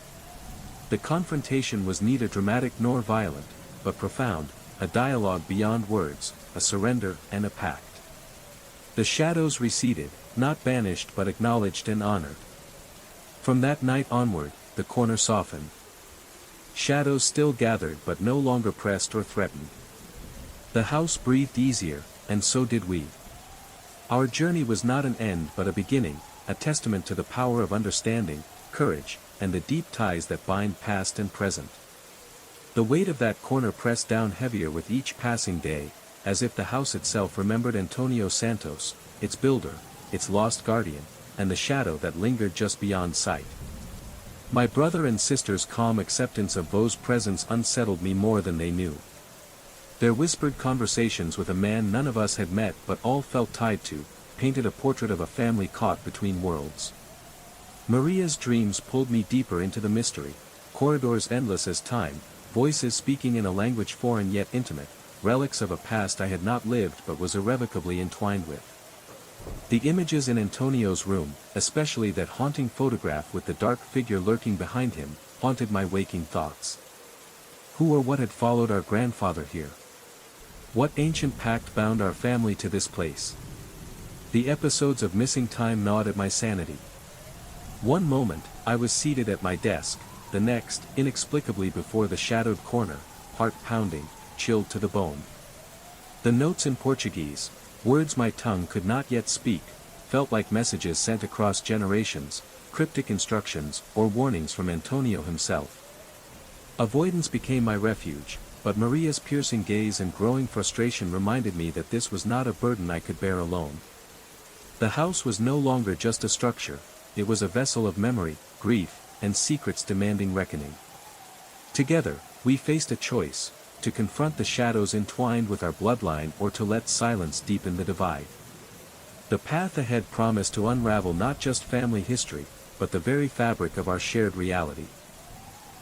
S1: The confrontation was neither dramatic nor violent, but profound, a dialogue beyond words, a surrender and a pact. The shadows receded, not banished but acknowledged and honored. From that night onward, the corner softened. Shadows still gathered but no longer pressed or threatened. The house breathed easier, and so did we. Our journey was not an end but a beginning, a testament to the power of understanding, courage, and the deep ties that bind past and present. The weight of that corner pressed down heavier with each passing day, as if the house itself remembered Antonio Santos, its builder, its lost guardian, and the shadow that lingered just beyond sight. My brother and sister's calm acceptance of Vo's presence unsettled me more than they knew. Their whispered conversations with a man none of us had met but all felt tied to, painted a portrait of a family caught between worlds. Maria's dreams pulled me deeper into the mystery, corridors endless as time, voices speaking in a language foreign yet intimate, relics of a past I had not lived but was irrevocably entwined with. The images in Antonio's room, especially that haunting photograph with the dark figure lurking behind him, haunted my waking thoughts. Who or what had followed our grandfather here? What ancient pact bound our family to this place? The episodes of missing time gnawed at my sanity. One moment, I was seated at my desk, the next, inexplicably before the shadowed corner, heart pounding, chilled to the bone. The notes in Portuguese, words my tongue could not yet speak, felt like messages sent across generations, cryptic instructions or warnings from Antonio himself. Avoidance became my refuge, but Maria's piercing gaze and growing frustration reminded me that this was not a burden I could bear alone. The house was no longer just a structure, it was a vessel of memory, grief, and secrets demanding reckoning. Together, we faced a choice, to confront the shadows entwined with our bloodline or to let silence deepen the divide. The path ahead promised to unravel not just family history, but the very fabric of our shared reality.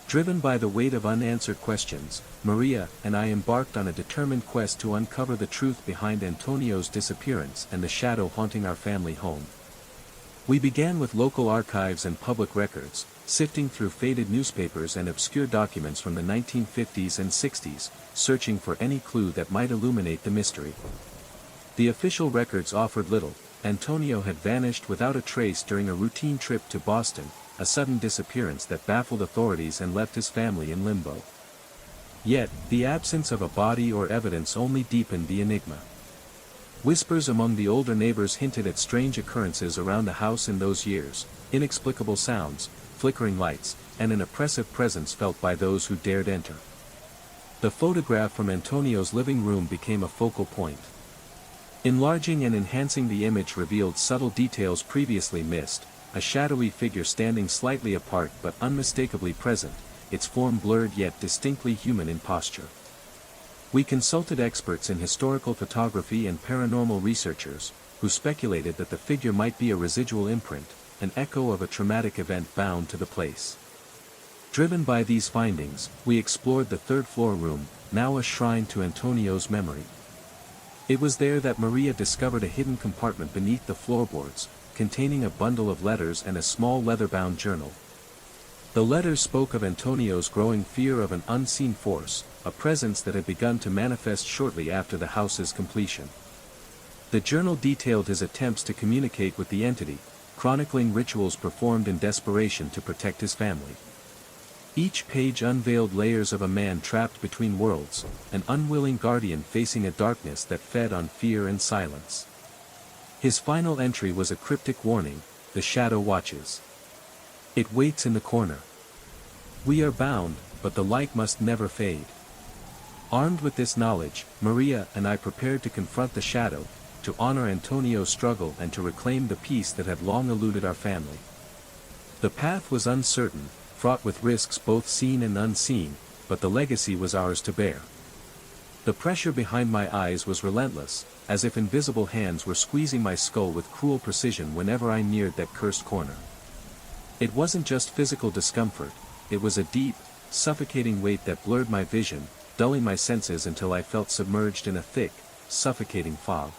S1: Driven by the weight of unanswered questions, Maria and I embarked on a determined quest to uncover the truth behind Antonio's disappearance and the shadow haunting our family home. We began with local archives and public records, sifting through faded newspapers and obscure documents from the 1950s and 60s, searching for any clue that might illuminate the mystery. The official records offered little. Antonio had vanished without a trace during a routine trip to Boston, a sudden disappearance that baffled authorities and left his family in limbo. Yet, the absence of a body or evidence only deepened the enigma. Whispers among the older neighbors hinted at strange occurrences around the house in those years, inexplicable sounds, flickering lights, and an oppressive presence felt by those who dared enter. The photograph from Antonio's living room became a focal point. Enlarging and enhancing the image revealed subtle details previously missed, a shadowy figure standing slightly apart but unmistakably present, its form blurred yet distinctly human in posture. We consulted experts in historical photography and paranormal researchers, who speculated that the figure might be a residual imprint, an echo of a traumatic event bound to the place. Driven by these findings, we explored the third-floor room, now a shrine to Antonio's memory. It was there that Maria discovered a hidden compartment beneath the floorboards, containing a bundle of letters and a small leather-bound journal. The letters spoke of Antonio's growing fear of an unseen force, a presence that had begun to manifest shortly after the house's completion. The journal detailed his attempts to communicate with the entity, chronicling rituals performed in desperation to protect his family. Each page unveiled layers of a man trapped between worlds, an unwilling guardian facing a darkness that fed on fear and silence. His final entry was a cryptic warning: the shadow watches. It waits in the corner. We are bound, but the light must never fade. Armed with this knowledge, Maria and I prepared to confront the shadow, to honor Antonio's struggle and to reclaim the peace that had long eluded our family. The path was uncertain, fraught with risks both seen and unseen, but the legacy was ours to bear. The pressure behind my eyes was relentless, as if invisible hands were squeezing my skull with cruel precision whenever I neared that cursed corner. It wasn't just physical discomfort, it was a deep, suffocating weight that blurred my vision, dulling my senses until I felt submerged in a thick, suffocating fog.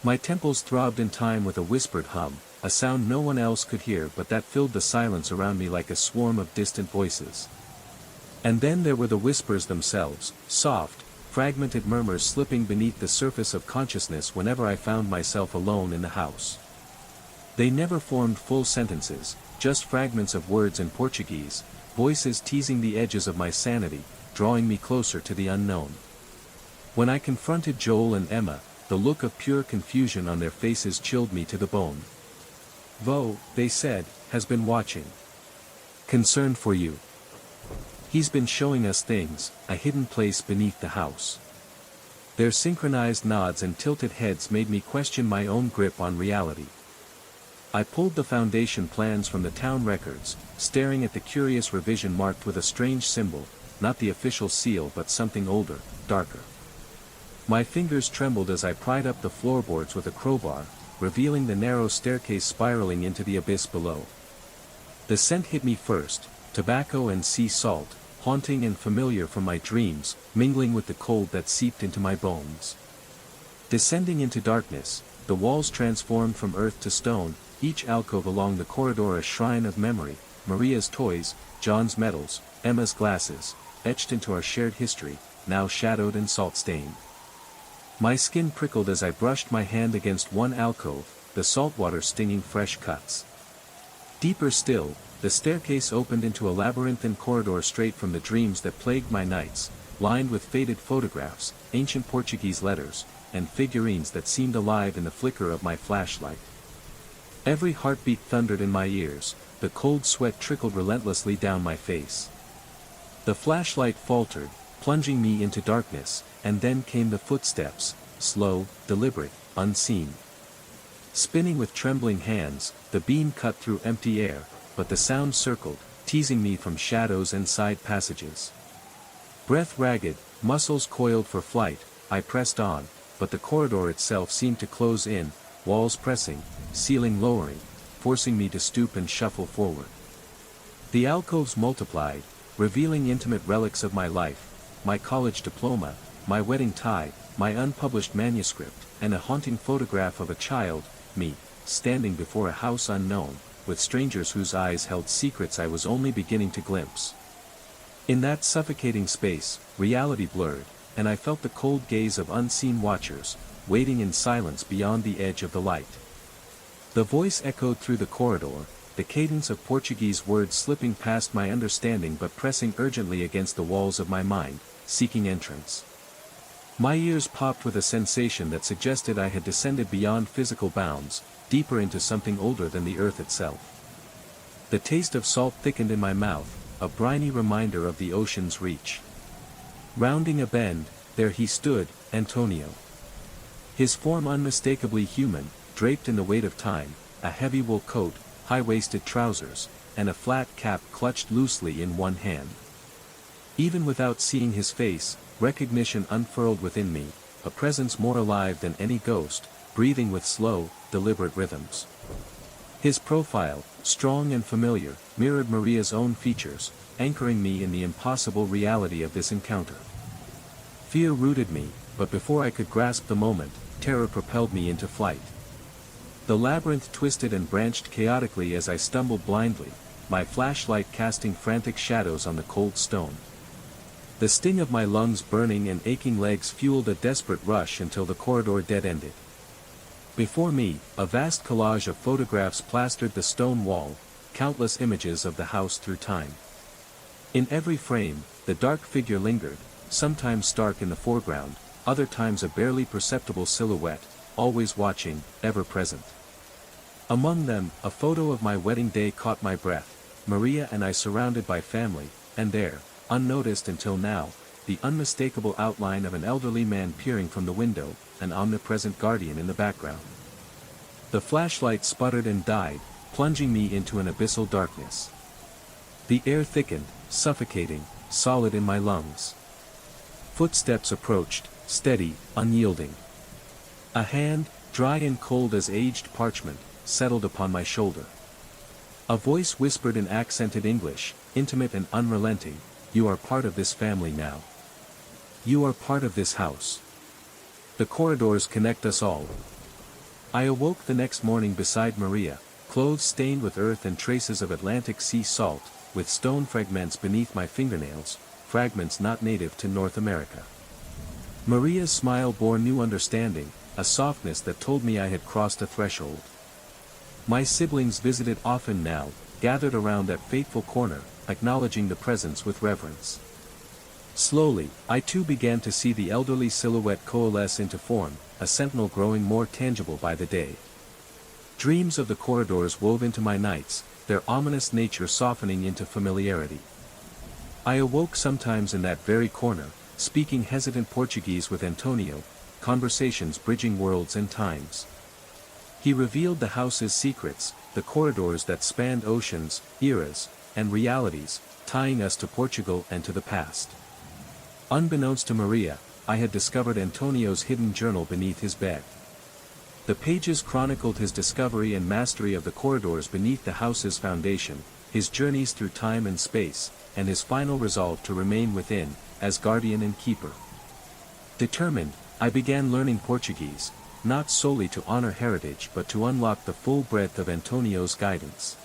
S1: My temples throbbed in time with a whispered hum, a sound no one else could hear but that filled the silence around me like a swarm of distant voices. And then there were the whispers themselves, soft, fragmented murmurs slipping beneath the surface of consciousness whenever I found myself alone in the house. They never formed full sentences, just fragments of words in Portuguese, voices teasing the edges of my sanity, drawing me closer to the unknown. When I confronted Joel and Emma, the look of pure confusion on their faces chilled me to the bone. "Vo," they said, "has been watching. Concerned for you. He's been showing us things, a hidden place beneath the house." Their synchronized nods and tilted heads made me question my own grip on reality. I pulled the foundation plans from the town records, staring at the curious revision marked with a strange symbol, not the official seal but something older, darker. My fingers trembled as I pried up the floorboards with a crowbar, revealing the narrow staircase spiraling into the abyss below. The scent hit me first, tobacco and sea salt, haunting and familiar from my dreams, mingling with the cold that seeped into my bones. Descending into darkness, the walls transformed from earth to stone, each alcove along the corridor a shrine of memory, Maria's toys, John's medals, Emma's glasses, etched into our shared history, now shadowed and salt-stained. My skin prickled as I brushed my hand against one alcove, the saltwater stinging fresh cuts. Deeper still, the staircase opened into a labyrinthine corridor straight from the dreams that plagued my nights, lined with faded photographs, ancient Portuguese letters, and figurines that seemed alive in the flicker of my flashlight. Every heartbeat thundered in my ears, the cold sweat trickled relentlessly down my face. The flashlight faltered, plunging me into darkness, and then came the footsteps, slow, deliberate, unseen. Spinning with trembling hands, the beam cut through empty air, but the sound circled, teasing me from shadows and side passages. Breath ragged, muscles coiled for flight, I pressed on, but the corridor itself seemed to close in, walls pressing, ceiling lowering, forcing me to stoop and shuffle forward. The alcoves multiplied, revealing intimate relics of my life, my college diploma, my wedding tie, my unpublished manuscript, and a haunting photograph of a child, me, standing before a house unknown, with strangers whose eyes held secrets I was only beginning to glimpse. In that suffocating space, reality blurred, and I felt the cold gaze of unseen watchers, waiting in silence beyond the edge of the light. The voice echoed through the corridor, the cadence of Portuguese words slipping past my understanding but pressing urgently against the walls of my mind, seeking entrance. My ears popped with a sensation that suggested I had descended beyond physical bounds, deeper into something older than the earth itself. The taste of salt thickened in my mouth, a briny reminder of the ocean's reach. Rounding a bend, there he stood, Antonio. His form unmistakably human, draped in the weight of time, a heavy wool coat, high-waisted trousers, and a flat cap clutched loosely in one hand. Even without seeing his face, recognition unfurled within me, a presence more alive than any ghost, breathing with slow, deliberate rhythms. His profile, strong and familiar, mirrored Maria's own features, anchoring me in the impossible reality of this encounter. Fear rooted me, but before I could grasp the moment, terror propelled me into flight. The labyrinth twisted and branched chaotically as I stumbled blindly, my flashlight casting frantic shadows on the cold stone. The sting of my lungs burning and aching legs fueled a desperate rush until the corridor dead-ended. Before me, a vast collage of photographs plastered the stone wall, countless images of the house through time. In every frame, the dark figure lingered, sometimes stark in the foreground, other times a barely perceptible silhouette, always watching, ever present. Among them, a photo of my wedding day caught my breath, Maria and I surrounded by family, and there, unnoticed until now, the unmistakable outline of an elderly man peering from the window, an omnipresent guardian in the background. The flashlight sputtered and died, plunging me into an abyssal darkness. The air thickened, suffocating, solid in my lungs. Footsteps approached, steady, unyielding. A hand, dry and cold as aged parchment, settled upon my shoulder. A voice whispered in accented English, intimate and unrelenting, "You are part of this family now. You are part of this house. The corridors connect us all." I awoke the next morning beside Maria, clothes stained with earth and traces of Atlantic sea salt, with stone fragments beneath my fingernails, fragments not native to North America. Maria's smile bore new understanding, a softness that told me I had crossed a threshold. My siblings visited often now, gathered around that fateful corner, acknowledging the presence with reverence. Slowly, I too began to see the elderly silhouette coalesce into form, a sentinel growing more tangible by the day. Dreams of the corridors wove into my nights, their ominous nature softening into familiarity. I awoke sometimes in that very corner, speaking hesitant Portuguese with Antonio, conversations bridging worlds and times. He revealed the house's secrets, the corridors that spanned oceans, eras, and realities, tying us to Portugal and to the past. Unbeknownst to Maria, I had discovered Antonio's hidden journal beneath his bed. The pages chronicled his discovery and mastery of the corridors beneath the house's foundation, his journeys through time and space, and his final resolve to remain within, as guardian and keeper. Determined, I began learning Portuguese, not solely to honor heritage but to unlock the full breadth of Antonio's guidance.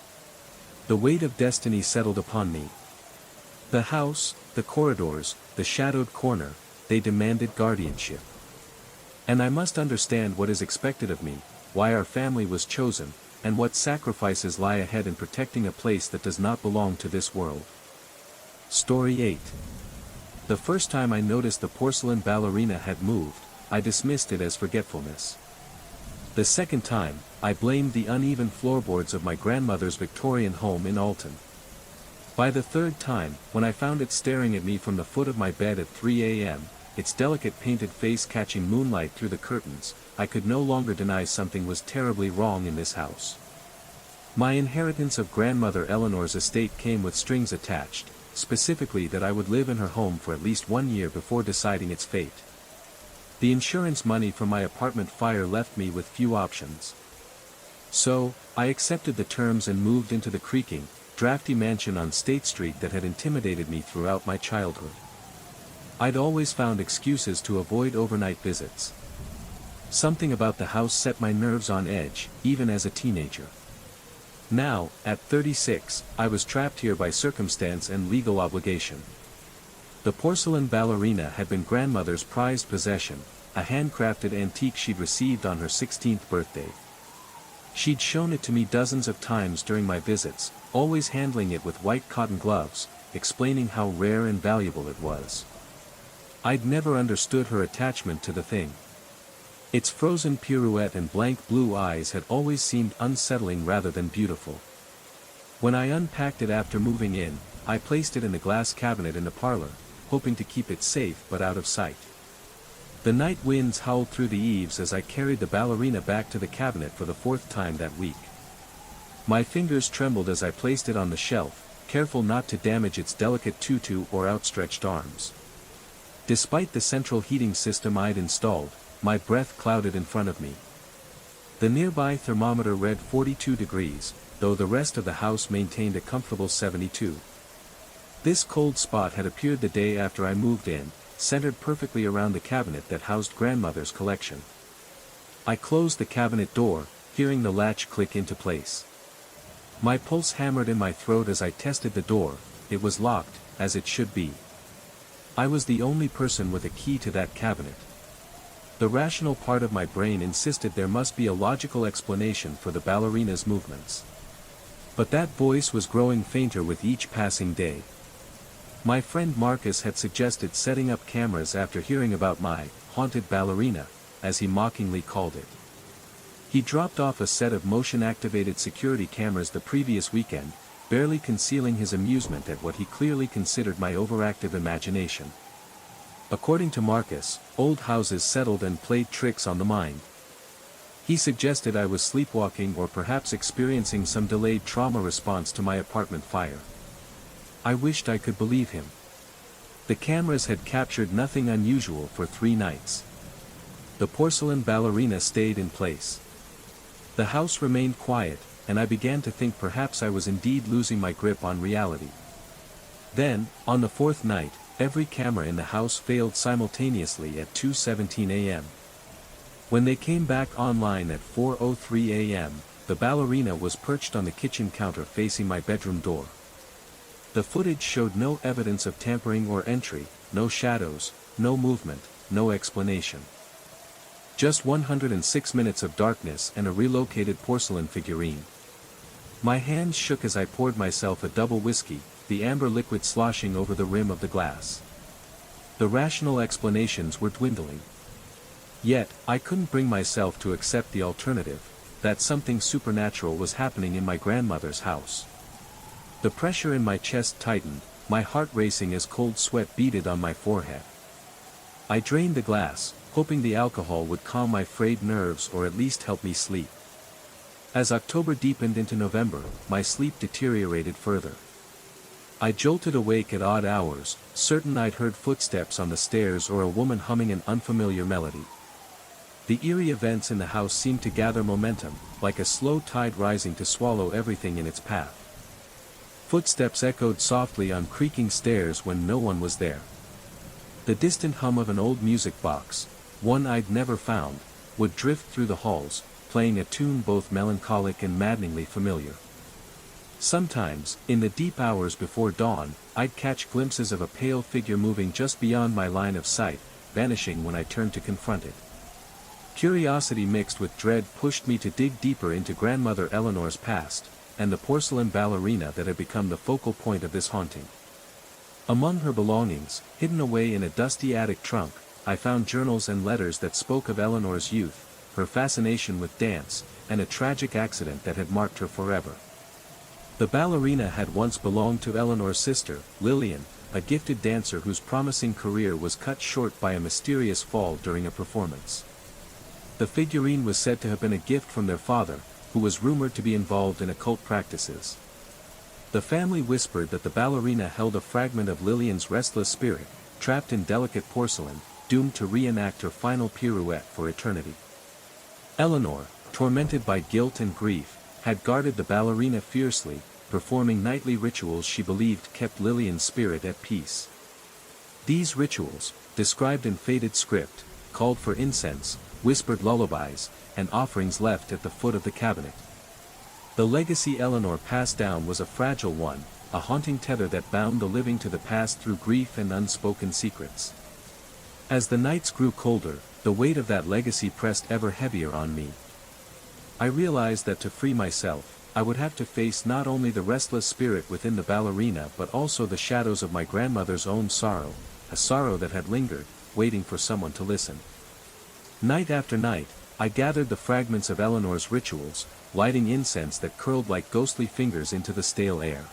S1: The weight of destiny settled upon me. The house, the corridors, the shadowed corner, they demanded guardianship. And I must understand what is expected of me, why our family was chosen, and what sacrifices lie ahead in protecting a place that does not belong to this world. Story 8. The first time I noticed the porcelain ballerina had moved, I dismissed it as forgetfulness. The second time, I blamed the uneven floorboards of my grandmother's Victorian home in Alton. By the third time, when I found it staring at me from the foot of my bed at 3 a.m., its delicate painted face catching moonlight through the curtains, I could no longer deny something was terribly wrong in this house. My inheritance of grandmother Eleanor's estate came with strings attached, specifically that I would live in her home for at least 1 year before deciding its fate. The insurance money from my apartment fire left me with few options. So, I accepted the terms and moved into the creaking, drafty mansion on State Street that had intimidated me throughout my childhood. I'd always found excuses to avoid overnight visits. Something about the house set my nerves on edge, even as a teenager. Now, at 36, I was trapped here by circumstance and legal obligation. The porcelain ballerina had been grandmother's prized possession, a handcrafted antique she'd received on her 16th birthday. She'd shown it to me dozens of times during my visits, always handling it with white cotton gloves, explaining how rare and valuable it was. I'd never understood her attachment to the thing. Its frozen pirouette and blank blue eyes had always seemed unsettling rather than beautiful. When I unpacked it after moving in, I placed it in a glass cabinet in the parlor, hoping to keep it safe but out of sight. The night winds howled through the eaves as I carried the ballerina back to the cabinet for the 4th time that week. My fingers trembled as I placed it on the shelf, careful not to damage its delicate tutu or outstretched arms. Despite the central heating system I'd installed, my breath clouded in front of me. The nearby thermometer read 42 degrees, though the rest of the house maintained a comfortable 72. This cold spot had appeared the day after I moved in, centered perfectly around the cabinet that housed grandmother's collection. I closed the cabinet door, hearing the latch click into place. My pulse hammered in my throat as I tested the door. It was locked, as it should be. I was the only person with a key to that cabinet. The rational part of my brain insisted there must be a logical explanation for the ballerina's movements. But that voice was growing fainter with each passing day. My friend Marcus had suggested setting up cameras after hearing about my haunted ballerina, as he mockingly called it. He dropped off a set of motion-activated security cameras the previous weekend, barely concealing his amusement at what he clearly considered my overactive imagination. According to Marcus, old houses settled and played tricks on the mind. He suggested I was sleepwalking or perhaps experiencing some delayed trauma response to my apartment fire. I wished I could believe him. The cameras had captured nothing unusual for 3 nights. The porcelain ballerina stayed in place. The house remained quiet, and I began to think perhaps I was indeed losing my grip on reality. Then, on the 4th night, every camera in the house failed simultaneously at 2:17 a.m. When they came back online at 4:03 a.m., the ballerina was perched on the kitchen counter facing my bedroom door. The footage showed no evidence of tampering or entry, no shadows, no movement, no explanation. Just 106 minutes of darkness and a relocated porcelain figurine. My hands shook as I poured myself a double whiskey, the amber liquid sloshing over the rim of the glass. The rational explanations were dwindling. Yet, I couldn't bring myself to accept the alternative, that something supernatural was happening in my grandmother's house. The pressure in my chest tightened, my heart racing as cold sweat beaded on my forehead. I drained the glass, hoping the alcohol would calm my frayed nerves or at least help me sleep. As October deepened into November, my sleep deteriorated further. I jolted awake at odd hours, certain I'd heard footsteps on the stairs or a woman humming an unfamiliar melody. The eerie events in the house seemed to gather momentum, like a slow tide rising to swallow everything in its path. Footsteps echoed softly on creaking stairs when no one was there. The distant hum of an old music box, one I'd never found, would drift through the halls, playing a tune both melancholic and maddeningly familiar. Sometimes, in the deep hours before dawn, I'd catch glimpses of a pale figure moving just beyond my line of sight, vanishing when I turned to confront it. Curiosity mixed with dread pushed me to dig deeper into grandmother Eleanor's past, and the porcelain ballerina that had become the focal point of this haunting. Among her belongings, hidden away in a dusty attic trunk, I found journals and letters that spoke of Eleanor's youth, her fascination with dance, and a tragic accident that had marked her forever. The ballerina had once belonged to Eleanor's sister, Lillian, a gifted dancer whose promising career was cut short by a mysterious fall during a performance. The figurine was said to have been a gift from their father, who was rumored to be involved in occult practices. The family whispered that the ballerina held a fragment of Lillian's restless spirit, trapped in delicate porcelain, doomed to reenact her final pirouette for eternity. Eleanor, tormented by guilt and grief, had guarded the ballerina fiercely, performing nightly rituals she believed kept Lillian's spirit at peace. These rituals, described in faded script, called for incense, whispered lullabies, and offerings left at the foot of the cabinet. The legacy Eleanor passed down was a fragile one, a haunting tether that bound the living to the past through grief and unspoken secrets. As the nights grew colder, the weight of that legacy pressed ever heavier on me. I realized that to free myself, I would have to face not only the restless spirit within the ballerina but also the shadows of my grandmother's own sorrow, a sorrow that had lingered, waiting for someone to listen. Night after night, I gathered the fragments of Eleanor's rituals, lighting incense that curled like ghostly fingers into the stale air.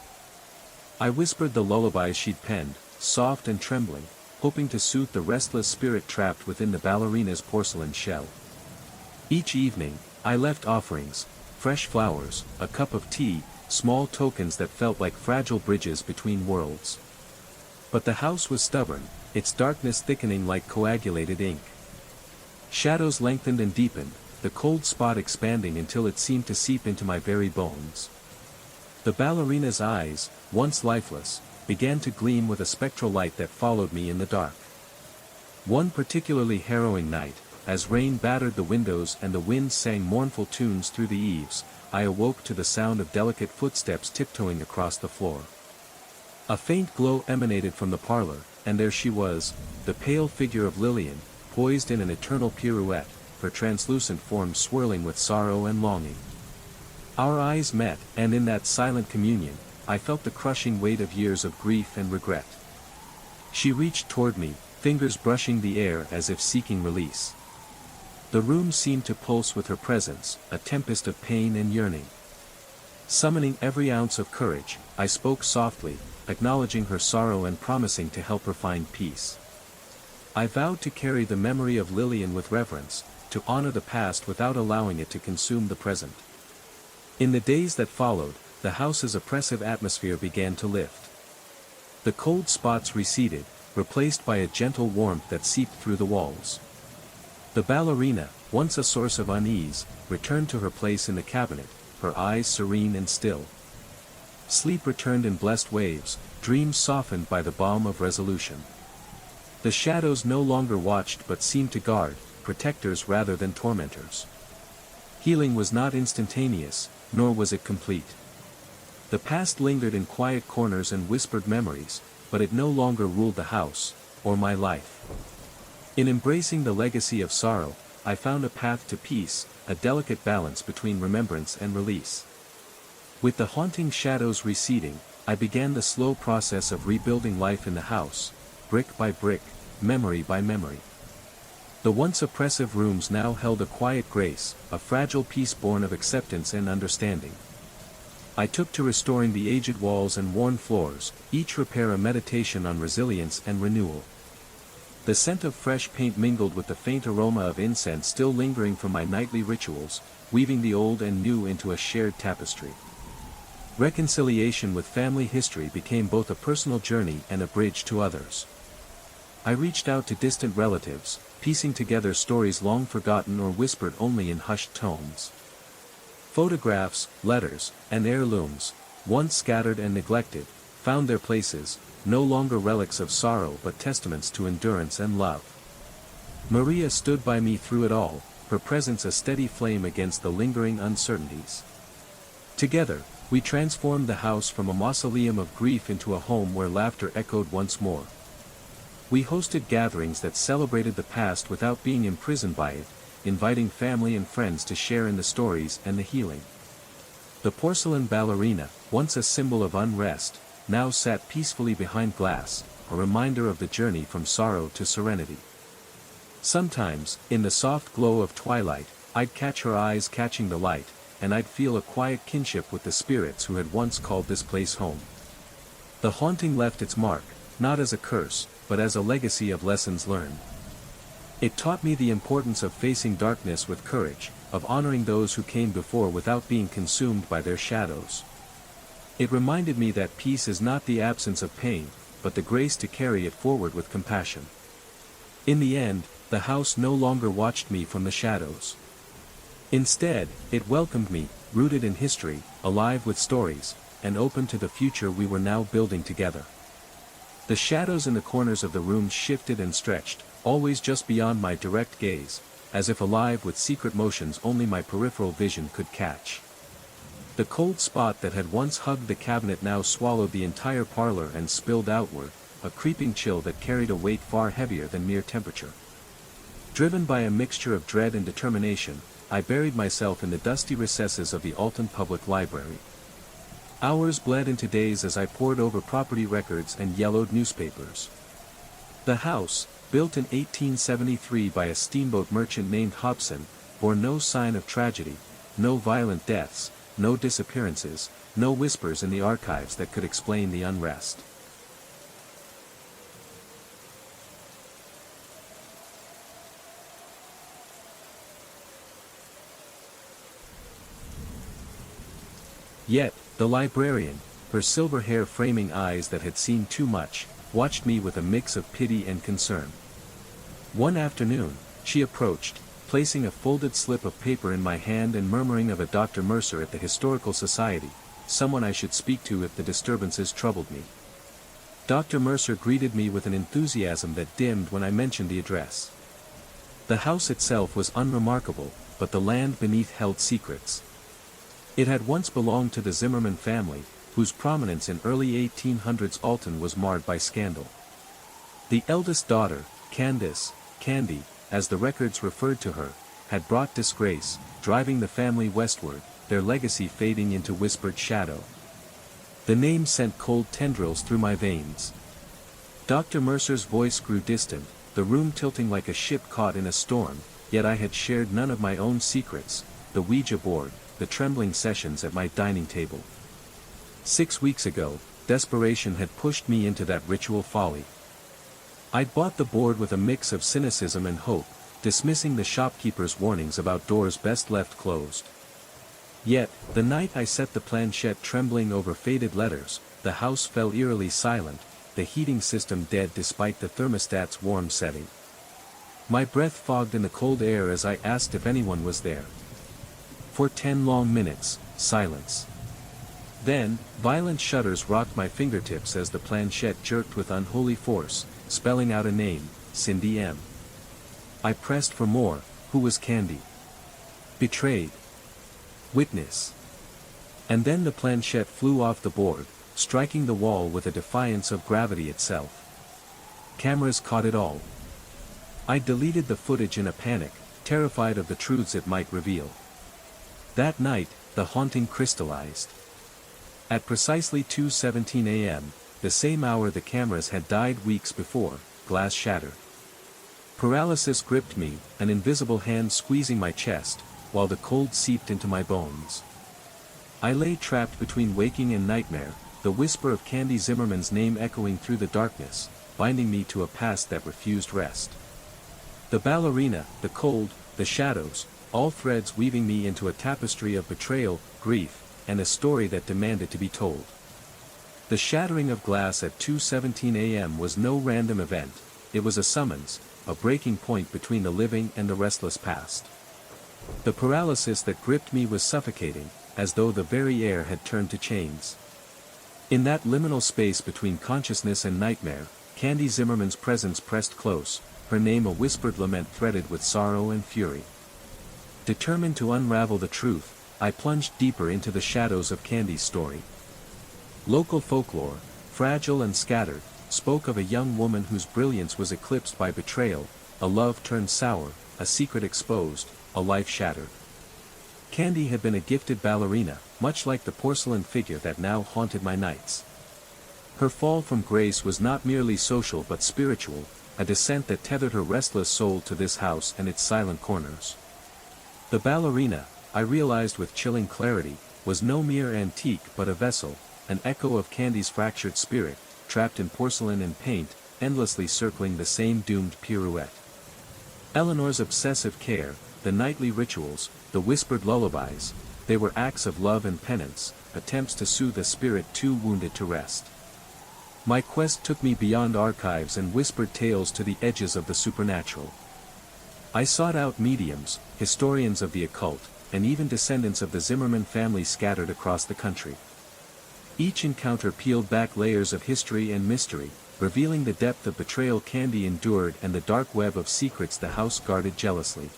S1: I whispered the lullabies she'd penned, soft and trembling, hoping to soothe the restless spirit trapped within the ballerina's porcelain shell. Each evening, I left offerings, fresh flowers, a cup of tea, small tokens that felt like fragile bridges between worlds. But the house was stubborn, its darkness thickening like coagulated ink. Shadows lengthened and deepened, the cold spot expanding until it seemed to seep into my very bones. The ballerina's eyes, once lifeless, began to gleam with a spectral light that followed me in the dark. One particularly harrowing night, as rain battered the windows and the wind sang mournful tunes through the eaves, I awoke to the sound of delicate footsteps tiptoeing across the floor. A faint glow emanated from the parlor, and there she was, the pale figure of Lillian, poised in an eternal pirouette, her translucent form swirling with sorrow and longing. Our eyes met, and in that silent communion, I felt the crushing weight of years of grief and regret. She reached toward me, fingers brushing the air as if seeking release. The room seemed to pulse with her presence, a tempest of pain and yearning. Summoning every ounce of courage, I spoke softly, acknowledging her sorrow and promising to help her find peace. I vowed to carry the memory of Lillian with reverence, to honor the past without allowing it to consume the present. In the days that followed, the house's oppressive atmosphere began to lift. The cold spots receded, replaced by a gentle warmth that seeped through the walls. The ballerina, once a source of unease, returned to her place in the cabinet, her eyes serene and still. Sleep returned in blessed waves, dreams softened by the balm of resolution. The shadows no longer watched but seemed to guard, protectors rather than tormentors. Healing was not instantaneous, nor was it complete. The past lingered in quiet corners and whispered memories, but it no longer ruled the house, or my life. In embracing the legacy of sorrow, I found a path to peace, a delicate balance between remembrance and release. With the haunting shadows receding, I began the slow process of rebuilding life in the house, brick by brick, memory by memory. The once oppressive rooms now held a quiet grace, a fragile peace born of acceptance and understanding. I took to restoring the aged walls and worn floors, each repair a meditation on resilience and renewal. The scent of fresh paint mingled with the faint aroma of incense still lingering from my nightly rituals, weaving the old and new into a shared tapestry. Reconciliation with family history became both a personal journey and a bridge to others. I reached out to distant relatives, piecing together stories long forgotten or whispered only in hushed tones. Photographs, letters, and heirlooms, once scattered and neglected, found their places, no longer relics of sorrow but testaments to endurance and love. Maria stood by me through it all, her presence a steady flame against the lingering uncertainties. Together, we transformed the house from a mausoleum of grief into a home where laughter echoed once more. We hosted gatherings that celebrated the past without being imprisoned by it, inviting family and friends to share in the stories and the healing. The porcelain ballerina, once a symbol of unrest, now sat peacefully behind glass, a reminder of the journey from sorrow to serenity. Sometimes, in the soft glow of twilight, I'd catch her eyes catching the light, and I'd feel a quiet kinship with the spirits who had once called this place home. The haunting left its mark, not as a curse, but as a legacy of lessons learned. It taught me the importance of facing darkness with courage, of honoring those who came before without being consumed by their shadows. It reminded me that peace is not the absence of pain, but the grace to carry it forward with compassion. In the end, the house no longer watched me from the shadows. Instead, it welcomed me, rooted in history, alive with stories, and open to the future we were now building together. The shadows in the corners of the room shifted and stretched, always just beyond my direct gaze, as if alive with secret motions only my peripheral vision could catch. The cold spot that had once hugged the cabinet now swallowed the entire parlor and spilled outward, a creeping chill that carried a weight far heavier than mere temperature. Driven by a mixture of dread and determination, I buried myself in the dusty recesses of the Alton Public Library. Hours bled into days as I pored over property records and yellowed newspapers. The house, built in 1873 by a steamboat merchant named Hobson, bore no sign of tragedy, no violent deaths, no disappearances, no whispers in the archives that could explain the unrest. Yet, the librarian, her silver hair framing eyes that had seen too much, watched me with a mix of pity and concern. One afternoon, she approached, placing a folded slip of paper in my hand and murmuring of a Dr. Mercer at the Historical Society, someone I should speak to if the disturbances troubled me. Dr. Mercer greeted me with an enthusiasm that dimmed when I mentioned the address. The house itself was unremarkable, but the land beneath held secrets. It had once belonged to the Zimmerman family, whose prominence in early 1800s Alton was marred by scandal. The eldest daughter, Candy, as the records referred to her, had brought disgrace, driving the family westward, their legacy fading into whispered shadow. The name sent cold tendrils through my veins. Dr. Mercer's voice grew distant, the room tilting like a ship caught in a storm, yet I had shared none of my own secrets, the Ouija board, the trembling sessions at my dining table. 6 weeks ago, desperation had pushed me into that ritual folly. I'd bought the board with a mix of cynicism and hope, dismissing the shopkeeper's warnings about doors best left closed. Yet, the night I set the planchette trembling over faded letters, the house fell eerily silent, the heating system dead despite the thermostat's warm setting. My breath fogged in the cold air as I asked if anyone was there. For 10 long minutes, silence. Then, violent shudders rocked my fingertips as the planchette jerked with unholy force, spelling out a name, Cindy M. I pressed for more. Who was Candy? Betrayed. Witness. And then the planchette flew off the board, striking the wall with a defiance of gravity itself. Cameras caught it all. I deleted the footage in a panic, terrified of the truths it might reveal. That night, the haunting crystallized. At precisely 2:17 a.m., the same hour the cameras had died weeks before, glass shattered. Paralysis gripped me, an invisible hand squeezing my chest, while the cold seeped into my bones. I lay trapped between waking and nightmare, the whisper of Candy Zimmerman's name echoing through the darkness, binding me to a past that refused rest. The ballerina, the cold, the shadows, all threads weaving me into a tapestry of betrayal, grief, and a story that demanded to be told. The shattering of glass at 2:17 a.m. was no random event, it was a summons, a breaking point between the living and the restless past. The paralysis that gripped me was suffocating, as though the very air had turned to chains. In that liminal space between consciousness and nightmare, Candy Zimmerman's presence pressed close, her name a whispered lament threaded with sorrow and fury. Determined to unravel the truth, I plunged deeper into the shadows of Candy's story. Local folklore, fragile and scattered, spoke of a young woman whose brilliance was eclipsed by betrayal, a love turned sour, a secret exposed, a life shattered. Candy had been a gifted ballerina, much like the porcelain figure that now haunted my nights. Her fall from grace was not merely social but spiritual, a descent that tethered her restless soul to this house and its silent corners. The ballerina, I realized with chilling clarity, was no mere antique but a vessel, an echo of Candy's fractured spirit, trapped in porcelain and paint, endlessly circling the same doomed pirouette. Eleanor's obsessive care, the nightly rituals, the whispered lullabies, they were acts of love and penance, attempts to soothe a spirit too wounded to rest. My quest took me beyond archives and whispered tales to the edges of the supernatural. I sought out mediums, historians of the occult, and even descendants of the Zimmerman family scattered across the country. Each encounter peeled back layers of history and mystery, revealing the depth of betrayal Candy endured and the dark web of secrets the house guarded jealously.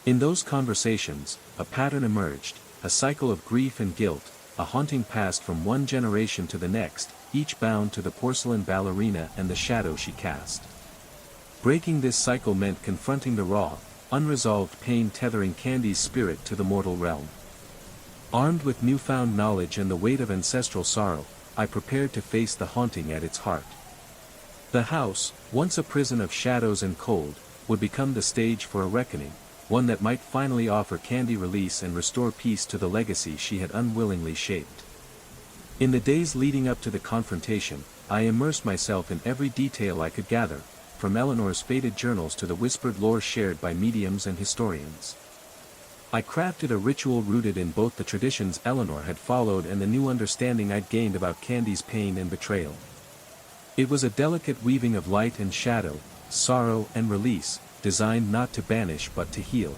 S1: In those conversations, a pattern emerged, a cycle of grief and guilt, a haunting passed from one generation to the next, each bound to the porcelain ballerina and the shadow she cast. Breaking this cycle meant confronting the raw, unresolved pain tethering Candy's spirit to the mortal realm. Armed with newfound knowledge and the weight of ancestral sorrow, I prepared to face the haunting at its heart. The house, once a prison of shadows and cold, would become the stage for a reckoning, one that might finally offer Candy release and restore peace to the legacy she had unwillingly shaped. In the days leading up to the confrontation, I immersed myself in every detail I could gather, from Eleanor's faded journals to the whispered lore shared by mediums and historians. I crafted a ritual rooted in both the traditions Eleanor had followed and the new understanding I'd gained about Candy's pain and betrayal. It was a delicate weaving of light and shadow, sorrow and release, designed not to banish but to heal.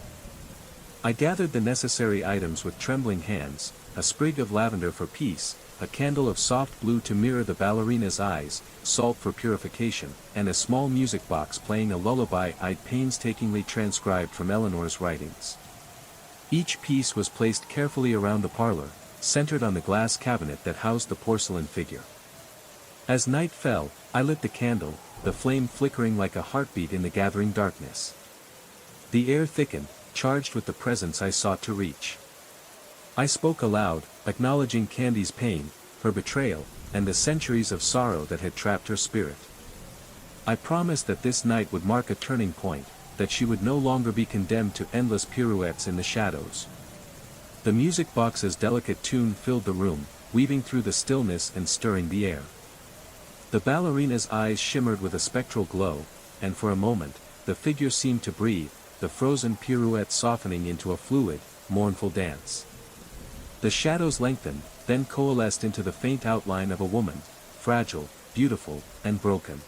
S1: I gathered the necessary items with trembling hands, a sprig of lavender for peace, a candle of soft blue to mirror the ballerina's eyes, salt for purification, and a small music box playing a lullaby I'd painstakingly transcribed from Eleanor's writings. Each piece was placed carefully around the parlor, centered on the glass cabinet that housed the porcelain figure. As night fell, I lit the candle, the flame flickering like a heartbeat in the gathering darkness. The air thickened, charged with the presence I sought to reach. I spoke aloud, acknowledging Candy's pain, her betrayal, and the centuries of sorrow that had trapped her spirit. I promised that this night would mark a turning point, that she would no longer be condemned to endless pirouettes in the shadows. The music box's delicate tune filled the room, weaving through the stillness and stirring the air. The ballerina's eyes shimmered with a spectral glow, and for a moment, the figure seemed to breathe, the frozen pirouette softening into a fluid, mournful dance. The shadows lengthened, then coalesced into the faint outline of a woman, fragile, beautiful, and broken.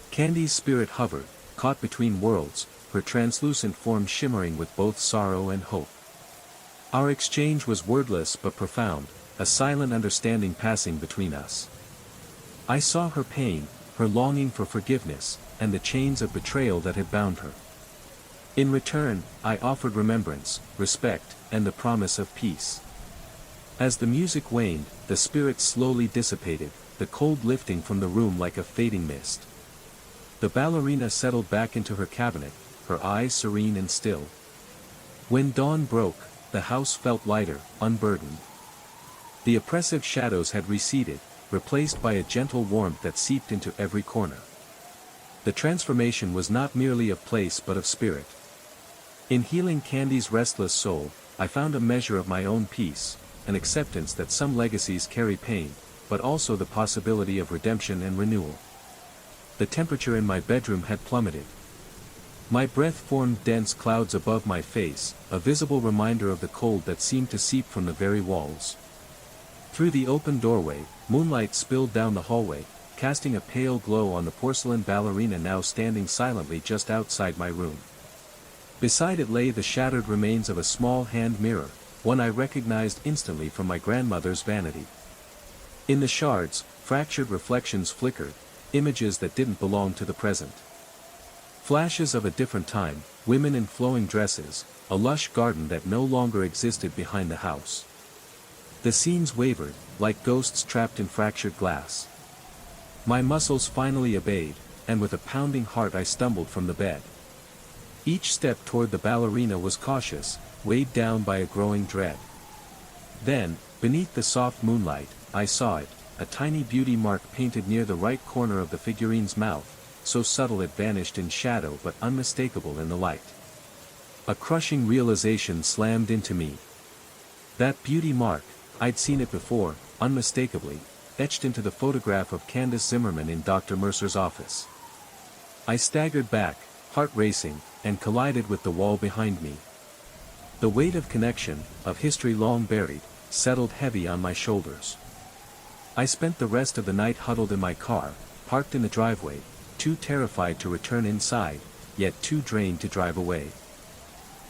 S1: Candy's spirit hovered, caught between worlds, her translucent form shimmering with both sorrow and hope. Our exchange was wordless but profound, a silent understanding passing between us. I saw her pain, her longing for forgiveness, and the chains of betrayal that had bound her. In return, I offered remembrance, respect, and the promise of peace. As the music waned, the spirit slowly dissipated, the cold lifting from the room like a fading mist. The ballerina settled back into her cabinet, her eyes serene and still. When dawn broke, the house felt lighter, unburdened. The oppressive shadows had receded, replaced by a gentle warmth that seeped into every corner. The transformation was not merely of place but of spirit. In healing Candy's restless soul, I found a measure of my own peace, an acceptance that some legacies carry pain, but also the possibility of redemption and renewal. The temperature in my bedroom had plummeted. My breath formed dense clouds above my face, a visible reminder of the cold that seemed to seep from the very walls. Through the open doorway, moonlight spilled down the hallway, casting a pale glow on the porcelain ballerina now standing silently just outside my room. Beside it lay the shattered remains of a small hand mirror, one I recognized instantly from my grandmother's vanity. In the shards, fractured reflections flickered, images that didn't belong to the present. Flashes of a different time, women in flowing dresses, a lush garden that no longer existed behind the house. The scenes wavered, like ghosts trapped in fractured glass. My muscles finally obeyed, and with a pounding heart I stumbled from the bed. Each step toward the ballerina was cautious, weighed down by a growing dread. Then, beneath the soft moonlight, I saw it, a tiny beauty mark painted near the right corner of the figurine's mouth, so subtle it vanished in shadow but unmistakable in the light. A crushing realization slammed into me. That beauty mark, I'd seen it before, unmistakably, etched into the photograph of Candace Zimmerman in Dr. Mercer's office. I staggered back, heart racing, and collided with the wall behind me. The weight of connection, of history long buried, settled heavy on my shoulders. I spent the rest of the night huddled in my car, parked in the driveway, too terrified to return inside, yet too drained to drive away.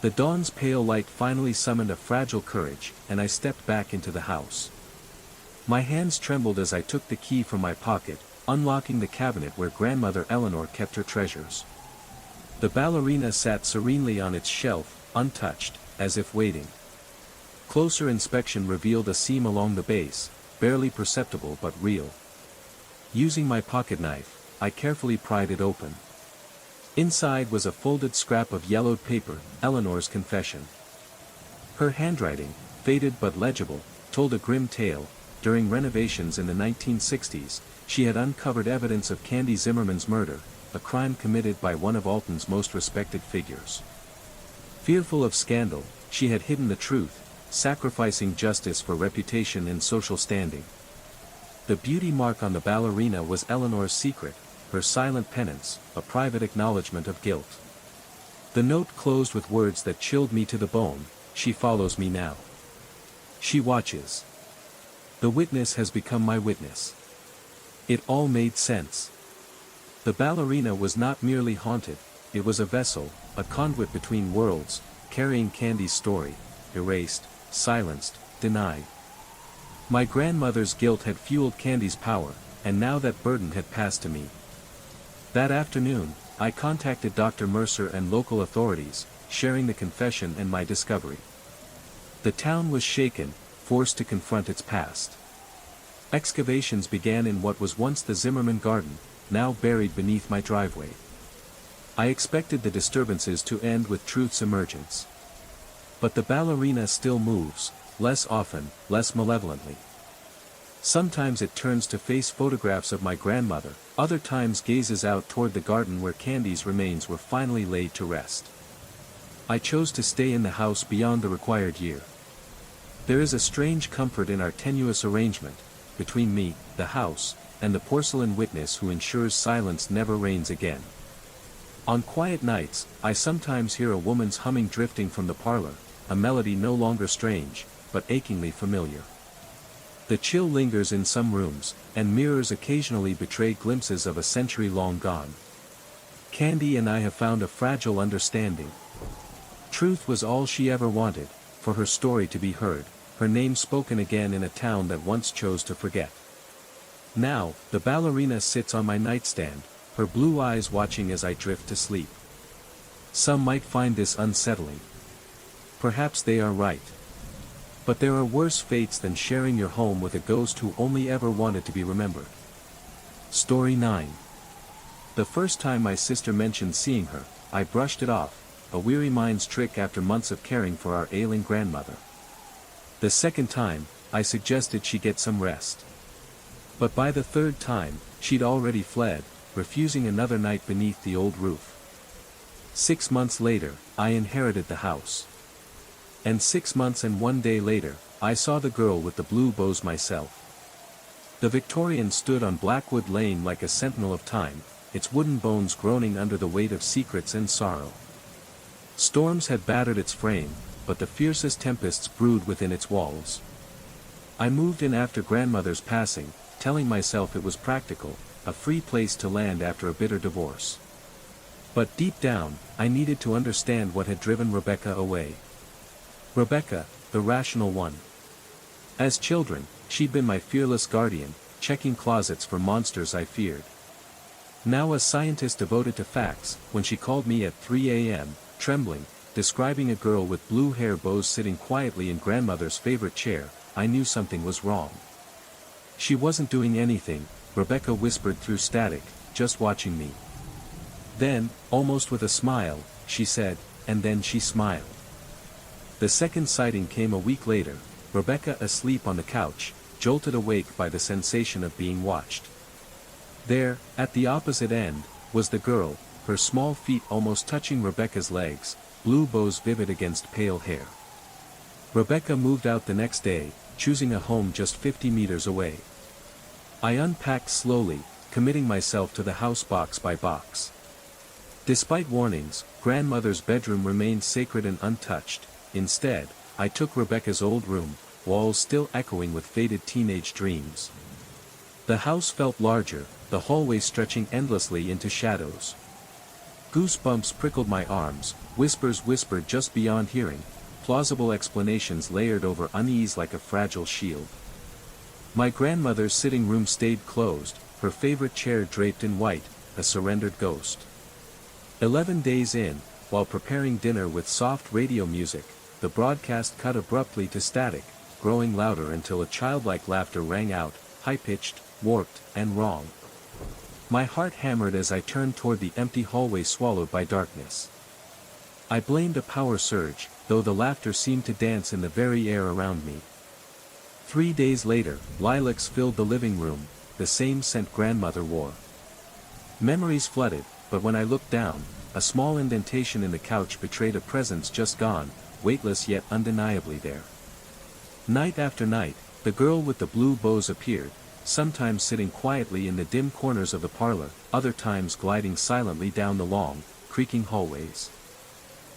S1: The dawn's pale light finally summoned a fragile courage, and I stepped back into the house. My hands trembled as I took the key from my pocket, unlocking the cabinet where Grandmother Eleanor kept her treasures. The ballerina sat serenely on its shelf, untouched, as if waiting. Closer inspection revealed a seam along the base, barely perceptible but real. Using my pocket knife, I carefully pried it open. Inside was a folded scrap of yellowed paper, Eleanor's confession. Her handwriting, faded but legible, told a grim tale. During renovations in the 1960s, she had uncovered evidence of Candy Zimmerman's murder, a crime committed by one of Alton's most respected figures. Fearful of scandal, she had hidden the truth, sacrificing justice for reputation and social standing. The beauty mark on the ballerina was Eleanor's secret, her silent penance, a private acknowledgement of guilt. The note closed with words that chilled me to the bone: "She follows me now. She watches. The witness has become my witness." It all made sense. The ballerina was not merely haunted, it was a vessel, a conduit between worlds, carrying Candy's story, erased, silenced, denied. My grandmother's guilt had fueled Candy's power, and now that burden had passed to me. That afternoon, I contacted Dr. Mercer and local authorities, sharing the confession and my discovery. The town was shaken, forced to confront its past. Excavations began in what was once the Zimmerman garden, now buried beneath my driveway. I expected the disturbances to end with truth's emergence. But the ballerina still moves, less often, less malevolently. Sometimes it turns to face photographs of my grandmother, other times gazes out toward the garden where Candy's remains were finally laid to rest. I chose to stay in the house beyond the required year. There is a strange comfort in our tenuous arrangement, between me, the house, and the porcelain witness who ensures silence never reigns again. On quiet nights, I sometimes hear a woman's humming drifting from the parlor, a melody no longer strange, but achingly familiar. The chill lingers in some rooms, and mirrors occasionally betray glimpses of a century long gone. Candy and I have found a fragile understanding. Truth was all she ever wanted, for her story to be heard, her name spoken again in a town that once chose to forget. Now, the ballerina sits on my nightstand, her blue eyes watching as I drift to sleep. Some might find this unsettling. Perhaps they are right. But there are worse fates than sharing your home with a ghost who only ever wanted to be remembered. Story 9. The first time my sister mentioned seeing her, I brushed it off, a weary mind's trick after months of caring for our ailing grandmother. The second time, I suggested she get some rest. But by the third time, she'd already fled, refusing another night beneath the old roof. 6 months later, I inherited the house. And 6 months and 1 day later, I saw the girl with the blue bows myself. The Victorian stood on Blackwood Lane like a sentinel of time, its wooden bones groaning under the weight of secrets and sorrow. Storms had battered its frame, but the fiercest tempests brewed within its walls. I moved in after grandmother's passing, telling myself it was practical, a free place to land after a bitter divorce. But deep down, I needed to understand what had driven Rebecca away. Rebecca, the rational one. As children, she'd been my fearless guardian, checking closets for monsters I feared. Now a scientist devoted to facts, when she called me at 3 a.m., trembling, describing a girl with blue hair bows sitting quietly in grandmother's favorite chair, I knew something was wrong. She wasn't doing anything, Rebecca whispered through static, just watching me. Then, almost with a smile, she said, and then she smiled. The second sighting came a week later, Rebecca asleep on the couch, jolted awake by the sensation of being watched. There, at the opposite end, was the girl, her small feet almost touching Rebecca's legs, blue bows vivid against pale hair. Rebecca moved out the next day, choosing a home just 50 meters away. I unpacked slowly, committing myself to the house box by box. Despite warnings, grandmother's bedroom remained sacred and untouched. Instead, I took Rebecca's old room, walls still echoing with faded teenage dreams. The house felt larger, the hallway stretching endlessly into shadows. Goosebumps prickled my arms, whispers whispered just beyond hearing, plausible explanations layered over unease like a fragile shield. My grandmother's sitting room stayed closed, her favorite chair draped in white, a surrendered ghost. 11 days in, while preparing dinner with soft radio music, the broadcast cut abruptly to static, growing louder until a childlike laughter rang out, high-pitched, warped, and wrong. My heart hammered as I turned toward the empty hallway swallowed by darkness. I blamed a power surge, though the laughter seemed to dance in the very air around me. 3 days later, lilacs filled the living room, the same scent grandmother wore. Memories flooded, but when I looked down, a small indentation in the couch betrayed a presence just gone, weightless yet undeniably there. Night after night, the girl with the blue bows appeared, sometimes sitting quietly in the dim corners of the parlor, other times gliding silently down the long, creaking hallways.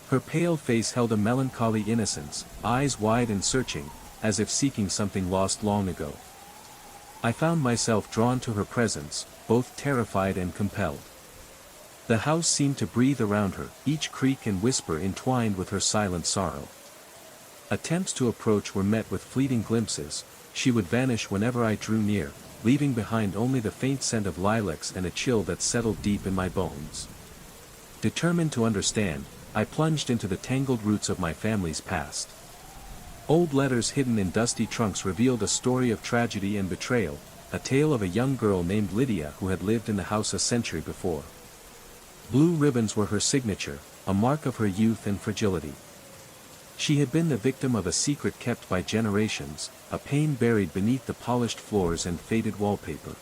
S1: Her pale face held a melancholy innocence, eyes wide and searching, as if seeking something lost long ago. I found myself drawn to her presence, both terrified and compelled. The house seemed to breathe around her, each creak and whisper entwined with her silent sorrow. Attempts to approach were met with fleeting glimpses. She would vanish whenever I drew near, leaving behind only the faint scent of lilacs and a chill that settled deep in my bones. Determined to understand, I plunged into the tangled roots of my family's past. Old letters hidden in dusty trunks revealed a story of tragedy and betrayal, a tale of a young girl named Lydia who had lived in the house a century before. Blue ribbons were her signature, a mark of her youth and fragility. She had been the victim of a secret kept by generations, a pain buried beneath the polished floors and faded wallpaper.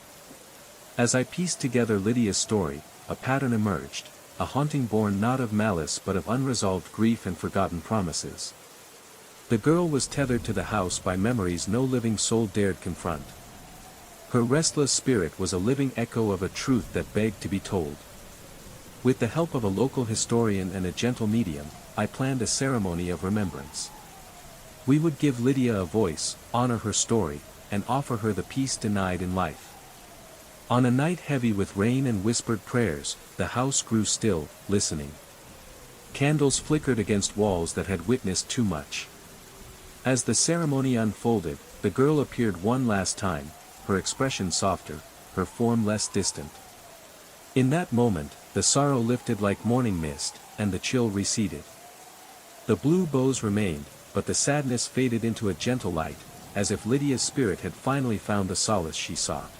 S1: As I pieced together Lydia's story, a pattern emerged, a haunting born not of malice but of unresolved grief and forgotten promises. The girl was tethered to the house by memories no living soul dared confront. Her restless spirit was a living echo of a truth that begged to be told. With the help of a local historian and a gentle medium, I planned a ceremony of remembrance. We would give Lydia a voice, honor her story, and offer her the peace denied in life. On a night heavy with rain and whispered prayers, the house grew still, listening. Candles flickered against walls that had witnessed too much. As the ceremony unfolded, the girl appeared one last time, her expression softer, her form less distant. In that moment, the sorrow lifted like morning mist, and the chill receded. The blue bows remained, but the sadness faded into a gentle light, as if Lydia's spirit had finally found the solace she sought.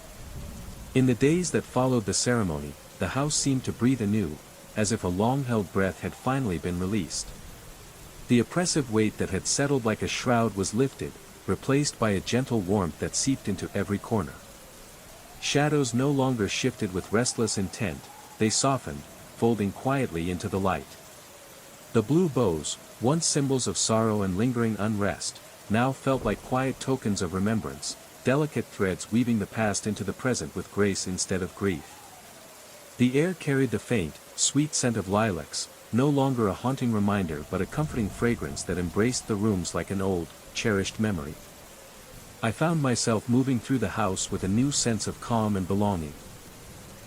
S1: In the days that followed the ceremony, the house seemed to breathe anew, as if a long-held breath had finally been released. The oppressive weight that had settled like a shroud was lifted, replaced by a gentle warmth that seeped into every corner. Shadows no longer shifted with restless intent, they softened, folding quietly into the light. The blue bows, once symbols of sorrow and lingering unrest, now felt like quiet tokens of remembrance, delicate threads weaving the past into the present with grace instead of grief. The air carried the faint, sweet scent of lilacs, no longer a haunting reminder but a comforting fragrance that embraced the rooms like an old, cherished memory. I found myself moving through the house with a new sense of calm and belonging.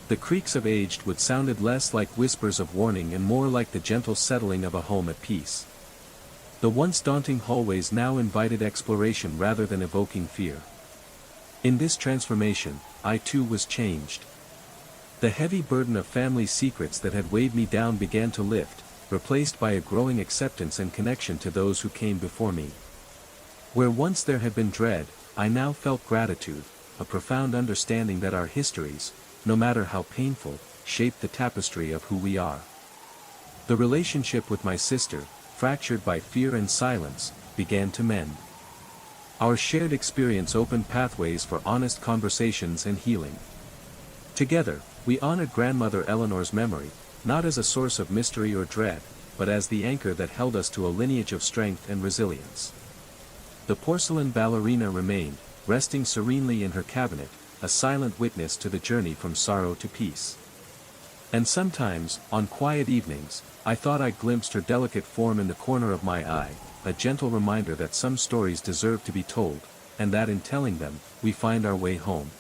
S1: The creaks of aged wood sounded less like whispers of warning and more like the gentle settling of a home at peace. The once daunting hallways now invited exploration rather than evoking fear. In this transformation, I too was changed. The heavy burden of family secrets that had weighed me down began to lift, replaced by a growing acceptance and connection to those who came before me. Where once there had been dread, I now felt gratitude, a profound understanding that our histories, no matter how painful, shape the tapestry of who we are. The relationship with my sister, fractured by fear and silence, began to mend. Our shared experience opened pathways for honest conversations and healing. Together, we honored Grandmother Eleanor's memory, not as a source of mystery or dread, but as the anchor that held us to a lineage of strength and resilience. The porcelain ballerina remained, resting serenely in her cabinet, a silent witness to the journey from sorrow to peace. And sometimes, on quiet evenings, I thought I glimpsed her delicate form in the corner of my eye, a gentle reminder that some stories deserve to be told, and that in telling them, we find our way home.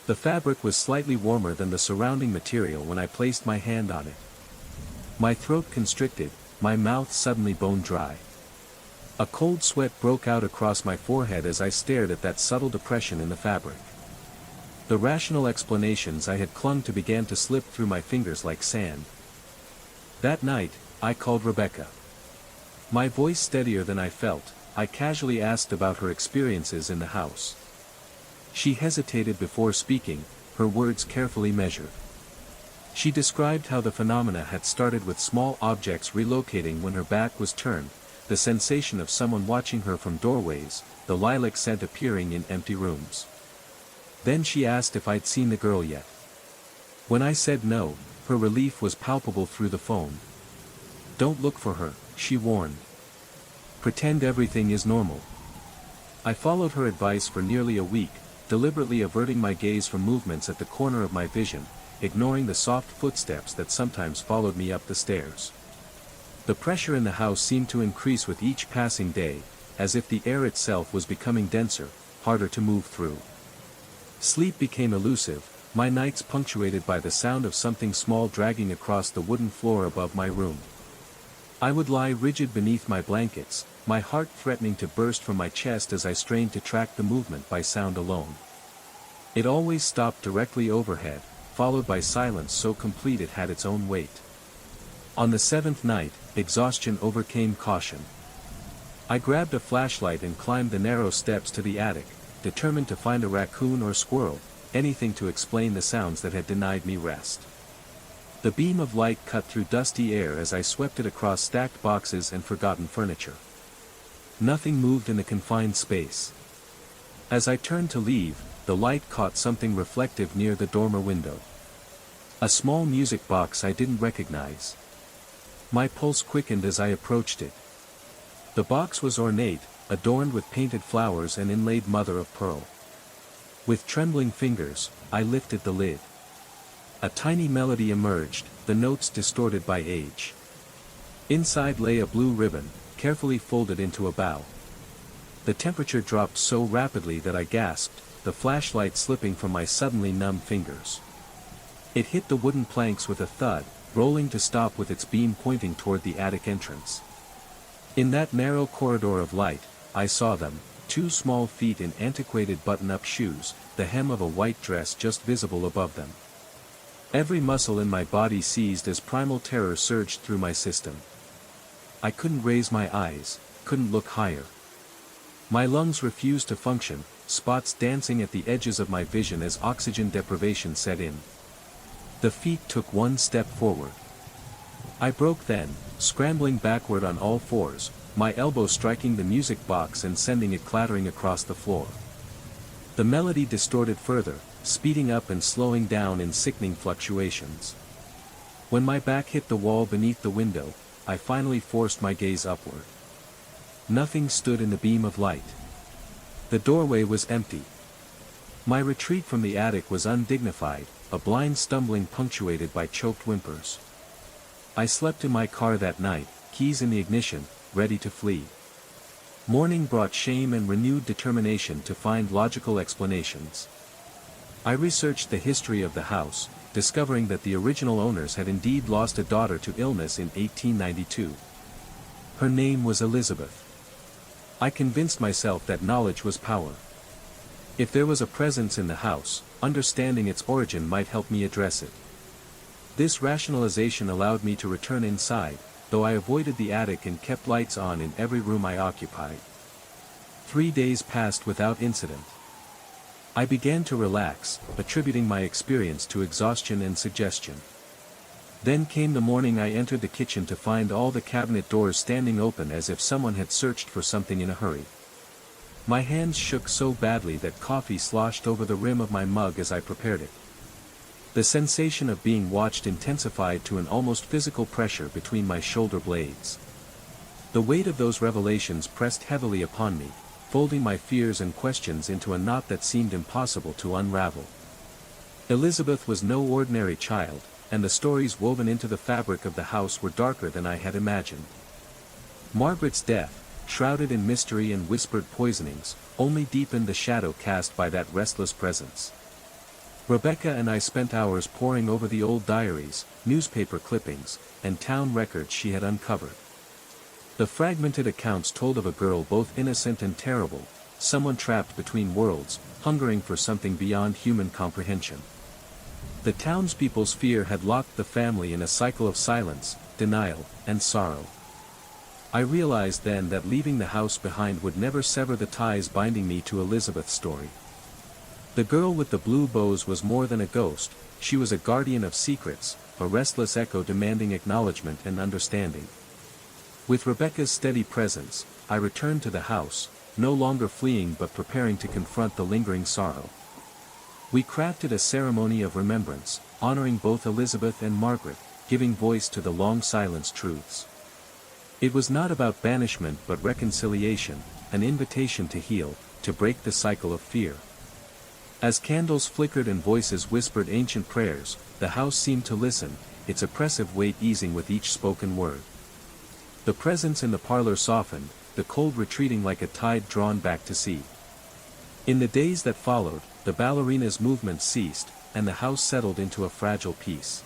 S1: The fabric was slightly warmer than the surrounding material when I placed my hand on it. My throat constricted, my mouth suddenly bone dry. A cold sweat broke out across my forehead as I stared at that subtle depression in the fabric. The rational explanations I had clung to began to slip through my fingers like sand. That night, I called Rebecca. My voice steadier than I felt, I casually asked about her experiences in the house. She hesitated before speaking, her words carefully measured. She described how the phenomena had started with small objects relocating when her back was turned, the sensation of someone watching her from doorways, the lilac scent appearing in empty rooms. Then she asked if I'd seen the girl yet. When I said no, her relief was palpable through the phone. "Don't look for her," she warned. "Pretend everything is normal." I followed her advice for nearly a week, deliberately averting my gaze from movements at the corner of my vision, ignoring the soft footsteps that sometimes followed me up the stairs. The pressure in the house seemed to increase with each passing day, as if the air itself was becoming denser, harder to move through. Sleep became elusive, my nights punctuated by the sound of something small dragging across the wooden floor above my room. I would lie rigid beneath my blankets, my heart threatening to burst from my chest as I strained to track the movement by sound alone. It always stopped directly overhead, followed by silence so complete it had its own weight. On the seventh night, exhaustion overcame caution. I grabbed a flashlight and climbed the narrow steps to the attic, determined to find a raccoon or squirrel, anything to explain the sounds that had denied me rest. The beam of light cut through dusty air as I swept it across stacked boxes and forgotten furniture. Nothing moved in the confined space. As I turned to leave, the light caught something reflective near the dormer window. A small music box I didn't recognize. My pulse quickened as I approached it. The box was ornate, adorned with painted flowers and inlaid mother of pearl. With trembling fingers, I lifted the lid. A tiny melody emerged, the notes distorted by age. Inside lay a blue ribbon, carefully folded into a bow. The temperature dropped so rapidly that I gasped, the flashlight slipping from my suddenly numb fingers. It hit the wooden planks with a thud, rolling to stop with its beam pointing toward the attic entrance. In that narrow corridor of light, I saw them, 2 small feet in antiquated button-up shoes, the hem of a white dress just visible above them. Every muscle in my body seized as primal terror surged through my system. I couldn't raise my eyes, couldn't look higher. My lungs refused to function, spots dancing at the edges of my vision as oxygen deprivation set in. The feet took one step forward. I broke then, scrambling backward on all fours, my elbow striking the music box and sending it clattering across the floor. The melody distorted further, speeding up and slowing down in sickening fluctuations. When my back hit the wall beneath the window, I finally forced my gaze upward. Nothing stood in the beam of light. The doorway was empty. My retreat from the attic was undignified, a blind stumbling punctuated by choked whimpers. I slept in my car that night, keys in the ignition, ready to flee. Morning brought shame and renewed determination to find logical explanations. I researched the history of the house, discovering that the original owners had indeed lost a daughter to illness in 1892. Her name was Elizabeth. I convinced myself that knowledge was power. If there was a presence in the house, understanding its origin might help me address it. This rationalization allowed me to return inside, though I avoided the attic and kept lights on in every room I occupied. 3 days passed without incident. I began to relax, attributing my experience to exhaustion and suggestion. Then came the morning I entered the kitchen to find all the cabinet doors standing open as if someone had searched for something in a hurry. My hands shook so badly that coffee sloshed over the rim of my mug as I prepared it. The sensation of being watched intensified to an almost physical pressure between my shoulder blades. The weight of those revelations pressed heavily upon me, folding my fears and questions into a knot that seemed impossible to unravel. Elizabeth was no ordinary child, and the stories woven into the fabric of the house were darker than I had imagined. Margaret's death, shrouded in mystery and whispered poisonings, only deepened the shadow cast by that restless presence. Rebecca and I spent hours poring over the old diaries, newspaper clippings, and town records she had uncovered. The fragmented accounts told of a girl both innocent and terrible, someone trapped between worlds, hungering for something beyond human comprehension. The townspeople's fear had locked the family in a cycle of silence, denial, and sorrow. I realized then that leaving the house behind would never sever the ties binding me to Elizabeth's story. The girl with the blue bows was more than a ghost, she was a guardian of secrets, a restless echo demanding acknowledgement and understanding. With Rebecca's steady presence, I returned to the house, no longer fleeing but preparing to confront the lingering sorrow. We crafted a ceremony of remembrance, honoring both Elizabeth and Margaret, giving voice to the long-silenced truths. It was not about banishment but reconciliation, an invitation to heal, to break the cycle of fear. As candles flickered and voices whispered ancient prayers, the house seemed to listen, its oppressive weight easing with each spoken word. The presence in the parlor softened, the cold retreating like a tide drawn back to sea. In the days that followed, the ballerina's movement ceased, and the house settled into a fragile peace.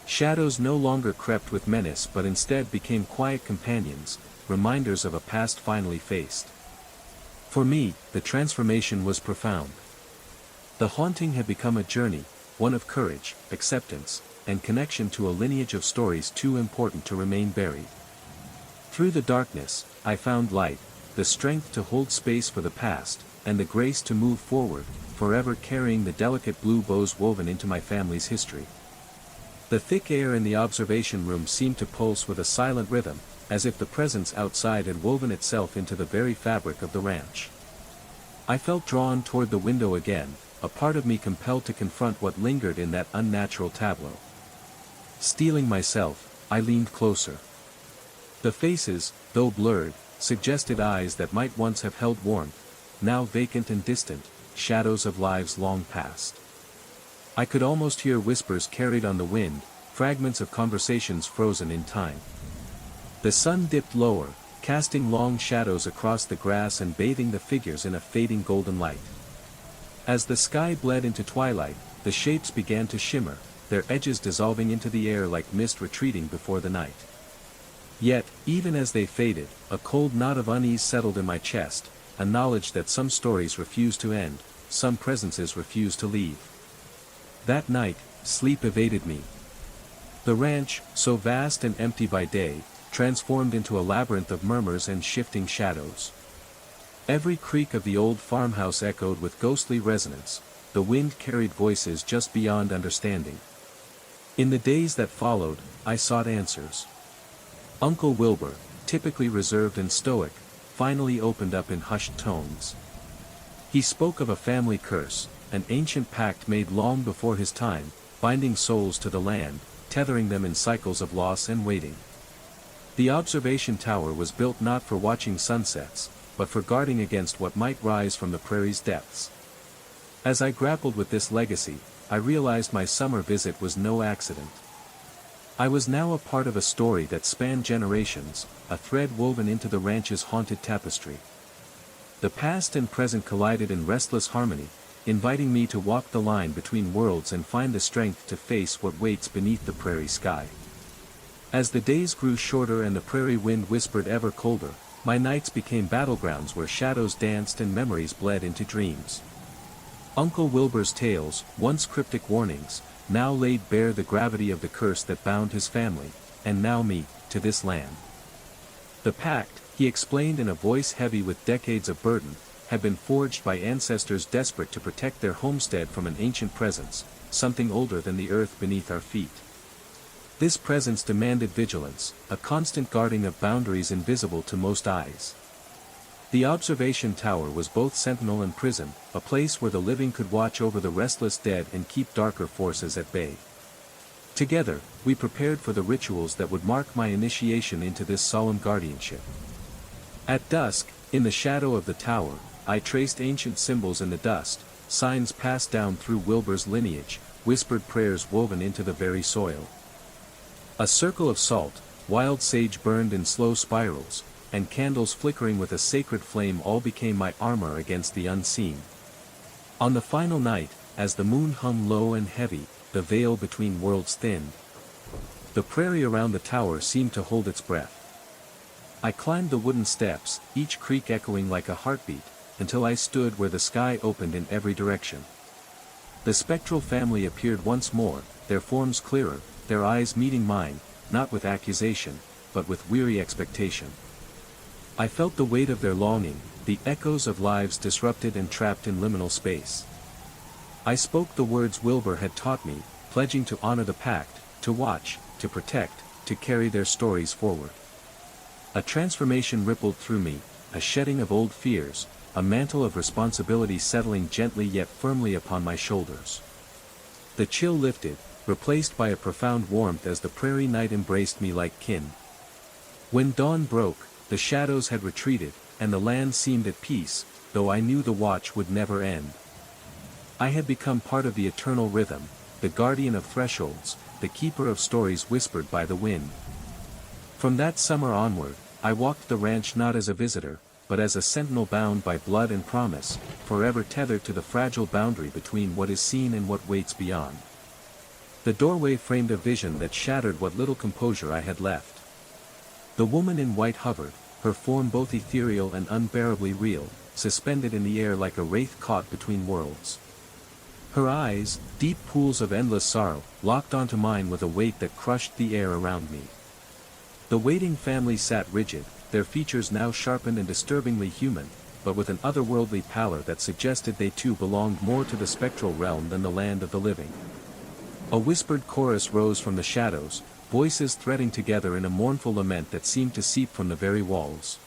S1: Shadows no longer crept with menace but instead became quiet companions, reminders of a past finally faced. For me, the transformation was profound. The haunting had become a journey, one of courage, acceptance, and connection to a lineage of stories too important to remain buried. Through the darkness, I found light, the strength to hold space for the past, and the grace to move forward, forever carrying the delicate blue bows woven into my family's history. The thick air in the observation room seemed to pulse with a silent rhythm, as if the presence outside had woven itself into the very fabric of the ranch. I felt drawn toward the window again, a part of me compelled to confront what lingered in that unnatural tableau. Steeling myself, I leaned closer. The faces, though blurred, suggested eyes that might once have held warmth, now vacant and distant, shadows of lives long past. I could almost hear whispers carried on the wind, fragments of conversations frozen in time. The sun dipped lower, casting long shadows across the grass and bathing the figures in a fading golden light. As the sky bled into twilight, the shapes began to shimmer, their edges dissolving into the air like mist retreating before the night. Yet, even as they faded, a cold knot of unease settled in my chest, a knowledge that some stories refuse to end, some presences refuse to leave. That night, sleep evaded me. The ranch, so vast and empty by day, transformed into a labyrinth of murmurs and shifting shadows. Every creak of the old farmhouse echoed with ghostly resonance, the wind carried voices just beyond understanding. In the days that followed, I sought answers. Uncle Wilbur, typically reserved and stoic, finally opened up in hushed tones. He spoke of a family curse, an ancient pact made long before his time, binding souls to the land, tethering them in cycles of loss and waiting. The observation tower was built not for watching sunsets, but for guarding against what might rise from the prairie's depths. As I grappled with this legacy, I realized my summer visit was no accident. I was now a part of a story that spanned generations, a thread woven into the ranch's haunted tapestry. The past and present collided in restless harmony, inviting me to walk the line between worlds and find the strength to face what waits beneath the prairie sky. As the days grew shorter and the prairie wind whispered ever colder, my nights became battlegrounds where shadows danced and memories bled into dreams. Uncle Wilbur's tales, once cryptic warnings, now laid bare the gravity of the curse that bound his family, and now me, to this land. The pact, he explained in a voice heavy with decades of burden, had been forged by ancestors desperate to protect their homestead from an ancient presence, something older than the earth beneath our feet. This presence demanded vigilance, a constant guarding of boundaries invisible to most eyes. The observation tower was both sentinel and prison, a place where the living could watch over the restless dead and keep darker forces at bay. Together, we prepared for the rituals that would mark my initiation into this solemn guardianship. At dusk, in the shadow of the tower, I traced ancient symbols in the dust, signs passed down through Wilbur's lineage, whispered prayers woven into the very soil. A circle of salt, wild sage burned in slow spirals, and candles flickering with a sacred flame all became my armor against the unseen. On the final night, as the moon hung low and heavy, the veil between worlds thinned. The prairie around the tower seemed to hold its breath. I climbed the wooden steps, each creak echoing like a heartbeat, until I stood where the sky opened in every direction. The spectral family appeared once more, their forms clearer, their eyes meeting mine, not with accusation, but with weary expectation. I felt the weight of their longing, the echoes of lives disrupted and trapped in liminal space. I spoke the words Wilbur had taught me, pledging to honor the pact, to watch, to protect, to carry their stories forward. A transformation rippled through me, a shedding of old fears, a mantle of responsibility settling gently yet firmly upon my shoulders. The chill lifted, replaced by a profound warmth as the prairie night embraced me like kin. When dawn broke, the shadows had retreated, and the land seemed at peace, though I knew the watch would never end. I had become part of the eternal rhythm, the guardian of thresholds, the keeper of stories whispered by the wind. From that summer onward, I walked the ranch not as a visitor, but as a sentinel bound by blood and promise, forever tethered to the fragile boundary between what is seen and what waits beyond. The doorway framed a vision that shattered what little composure I had left. The woman in white hovered, her form both ethereal and unbearably real, suspended in the air like a wraith caught between worlds. Her eyes, deep pools of endless sorrow, locked onto mine with a weight that crushed the air around me. The waiting family sat rigid, their features now sharpened and disturbingly human, but with an otherworldly pallor that suggested they too belonged more to the spectral realm than the land of the living. A whispered chorus rose from the shadows, voices threading together in a mournful lament that seemed to seep from the very walls.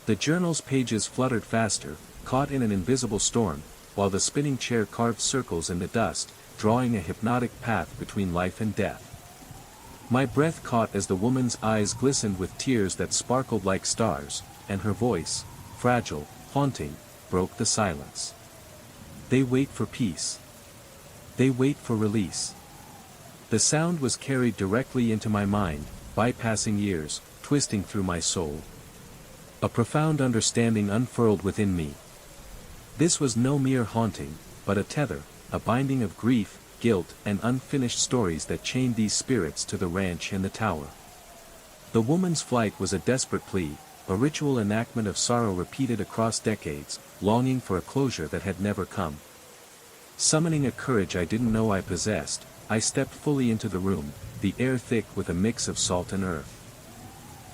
S1: The journal's pages fluttered faster, caught in an invisible storm, while the spinning chair carved circles in the dust, drawing a hypnotic path between life and death. My breath caught as the woman's eyes glistened with tears that sparkled like stars, and her voice, fragile, haunting, broke the silence. They wait for peace. They wait for release. The sound was carried directly into my mind, bypassing years, twisting through my soul. A profound understanding unfurled within me. This was no mere haunting, but a tether, a binding of grief, guilt, and unfinished stories that chained these spirits to the ranch and the tower. The woman's flight was a desperate plea, a ritual enactment of sorrow repeated across decades, longing for a closure that had never come. Summoning a courage I didn't know I possessed, I stepped fully into the room, the air thick with a mix of salt and earth.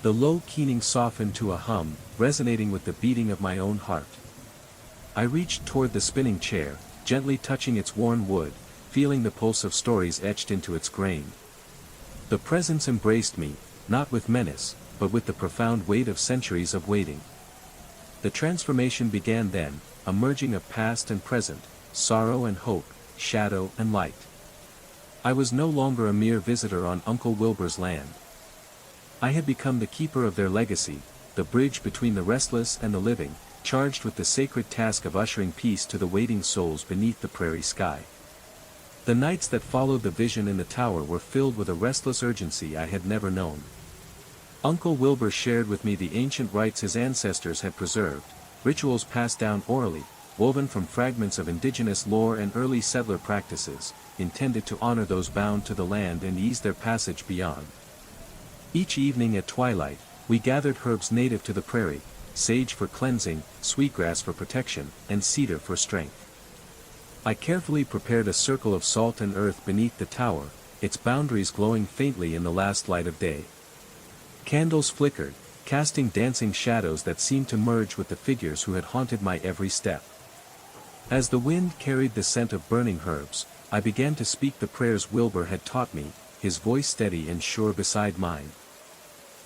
S1: The low keening softened to a hum, resonating with the beating of my own heart. I reached toward the spinning chair, gently touching its worn wood, feeling the pulse of stories etched into its grain. The presence embraced me, not with menace, but with the profound weight of centuries of waiting. The transformation began then, a merging of past and present, sorrow and hope, shadow and light. I was no longer a mere visitor on Uncle Wilbur's land. I had become the keeper of their legacy, the bridge between the restless and the living, charged with the sacred task of ushering peace to the waiting souls beneath the prairie sky. The nights that followed the vision in the tower were filled with a restless urgency I had never known. Uncle Wilbur shared with me the ancient rites his ancestors had preserved, rituals passed down orally, woven from fragments of indigenous lore and early settler practices, intended to honor those bound to the land and ease their passage beyond. Each evening at twilight, we gathered herbs native to the prairie, sage for cleansing, sweetgrass for protection, and cedar for strength. I carefully prepared a circle of salt and earth beneath the tower, its boundaries glowing faintly in the last light of day. Candles flickered, casting dancing shadows that seemed to merge with the figures who had haunted my every step. As the wind carried the scent of burning herbs, I began to speak the prayers Wilbur had taught me, his voice steady and sure beside mine.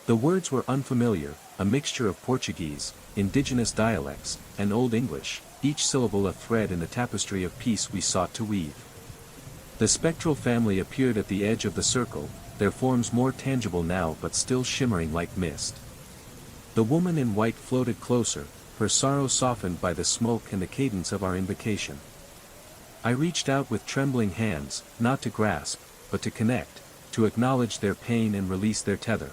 S1: The words were unfamiliar, a mixture of Portuguese, indigenous dialects, and Old English, each syllable a thread in the tapestry of peace we sought to weave. The spectral family appeared at the edge of the circle, their forms more tangible now but still shimmering like mist. The woman in white floated closer, her sorrow softened by the smoke and the cadence of our invocation. I reached out with trembling hands, not to grasp, but to connect, to acknowledge their pain and release their tether.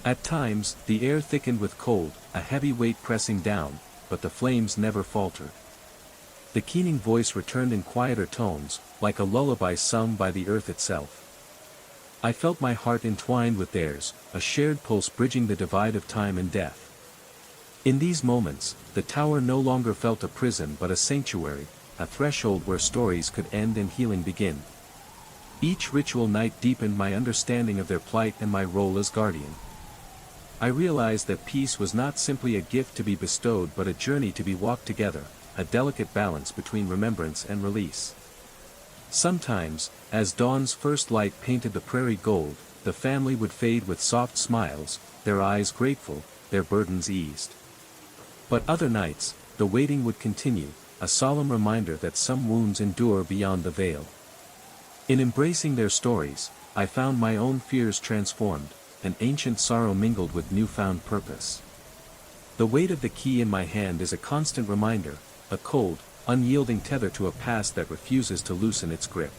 S1: At times, the air thickened with cold, a heavy weight pressing down, but the flames never faltered. The keening voice returned in quieter tones, like a lullaby sung by the earth itself. I felt my heart entwined with theirs, a shared pulse bridging the divide of time and death. In these moments, the tower no longer felt a prison but a sanctuary, a threshold where stories could end and healing begin. Each ritual night deepened my understanding of their plight and my role as guardian. I realized that peace was not simply a gift to be bestowed but a journey to be walked together, a delicate balance between remembrance and release. Sometimes, as dawn's first light painted the prairie gold, the family would fade with soft smiles, their eyes grateful, their burdens eased. But other nights, the waiting would continue, a solemn reminder that some wounds endure beyond the veil. In embracing their stories, I found my own fears transformed, an ancient sorrow mingled with newfound purpose. The weight of the key in my hand is a constant reminder, a cold, unyielding tether to a past that refuses to loosen its grip.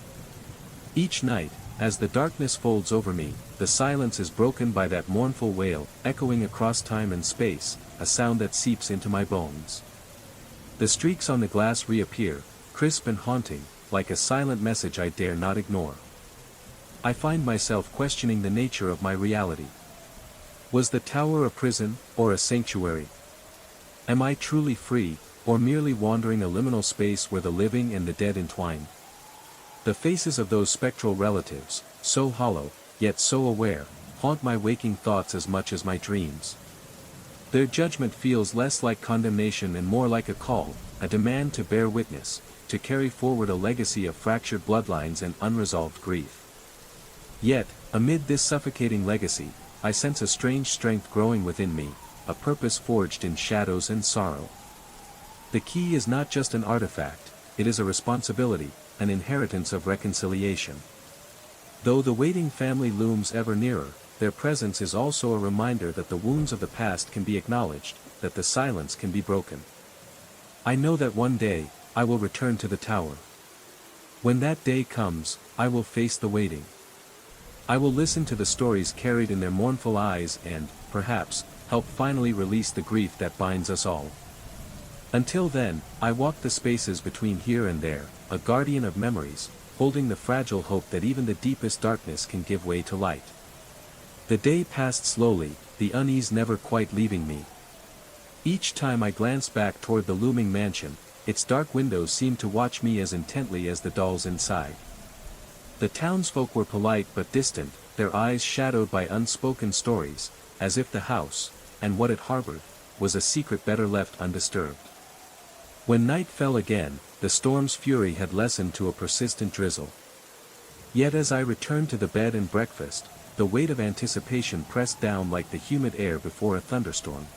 S1: Each night, as the darkness folds over me, the silence is broken by that mournful wail, echoing across time and space, a sound that seeps into my bones. The streaks on the glass reappear, crisp and haunting, like a silent message I dare not ignore. I find myself questioning the nature of my reality. Was the tower a prison, or a sanctuary? Am I truly free, or merely wandering a liminal space where the living and the dead entwine? The faces of those spectral relatives, so hollow, yet so aware, haunt my waking thoughts as much as my dreams. Their judgment feels less like condemnation and more like a call, a demand to bear witness, to carry forward a legacy of fractured bloodlines and unresolved grief. Yet, amid this suffocating legacy, I sense a strange strength growing within me, a purpose forged in shadows and sorrow. The key is not just an artifact, it is a responsibility, an inheritance of reconciliation. Though the waiting family looms ever nearer, their presence is also a reminder that the wounds of the past can be acknowledged, that the silence can be broken. I know that one day, I will return to the tower. When that day comes, I will face the waiting. I will listen to the stories carried in their mournful eyes and, perhaps, help finally release the grief that binds us all. Until then, I walk the spaces between here and there, a guardian of memories, holding the fragile hope that even the deepest darkness can give way to light. The day passed slowly, the unease never quite leaving me. Each time I glanced back toward the looming mansion, its dark windows seemed to watch me as intently as the dolls inside. The townsfolk were polite but distant, their eyes shadowed by unspoken stories, as if the house, and what it harbored, was a secret better left undisturbed. When night fell again, the storm's fury had lessened to a persistent drizzle. Yet as I returned to the bed and breakfast, the weight of anticipation pressed down like the humid air before a thunderstorm.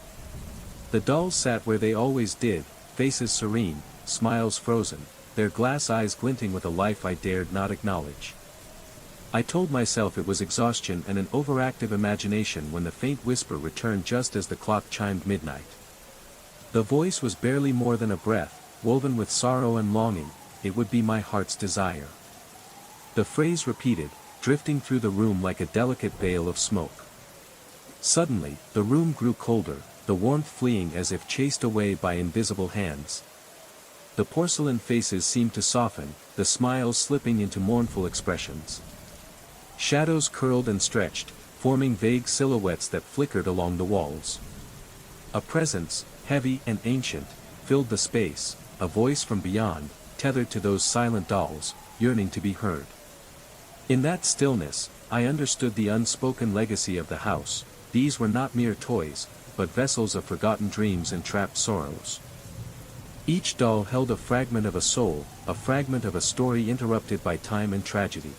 S1: The dolls sat where they always did, faces serene, smiles frozen, their glass eyes glinting with a life I dared not acknowledge. I told myself it was exhaustion and an overactive imagination when the faint whisper returned just as the clock chimed midnight. The voice was barely more than a breath, woven with sorrow and longing, it would be my heart's desire. The phrase repeated, drifting through the room like a delicate veil of smoke. Suddenly, the room grew colder, the warmth fleeing as if chased away by invisible hands. The porcelain faces seemed to soften, the smiles slipping into mournful expressions. Shadows curled and stretched, forming vague silhouettes that flickered along the walls. A presence, heavy and ancient, filled the space, a voice from beyond, tethered to those silent dolls, yearning to be heard. In that stillness, I understood the unspoken legacy of the house. These were not mere toys, but vessels of forgotten dreams and trapped sorrows. Each doll held a fragment of a soul, a fragment of a story interrupted by time and tragedy.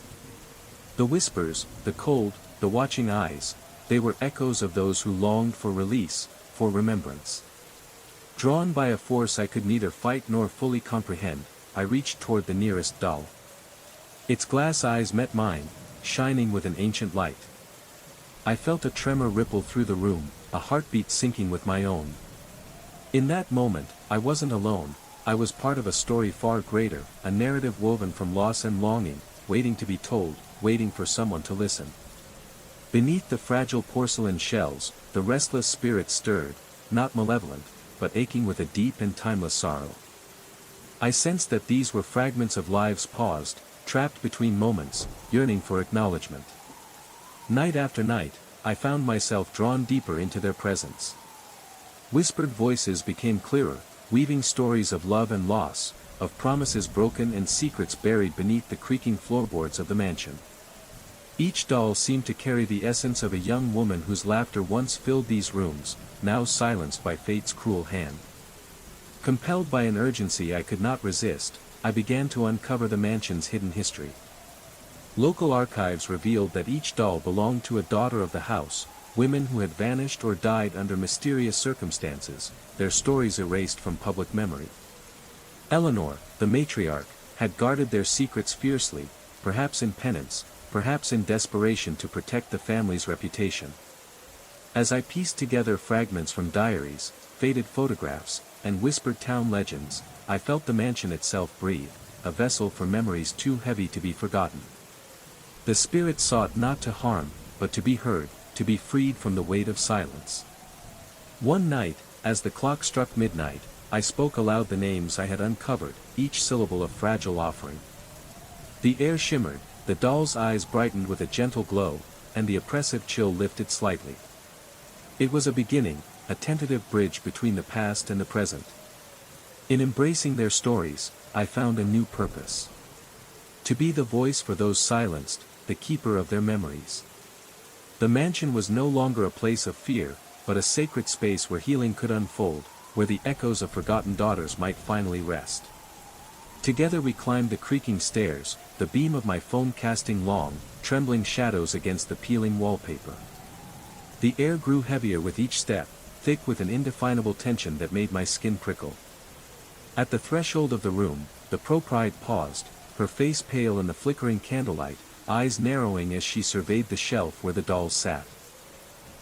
S1: The whispers, the cold, the watching eyes, they were echoes of those who longed for release, for remembrance. Drawn by a force I could neither fight nor fully comprehend, I reached toward the nearest doll. Its glass eyes met mine, shining with an ancient light. I felt a tremor ripple through the room, a heartbeat syncing with my own. In that moment, I wasn't alone, I was part of a story far greater, a narrative woven from loss and longing, waiting to be told, waiting for someone to listen. Beneath the fragile porcelain shells, the restless spirit stirred, not malevolent, but aching with a deep and timeless sorrow. I sensed that these were fragments of lives paused, trapped between moments, yearning for acknowledgement. Night after night, I found myself drawn deeper into their presence. Whispered voices became clearer, weaving stories of love and loss, of promises broken and secrets buried beneath the creaking floorboards of the mansion. Each doll seemed to carry the essence of a young woman whose laughter once filled these rooms, now silenced by fate's cruel hand. Compelled by an urgency I could not resist, I began to uncover the mansion's hidden history. Local archives revealed that each doll belonged to a daughter of the house, women who had vanished or died under mysterious circumstances, their stories erased from public memory. Eleanor, the matriarch, had guarded their secrets fiercely, perhaps in penance, perhaps in desperation to protect the family's reputation. As I pieced together fragments from diaries, faded photographs, and whispered town legends, I felt the mansion itself breathe, a vessel for memories too heavy to be forgotten. The spirit sought not to harm, but to be heard, to be freed from the weight of silence. One night, as the clock struck midnight, I spoke aloud the names I had uncovered, each syllable a fragile offering. The air shimmered, the doll's eyes brightened with a gentle glow, and the oppressive chill lifted slightly. It was a beginning, a tentative bridge between the past and the present. In embracing their stories, I found a new purpose. To be the voice for those silenced, the keeper of their memories. The mansion was no longer a place of fear, but a sacred space where healing could unfold, where the echoes of forgotten daughters might finally rest. Together we climbed the creaking stairs, the beam of my phone casting long, trembling shadows against the peeling wallpaper. The air grew heavier with each step, thick with an indefinable tension that made my skin prickle. At the threshold of the room, the proprietor paused, her face pale in the flickering candlelight, eyes narrowing as she surveyed the shelf where the dolls sat.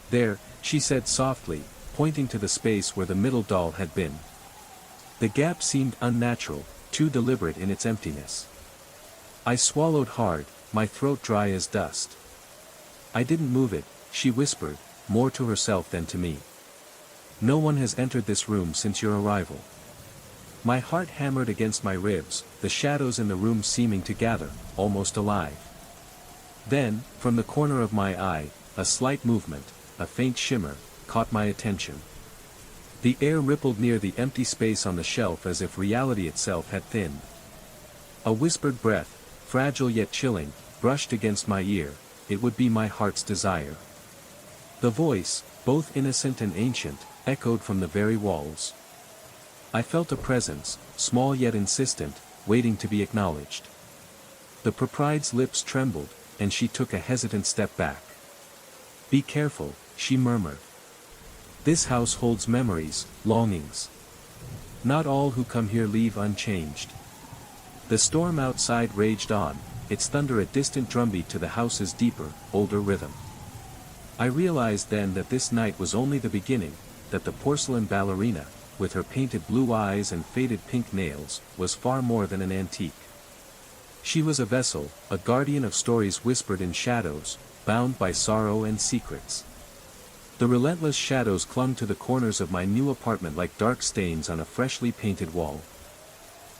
S1: "There," she said softly, pointing to the space where the middle doll had been. The gap seemed unnatural, too deliberate in its emptiness. I swallowed hard, my throat dry as dust. "I didn't move it," she whispered, more to herself than to me. "No one has entered this room since your arrival." My heart hammered against my ribs, the shadows in the room seeming to gather, almost alive. Then, from the corner of my eye, a slight movement, a faint shimmer, caught my attention. The air rippled near the empty space on the shelf as if reality itself had thinned. A whispered breath, fragile yet chilling, brushed against my ear. It would be my heart's desire. The voice, both innocent and ancient, echoed from the very walls. I felt a presence, small yet insistent, waiting to be acknowledged. The proprietor's lips trembled, and she took a hesitant step back. "Be careful," she murmured. "This house holds memories, longings. Not all who come here leave unchanged." The storm outside raged on, its thunder a distant drumbeat to the house's deeper, older rhythm. I realized then that this night was only the beginning, that the porcelain ballerina, with her painted blue eyes and faded pink nails, was far more than an antique. She was a vessel, a guardian of stories whispered in shadows, bound by sorrow and secrets. The relentless shadows clung to the corners of my new apartment like dark stains on a freshly painted wall.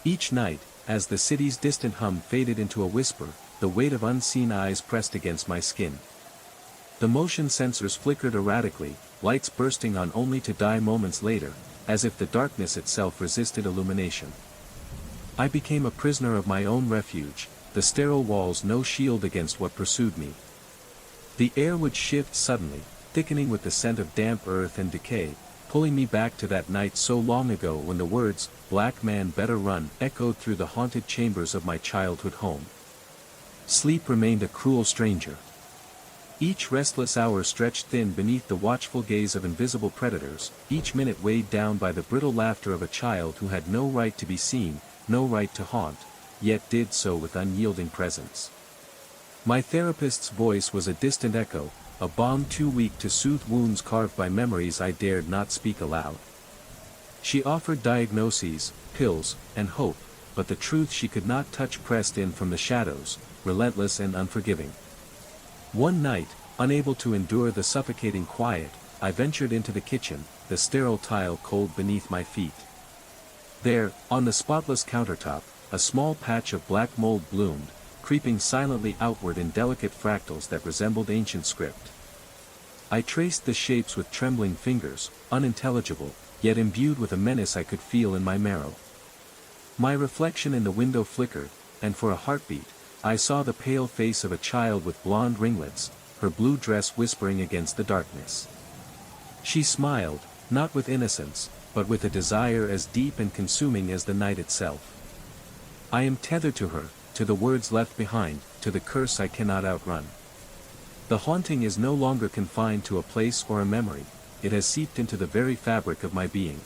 S1: Each night, as the city's distant hum faded into a whisper, the weight of unseen eyes pressed against my skin. The motion sensors flickered erratically, lights bursting on only to die moments later, as if the darkness itself resisted illumination. I became a prisoner of my own refuge, the sterile walls no shield against what pursued me. The air would shift suddenly, thickening with the scent of damp earth and decay, pulling me back to that night so long ago when the words, "Black man better run," echoed through the haunted chambers of my childhood home. Sleep remained a cruel stranger. Each restless hour stretched thin beneath the watchful gaze of invisible predators, each minute weighed down by the brittle laughter of a child who had no right to be seen, no right to haunt, yet did so with unyielding presence. My therapist's voice was a distant echo, a balm too weak to soothe wounds carved by memories I dared not speak aloud. She offered diagnoses, pills, and hope, but the truth she could not touch pressed in from the shadows, relentless and unforgiving. One night, unable to endure the suffocating quiet, I ventured into the kitchen, the sterile tile cold beneath my feet. There, on the spotless countertop, a small patch of black mold bloomed, creeping silently outward in delicate fractals that resembled ancient script. I traced the shapes with trembling fingers, unintelligible, yet imbued with a menace I could feel in my marrow. My reflection in the window flickered, and for a heartbeat, I saw the pale face of a child with blonde ringlets, her blue dress whispering against the darkness. She smiled, not with innocence, but with a desire as deep and consuming as the night itself. I am tethered to her, to the words left behind, to the curse I cannot outrun. The haunting is no longer confined to a place or a memory, it has seeped into the very fabric of my being.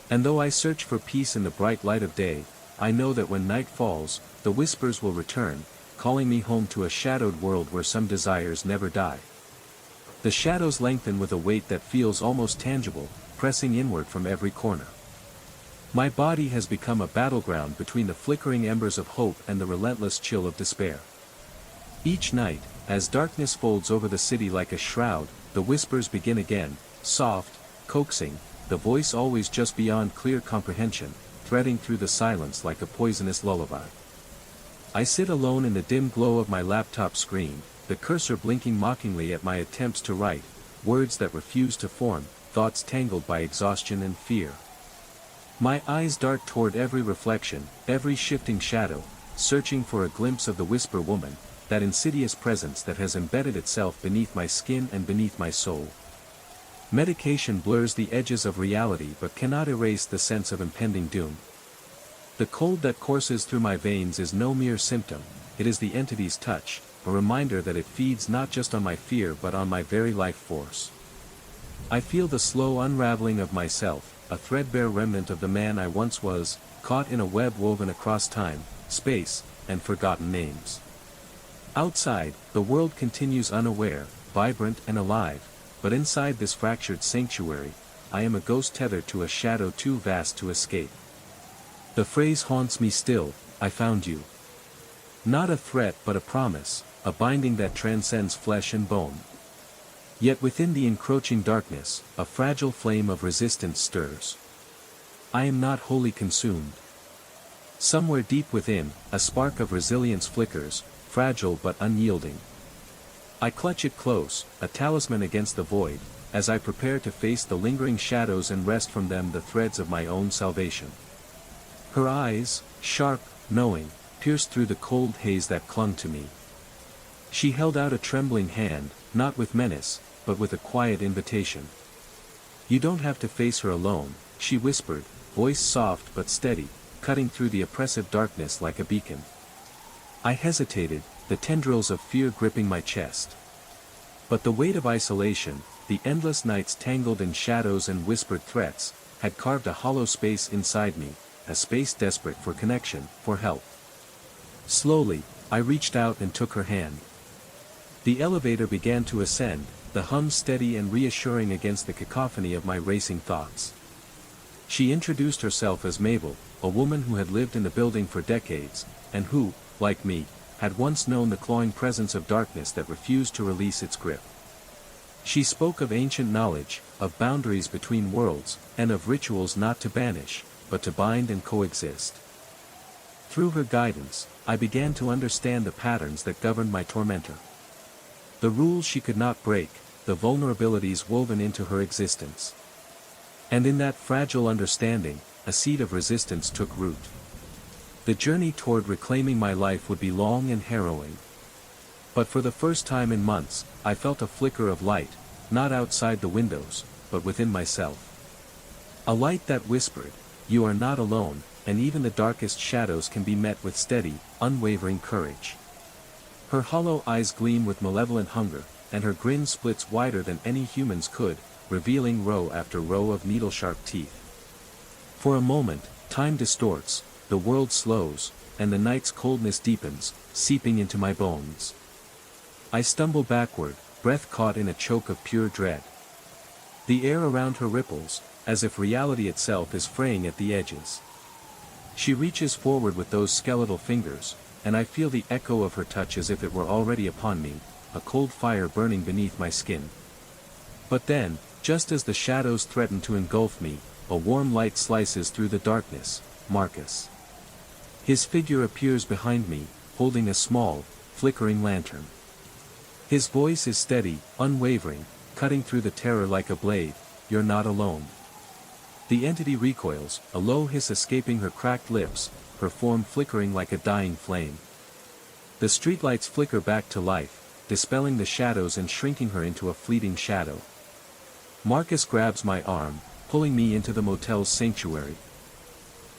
S1: And though I search for peace in the bright light of day, I know that when night falls, the whispers will return, calling me home to a shadowed world where some desires never die. The shadows lengthen with a weight that feels almost tangible, pressing inward from every corner. My body has become a battleground between the flickering embers of hope and the relentless chill of despair. Each night, as darkness folds over the city like a shroud, the whispers begin again, soft, coaxing, the voice always just beyond clear comprehension, threading through the silence like a poisonous lullaby. I sit alone in the dim glow of my laptop screen, the cursor blinking mockingly at my attempts to write, words that refuse to form, thoughts tangled by exhaustion and fear. My eyes dart toward every reflection, every shifting shadow, searching for a glimpse of the whisper woman, that insidious presence that has embedded itself beneath my skin and beneath my soul. Medication blurs the edges of reality but cannot erase the sense of impending doom. The cold that courses through my veins is no mere symptom, it is the entity's touch, a reminder that it feeds not just on my fear but on my very life force. I feel the slow unraveling of myself, a threadbare remnant of the man I once was, caught in a web woven across time, space, and forgotten names. Outside, the world continues unaware, vibrant and alive, but inside this fractured sanctuary, I am a ghost tethered to a shadow too vast to escape. The phrase haunts me still, I found you. Not a threat but a promise, a binding that transcends flesh and bone. Yet within the encroaching darkness, a fragile flame of resistance stirs. I am not wholly consumed. Somewhere deep within, a spark of resilience flickers, fragile but unyielding. I clutch it close, a talisman against the void, as I prepare to face the lingering shadows and wrest from them the threads of my own salvation. Her eyes, sharp, knowing, pierced through the cold haze that clung to me. She held out a trembling hand, not with menace, but with a quiet invitation. You don't have to face her alone, she whispered, voice soft but steady, cutting through the oppressive darkness like a beacon. I hesitated, the tendrils of fear gripping my chest. But the weight of isolation, the endless nights tangled in shadows and whispered threats, had carved a hollow space inside me, a space desperate for connection, for help. Slowly, I reached out and took her hand. The elevator began to ascend, the hum steady and reassuring against the cacophony of my racing thoughts. She introduced herself as Mabel, a woman who had lived in the building for decades, and who, like me, had once known the clawing presence of darkness that refused to release its grip. She spoke of ancient knowledge, of boundaries between worlds, and of rituals not to banish, but to bind and coexist. Through her guidance, I began to understand the patterns that governed my tormentor. The rules she could not break, the vulnerabilities woven into her existence. And in that fragile understanding, a seed of resistance took root. The journey toward reclaiming my life would be long and harrowing. But for the first time in months, I felt a flicker of light, not outside the windows, but within myself. A light that whispered, "You are not alone," and even the darkest shadows can be met with steady, unwavering courage. Her hollow eyes gleam with malevolent hunger, and her grin splits wider than any human's could, revealing row after row of needle-sharp teeth. For a moment, time distorts, the world slows, and the night's coldness deepens, seeping into my bones. I stumble backward, breath caught in a choke of pure dread. The air around her ripples, as if reality itself is fraying at the edges. She reaches forward with those skeletal fingers, and I feel the echo of her touch as if it were already upon me, a cold fire burning beneath my skin. But then, just as the shadows threaten to engulf me, a warm light slices through the darkness. Marcus. His figure appears behind me, holding a small, flickering lantern. His voice is steady, unwavering, cutting through the terror like a blade. "You're not alone." The entity recoils, a low hiss escaping her cracked lips, her form flickering like a dying flame. The streetlights flicker back to life, dispelling the shadows and shrinking her into a fleeting shadow. Marcus grabs my arm, pulling me into the motel's sanctuary.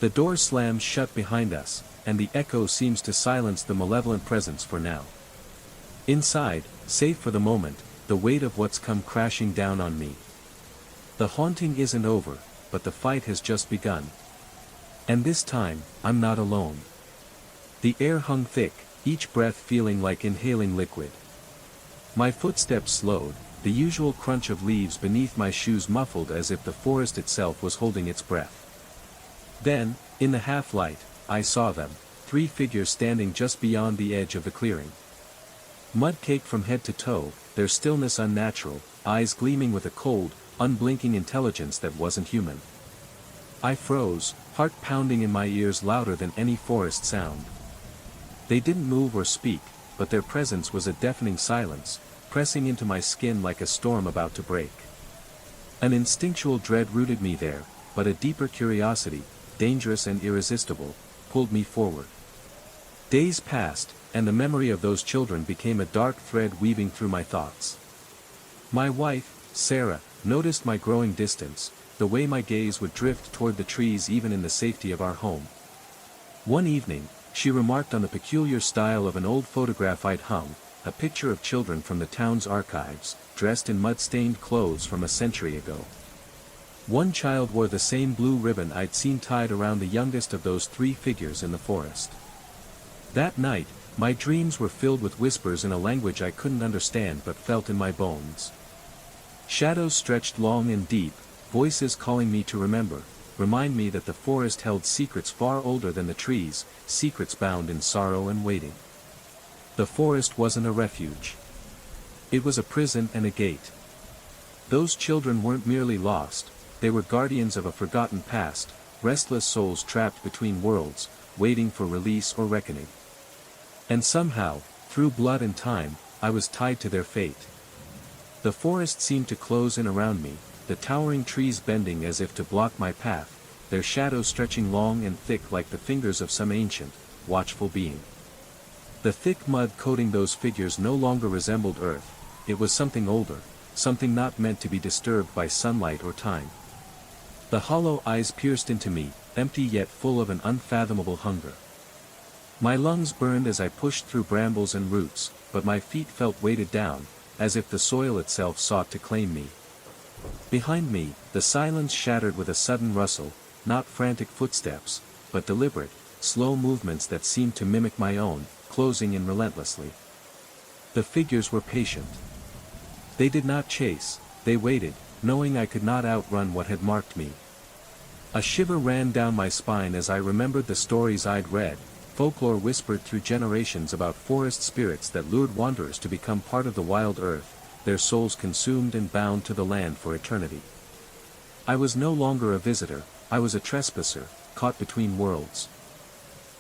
S1: The door slams shut behind us, and the echo seems to silence the malevolent presence for now. Inside, safe for the moment, the weight of what's come crashing down on me. The haunting isn't over, but the fight has just begun. And this time, I'm not alone. The air hung thick, each breath feeling like inhaling liquid. My footsteps slowed, the usual crunch of leaves beneath my shoes muffled as if the forest itself was holding its breath. Then, in the half-light, I saw them, 3 figures standing just beyond the edge of the clearing. Mud-caked from head to toe, their stillness unnatural, eyes gleaming with a cold, unblinking intelligence that wasn't human. I froze, heart pounding in my ears louder than any forest sound. They didn't move or speak, but their presence was a deafening silence, pressing into my skin like a storm about to break. An instinctual dread rooted me there, but a deeper curiosity, dangerous and irresistible, pulled me forward. Days passed, and the memory of those children became a dark thread weaving through my thoughts. My wife, Sarah, noticed my growing distance, the way my gaze would drift toward the trees even in the safety of our home. One evening, she remarked on the peculiar style of an old photograph I'd hung, a picture of children from the town's archives, dressed in mud-stained clothes from a century ago. One child wore the same blue ribbon I'd seen tied around the youngest of those 3 figures in the forest. That night, my dreams were filled with whispers in a language I couldn't understand but felt in my bones. Shadows stretched long and deep, voices calling me to remind me that the forest held secrets far older than the trees, secrets bound in sorrow and waiting. The forest wasn't a refuge. It was a prison and a gate. Those children weren't merely lost, they were guardians of a forgotten past, restless souls trapped between worlds, waiting for release or reckoning. And somehow, through blood and time, I was tied to their fate. The forest seemed to close in around me, the towering trees bending as if to block my path, their shadows stretching long and thick like the fingers of some ancient, watchful being. The thick mud coating those figures no longer resembled earth, it was something older, something not meant to be disturbed by sunlight or time. The hollow eyes pierced into me, empty yet full of an unfathomable hunger. My lungs burned as I pushed through brambles and roots, but my feet felt weighted down, as if the soil itself sought to claim me. Behind me, the silence shattered with a sudden rustle, not frantic footsteps, but deliberate, slow movements that seemed to mimic my own, closing in relentlessly. The figures were patient. They did not chase, they waited, knowing I could not outrun what had marked me. A shiver ran down my spine as I remembered the stories I'd read, folklore whispered through generations about forest spirits that lured wanderers to become part of the wild earth, their souls consumed and bound to the land for eternity. I was no longer a visitor, I was a trespasser, caught between worlds.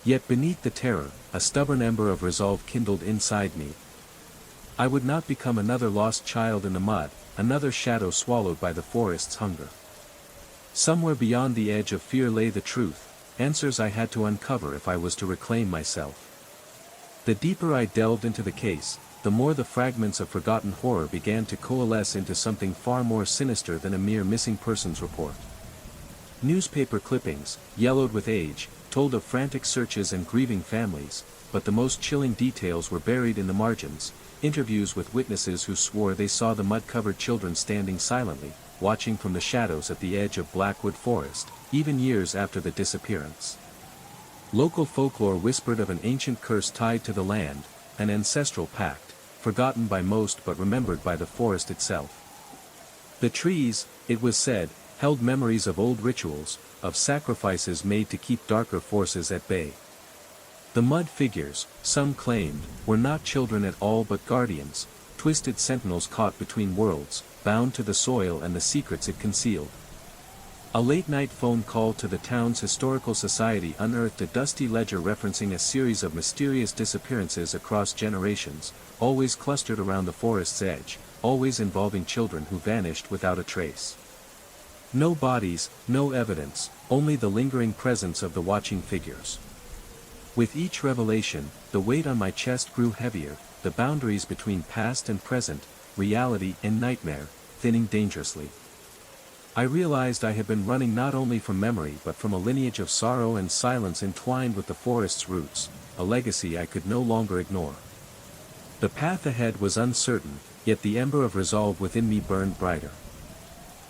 S1: Yet beneath the terror, a stubborn ember of resolve kindled inside me. I would not become another lost child in the mud, another shadow swallowed by the forest's hunger. Somewhere beyond the edge of fear lay the truth, answers I had to uncover if I was to reclaim myself. The deeper I delved into the case, the more the fragments of forgotten horror began to coalesce into something far more sinister than a mere missing persons report. Newspaper clippings, yellowed with age, told of frantic searches and grieving families, but the most chilling details were buried in the margins, interviews with witnesses who swore they saw the mud-covered children standing silently, watching from the shadows at the edge of Blackwood Forest, even years after the disappearance. Local folklore whispered of an ancient curse tied to the land, an ancestral pact, forgotten by most but remembered by the forest itself. The trees, it was said, held memories of old rituals, of sacrifices made to keep darker forces at bay. The mud figures, some claimed, were not children at all but guardians, twisted sentinels caught between worlds, bound to the soil and the secrets it concealed. A late-night phone call to the town's historical society unearthed a dusty ledger referencing a series of mysterious disappearances across generations, always clustered around the forest's edge, always involving children who vanished without a trace. No bodies, no evidence, only the lingering presence of the watching figures. With each revelation, the weight on my chest grew heavier, the boundaries between past and present, reality and nightmare, thinning dangerously. I realized I had been running not only from memory but from a lineage of sorrow and silence entwined with the forest's roots, a legacy I could no longer ignore. The path ahead was uncertain, yet the ember of resolve within me burned brighter.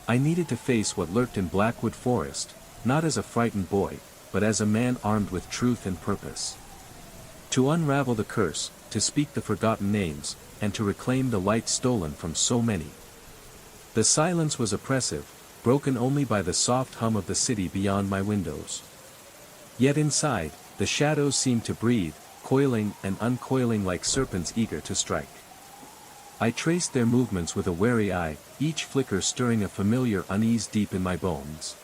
S1: I needed to face what lurked in Blackwood Forest, not as a frightened boy, but as a man armed with truth and purpose. To unravel the curse, to speak the forgotten names, and to reclaim the light stolen from so many. The silence was oppressive, broken only by the soft hum of the city beyond my windows. Yet inside, the shadows seemed to breathe, coiling and uncoiling like serpents eager to strike. I traced their movements with a wary eye, each flicker stirring a familiar unease deep in my bones.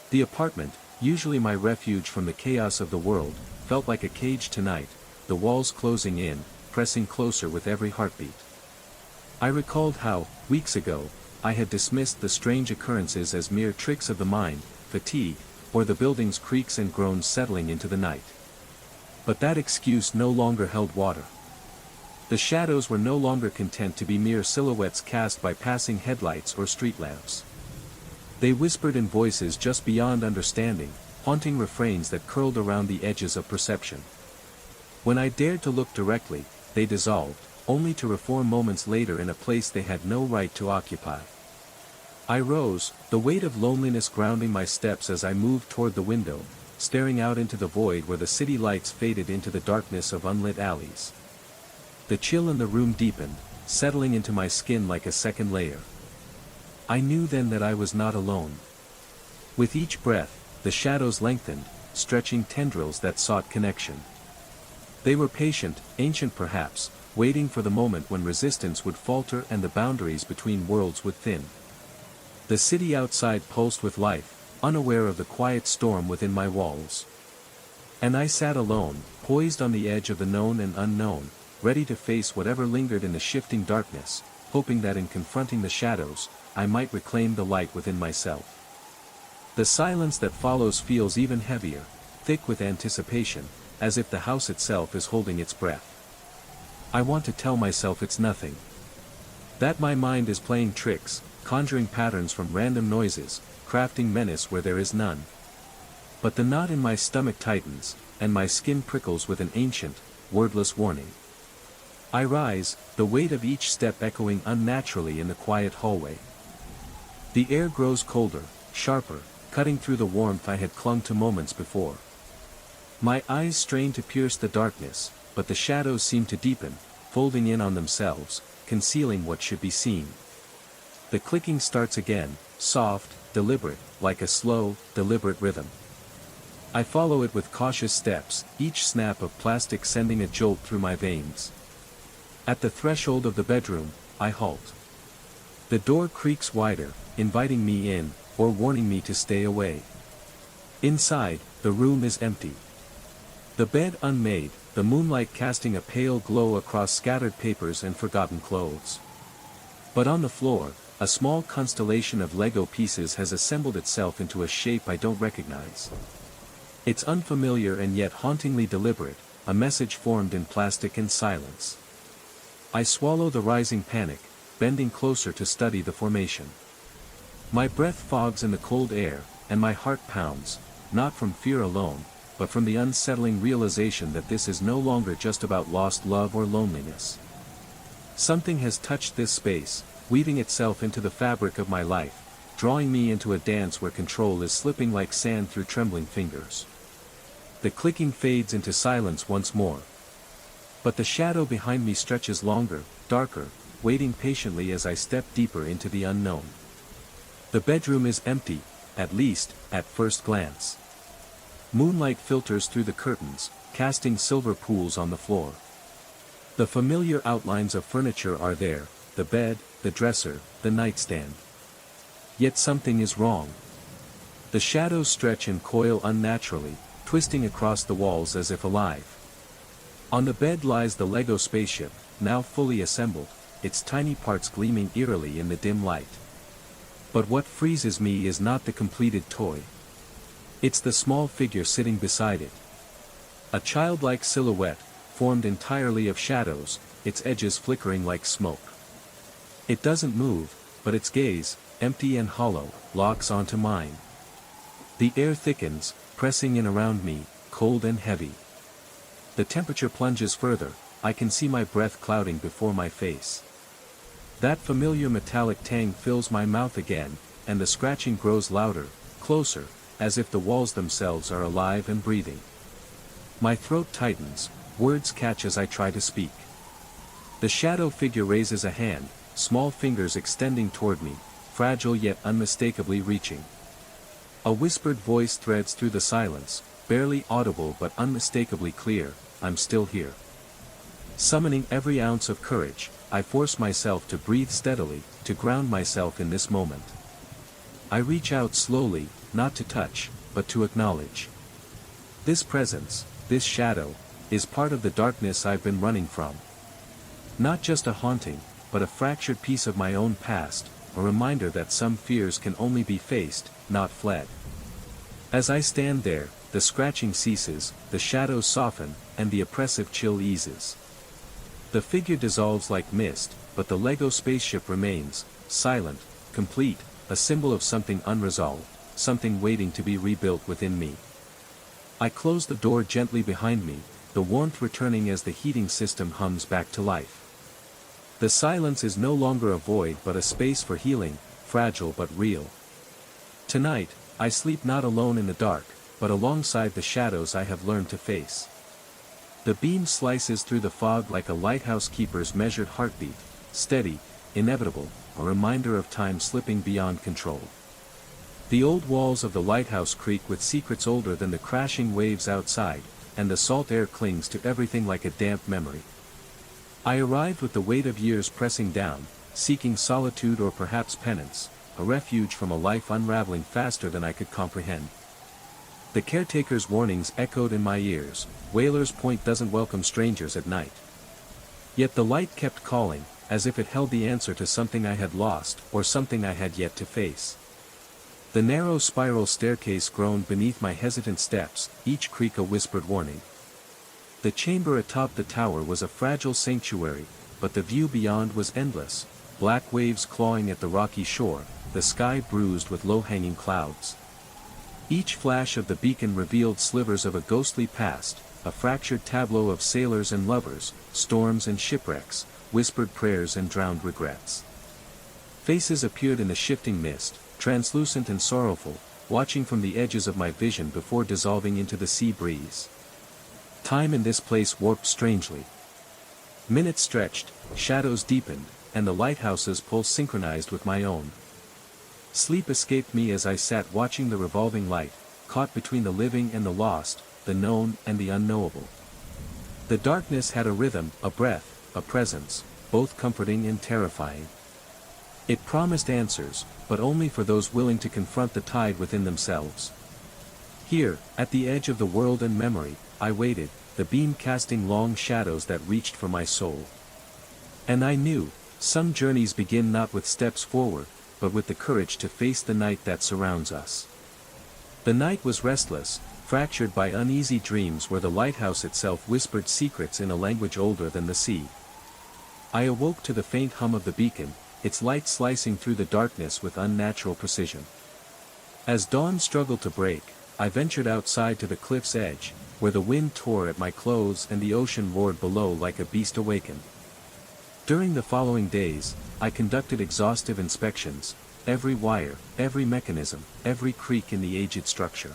S1: The apartment, usually my refuge from the chaos of the world, felt like a cage tonight, the walls closing in, pressing closer with every heartbeat. I recalled how, weeks ago, I had dismissed the strange occurrences as mere tricks of the mind, fatigue, or the building's creaks and groans settling into the night. But that excuse no longer held water. The shadows were no longer content to be mere silhouettes cast by passing headlights or street lamps. They whispered in voices just beyond understanding, haunting refrains that curled around the edges of perception. When I dared to look directly, they dissolved, only to reform moments later in a place they had no right to occupy. I rose, the weight of loneliness grounding my steps as I moved toward the window, staring out into the void where the city lights faded into the darkness of unlit alleys. The chill in the room deepened, settling into my skin like a second layer. I knew then that I was not alone. With each breath, the shadows lengthened, stretching tendrils that sought connection. They were patient, ancient perhaps, waiting for the moment when resistance would falter and the boundaries between worlds would thin. The city outside pulsed with life, unaware of the quiet storm within my walls. And I sat alone, poised on the edge of the known and unknown, ready to face whatever lingered in the shifting darkness, hoping that in confronting the shadows, I might reclaim the light within myself. The silence that follows feels even heavier, thick with anticipation, as if the house itself is holding its breath. I want to tell myself it's nothing. That my mind is playing tricks, conjuring patterns from random noises, crafting menace where there is none. But the knot in my stomach tightens, and my skin prickles with an ancient, wordless warning. I rise, the weight of each step echoing unnaturally in the quiet hallway. The air grows colder, sharper, cutting through the warmth I had clung to moments before. My eyes strain to pierce the darkness, but the shadows seem to deepen, folding in on themselves, concealing what should be seen. The clicking starts again, soft, deliberate, like a slow, deliberate rhythm. I follow it with cautious steps, each snap of plastic sending a jolt through my veins. At the threshold of the bedroom, I halt. The door creaks wider, inviting me in, or warning me to stay away. Inside, the room is empty. The bed unmade, the moonlight casting a pale glow across scattered papers and forgotten clothes. But on the floor, a small constellation of Lego pieces has assembled itself into a shape I don't recognize. It's unfamiliar and yet hauntingly deliberate, a message formed in plastic and silence. I swallow the rising panic, bending closer to study the formation. My breath fogs in the cold air, and my heart pounds, not from fear alone, but from the unsettling realization that this is no longer just about lost love or loneliness. Something has touched this space, weaving itself into the fabric of my life, drawing me into a dance where control is slipping like sand through trembling fingers. The clicking fades into silence once more. But the shadow behind me stretches longer, darker, waiting patiently as I step deeper into the unknown. The bedroom is empty, at least, at first glance. Moonlight filters through the curtains, casting silver pools on the floor. The familiar outlines of furniture are there, the bed, the dresser, the nightstand. Yet something is wrong. The shadows stretch and coil unnaturally, twisting across the walls as if alive. On the bed lies the Lego spaceship, now fully assembled, its tiny parts gleaming eerily in the dim light. But what freezes me is not the completed toy. It's the small figure sitting beside it. A childlike silhouette, formed entirely of shadows, its edges flickering like smoke. It doesn't move, but its gaze, empty and hollow, locks onto mine. The air thickens, pressing in around me, cold and heavy. The temperature plunges further, I can see my breath clouding before my face. That familiar metallic tang fills my mouth again, and the scratching grows louder, closer, as if the walls themselves are alive and breathing. My throat tightens, words catch as I try to speak. The shadow figure raises a hand, small fingers extending toward me, fragile yet unmistakably reaching. A whispered voice threads through the silence, barely audible but unmistakably clear, I'm still here. Summoning every ounce of courage, I force myself to breathe steadily, to ground myself in this moment. I reach out slowly, not to touch, but to acknowledge. This presence, this shadow, is part of the darkness I've been running from. Not just a haunting, but a fractured piece of my own past, a reminder that some fears can only be faced, not fled. As I stand there, the scratching ceases, the shadows soften, and the oppressive chill eases. The figure dissolves like mist, but the Lego spaceship remains, silent, complete, a symbol of something unresolved, something waiting to be rebuilt within me. I close the door gently behind me, the warmth returning as the heating system hums back to life. The silence is no longer a void but a space for healing, fragile but real. Tonight, I sleep not alone in the dark, but alongside the shadows I have learned to face. The beam slices through the fog like a lighthouse keeper's measured heartbeat, steady, inevitable, a reminder of time slipping beyond control. The old walls of the lighthouse creak with secrets older than the crashing waves outside, and the salt air clings to everything like a damp memory. I arrived with the weight of years pressing down, seeking solitude or perhaps penance, a refuge from a life unraveling faster than I could comprehend. The caretaker's warnings echoed in my ears, Whaler's Point doesn't welcome strangers at night. Yet the light kept calling, as if it held the answer to something I had lost or something I had yet to face. The narrow spiral staircase groaned beneath my hesitant steps, each creak a whispered warning. The chamber atop the tower was a fragile sanctuary, but the view beyond was endless, black waves clawing at the rocky shore, the sky bruised with low-hanging clouds. Each flash of the beacon revealed slivers of a ghostly past, a fractured tableau of sailors and lovers, storms and shipwrecks, whispered prayers and drowned regrets. Faces appeared in the shifting mist, translucent and sorrowful, watching from the edges of my vision before dissolving into the sea breeze. Time in this place warped strangely. Minutes stretched, shadows deepened, and the lighthouse's pulse synchronized with my own. Sleep escaped me as I sat watching the revolving light, caught between the living and the lost, the known and the unknowable. The darkness had a rhythm, a breath, a presence, both comforting and terrifying. It promised answers, but only for those willing to confront the tide within themselves. Here, at the edge of the world and memory, I waited, the beam casting long shadows that reached for my soul. And I knew, some journeys begin not with steps forward, but with the courage to face the night that surrounds us. The night was restless, fractured by uneasy dreams where the lighthouse itself whispered secrets in a language older than the sea. I awoke to the faint hum of the beacon, its light slicing through the darkness with unnatural precision. As dawn struggled to break, I ventured outside to the cliff's edge, where the wind tore at my clothes and the ocean roared below like a beast awakened. During the following days, I conducted exhaustive inspections, every wire, every mechanism, every creak in the aged structure.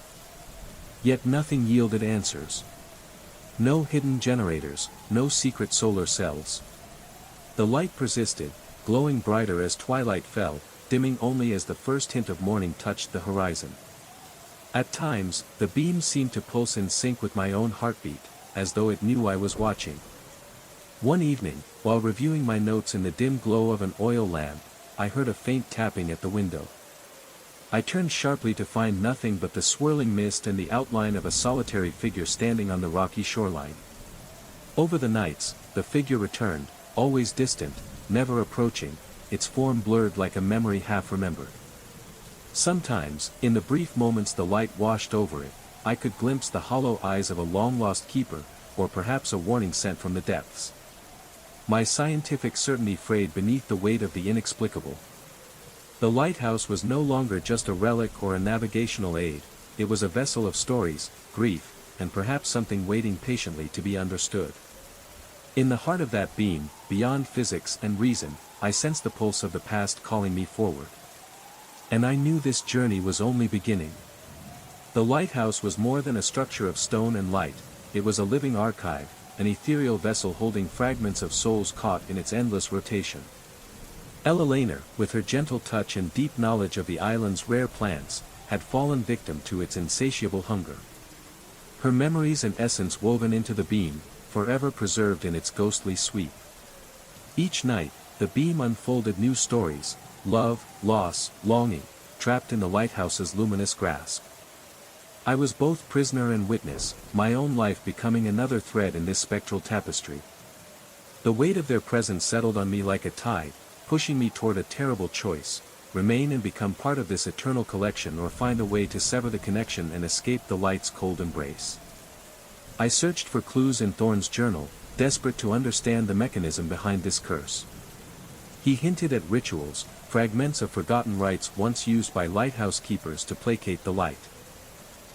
S1: Yet nothing yielded answers. No hidden generators, no secret solar cells. The light persisted, glowing brighter as twilight fell, dimming only as the first hint of morning touched the horizon. At times, the beam seemed to pulse in sync with my own heartbeat, as though it knew I was watching. One evening, while reviewing my notes in the dim glow of an oil lamp, I heard a faint tapping at the window. I turned sharply to find nothing but the swirling mist and the outline of a solitary figure standing on the rocky shoreline. Over the nights, the figure returned, always distant, never approaching, its form blurred like a memory half remembered. Sometimes, in the brief moments the light washed over it, I could glimpse the hollow eyes of a long-lost keeper, or perhaps a warning sent from the depths. My scientific certainty frayed beneath the weight of the inexplicable. The lighthouse was no longer just a relic or a navigational aid, it was a vessel of stories, grief, and perhaps something waiting patiently to be understood. In the heart of that beam, beyond physics and reason, I sensed the pulse of the past calling me forward. And I knew this journey was only beginning. The lighthouse was more than a structure of stone and light, it was a living archive, an ethereal vessel holding fragments of souls caught in its endless rotation. Eleanor, with her gentle touch and deep knowledge of the island's rare plants, had fallen victim to its insatiable hunger. Her memories and essence woven into the beam, forever preserved in its ghostly sweep. Each night, the beam unfolded new stories, love, loss, longing, trapped in the lighthouse's luminous grasp. I was both prisoner and witness, my own life becoming another thread in this spectral tapestry. The weight of their presence settled on me like a tide, pushing me toward a terrible choice: remain and become part of this eternal collection, or find a way to sever the connection and escape the light's cold embrace. I searched for clues in Thorne's journal, desperate to understand the mechanism behind this curse. He hinted at rituals, fragments of forgotten rites once used by lighthouse keepers to placate the light.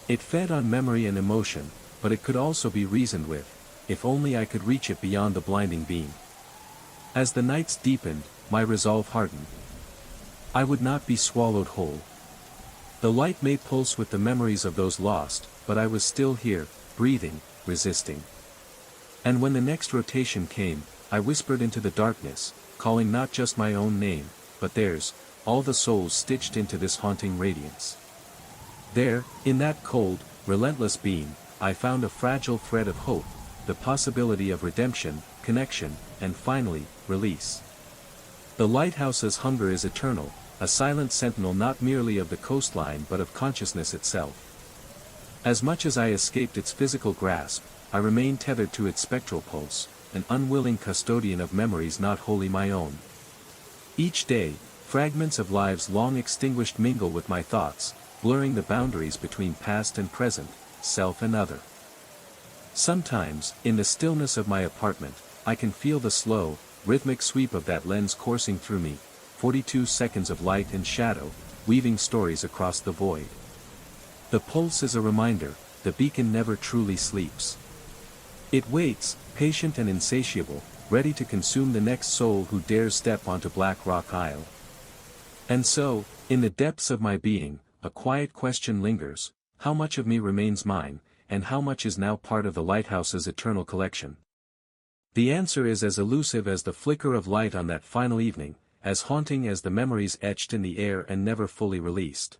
S1: It fed on memory and emotion, but it could also be reasoned with, if only I could reach it beyond the blinding beam. As the nights deepened, my resolve hardened. I would not be swallowed whole. The light may pulse with the memories of those lost, but I was still here, breathing, resisting. And when the next rotation came, I whispered into the darkness, calling not just my own name, but theirs, all the souls stitched into this haunting radiance. There, in that cold, relentless beam, I found a fragile thread of hope, the possibility of redemption, connection, and finally, release. The lighthouse's hunger is eternal, a silent sentinel not merely of the coastline but of consciousness itself. As much as I escaped its physical grasp, I remained tethered to its spectral pulse, an unwilling custodian of memories not wholly my own. Each day, fragments of lives long extinguished mingle with my thoughts, blurring the boundaries between past and present, self and other. Sometimes, in the stillness of my apartment, I can feel the slow, rhythmic sweep of that lens coursing through me, 42 seconds of light and shadow, weaving stories across the void. The pulse is a reminder, the beacon never truly sleeps. It waits, patient and insatiable, ready to consume the next soul who dares step onto Black Rock Isle. And so, in the depths of my being, a quiet question lingers: how much of me remains mine, and how much is now part of the lighthouse's eternal collection? The answer is as elusive as the flicker of light on that final evening, as haunting as the memories etched in the air and never fully released.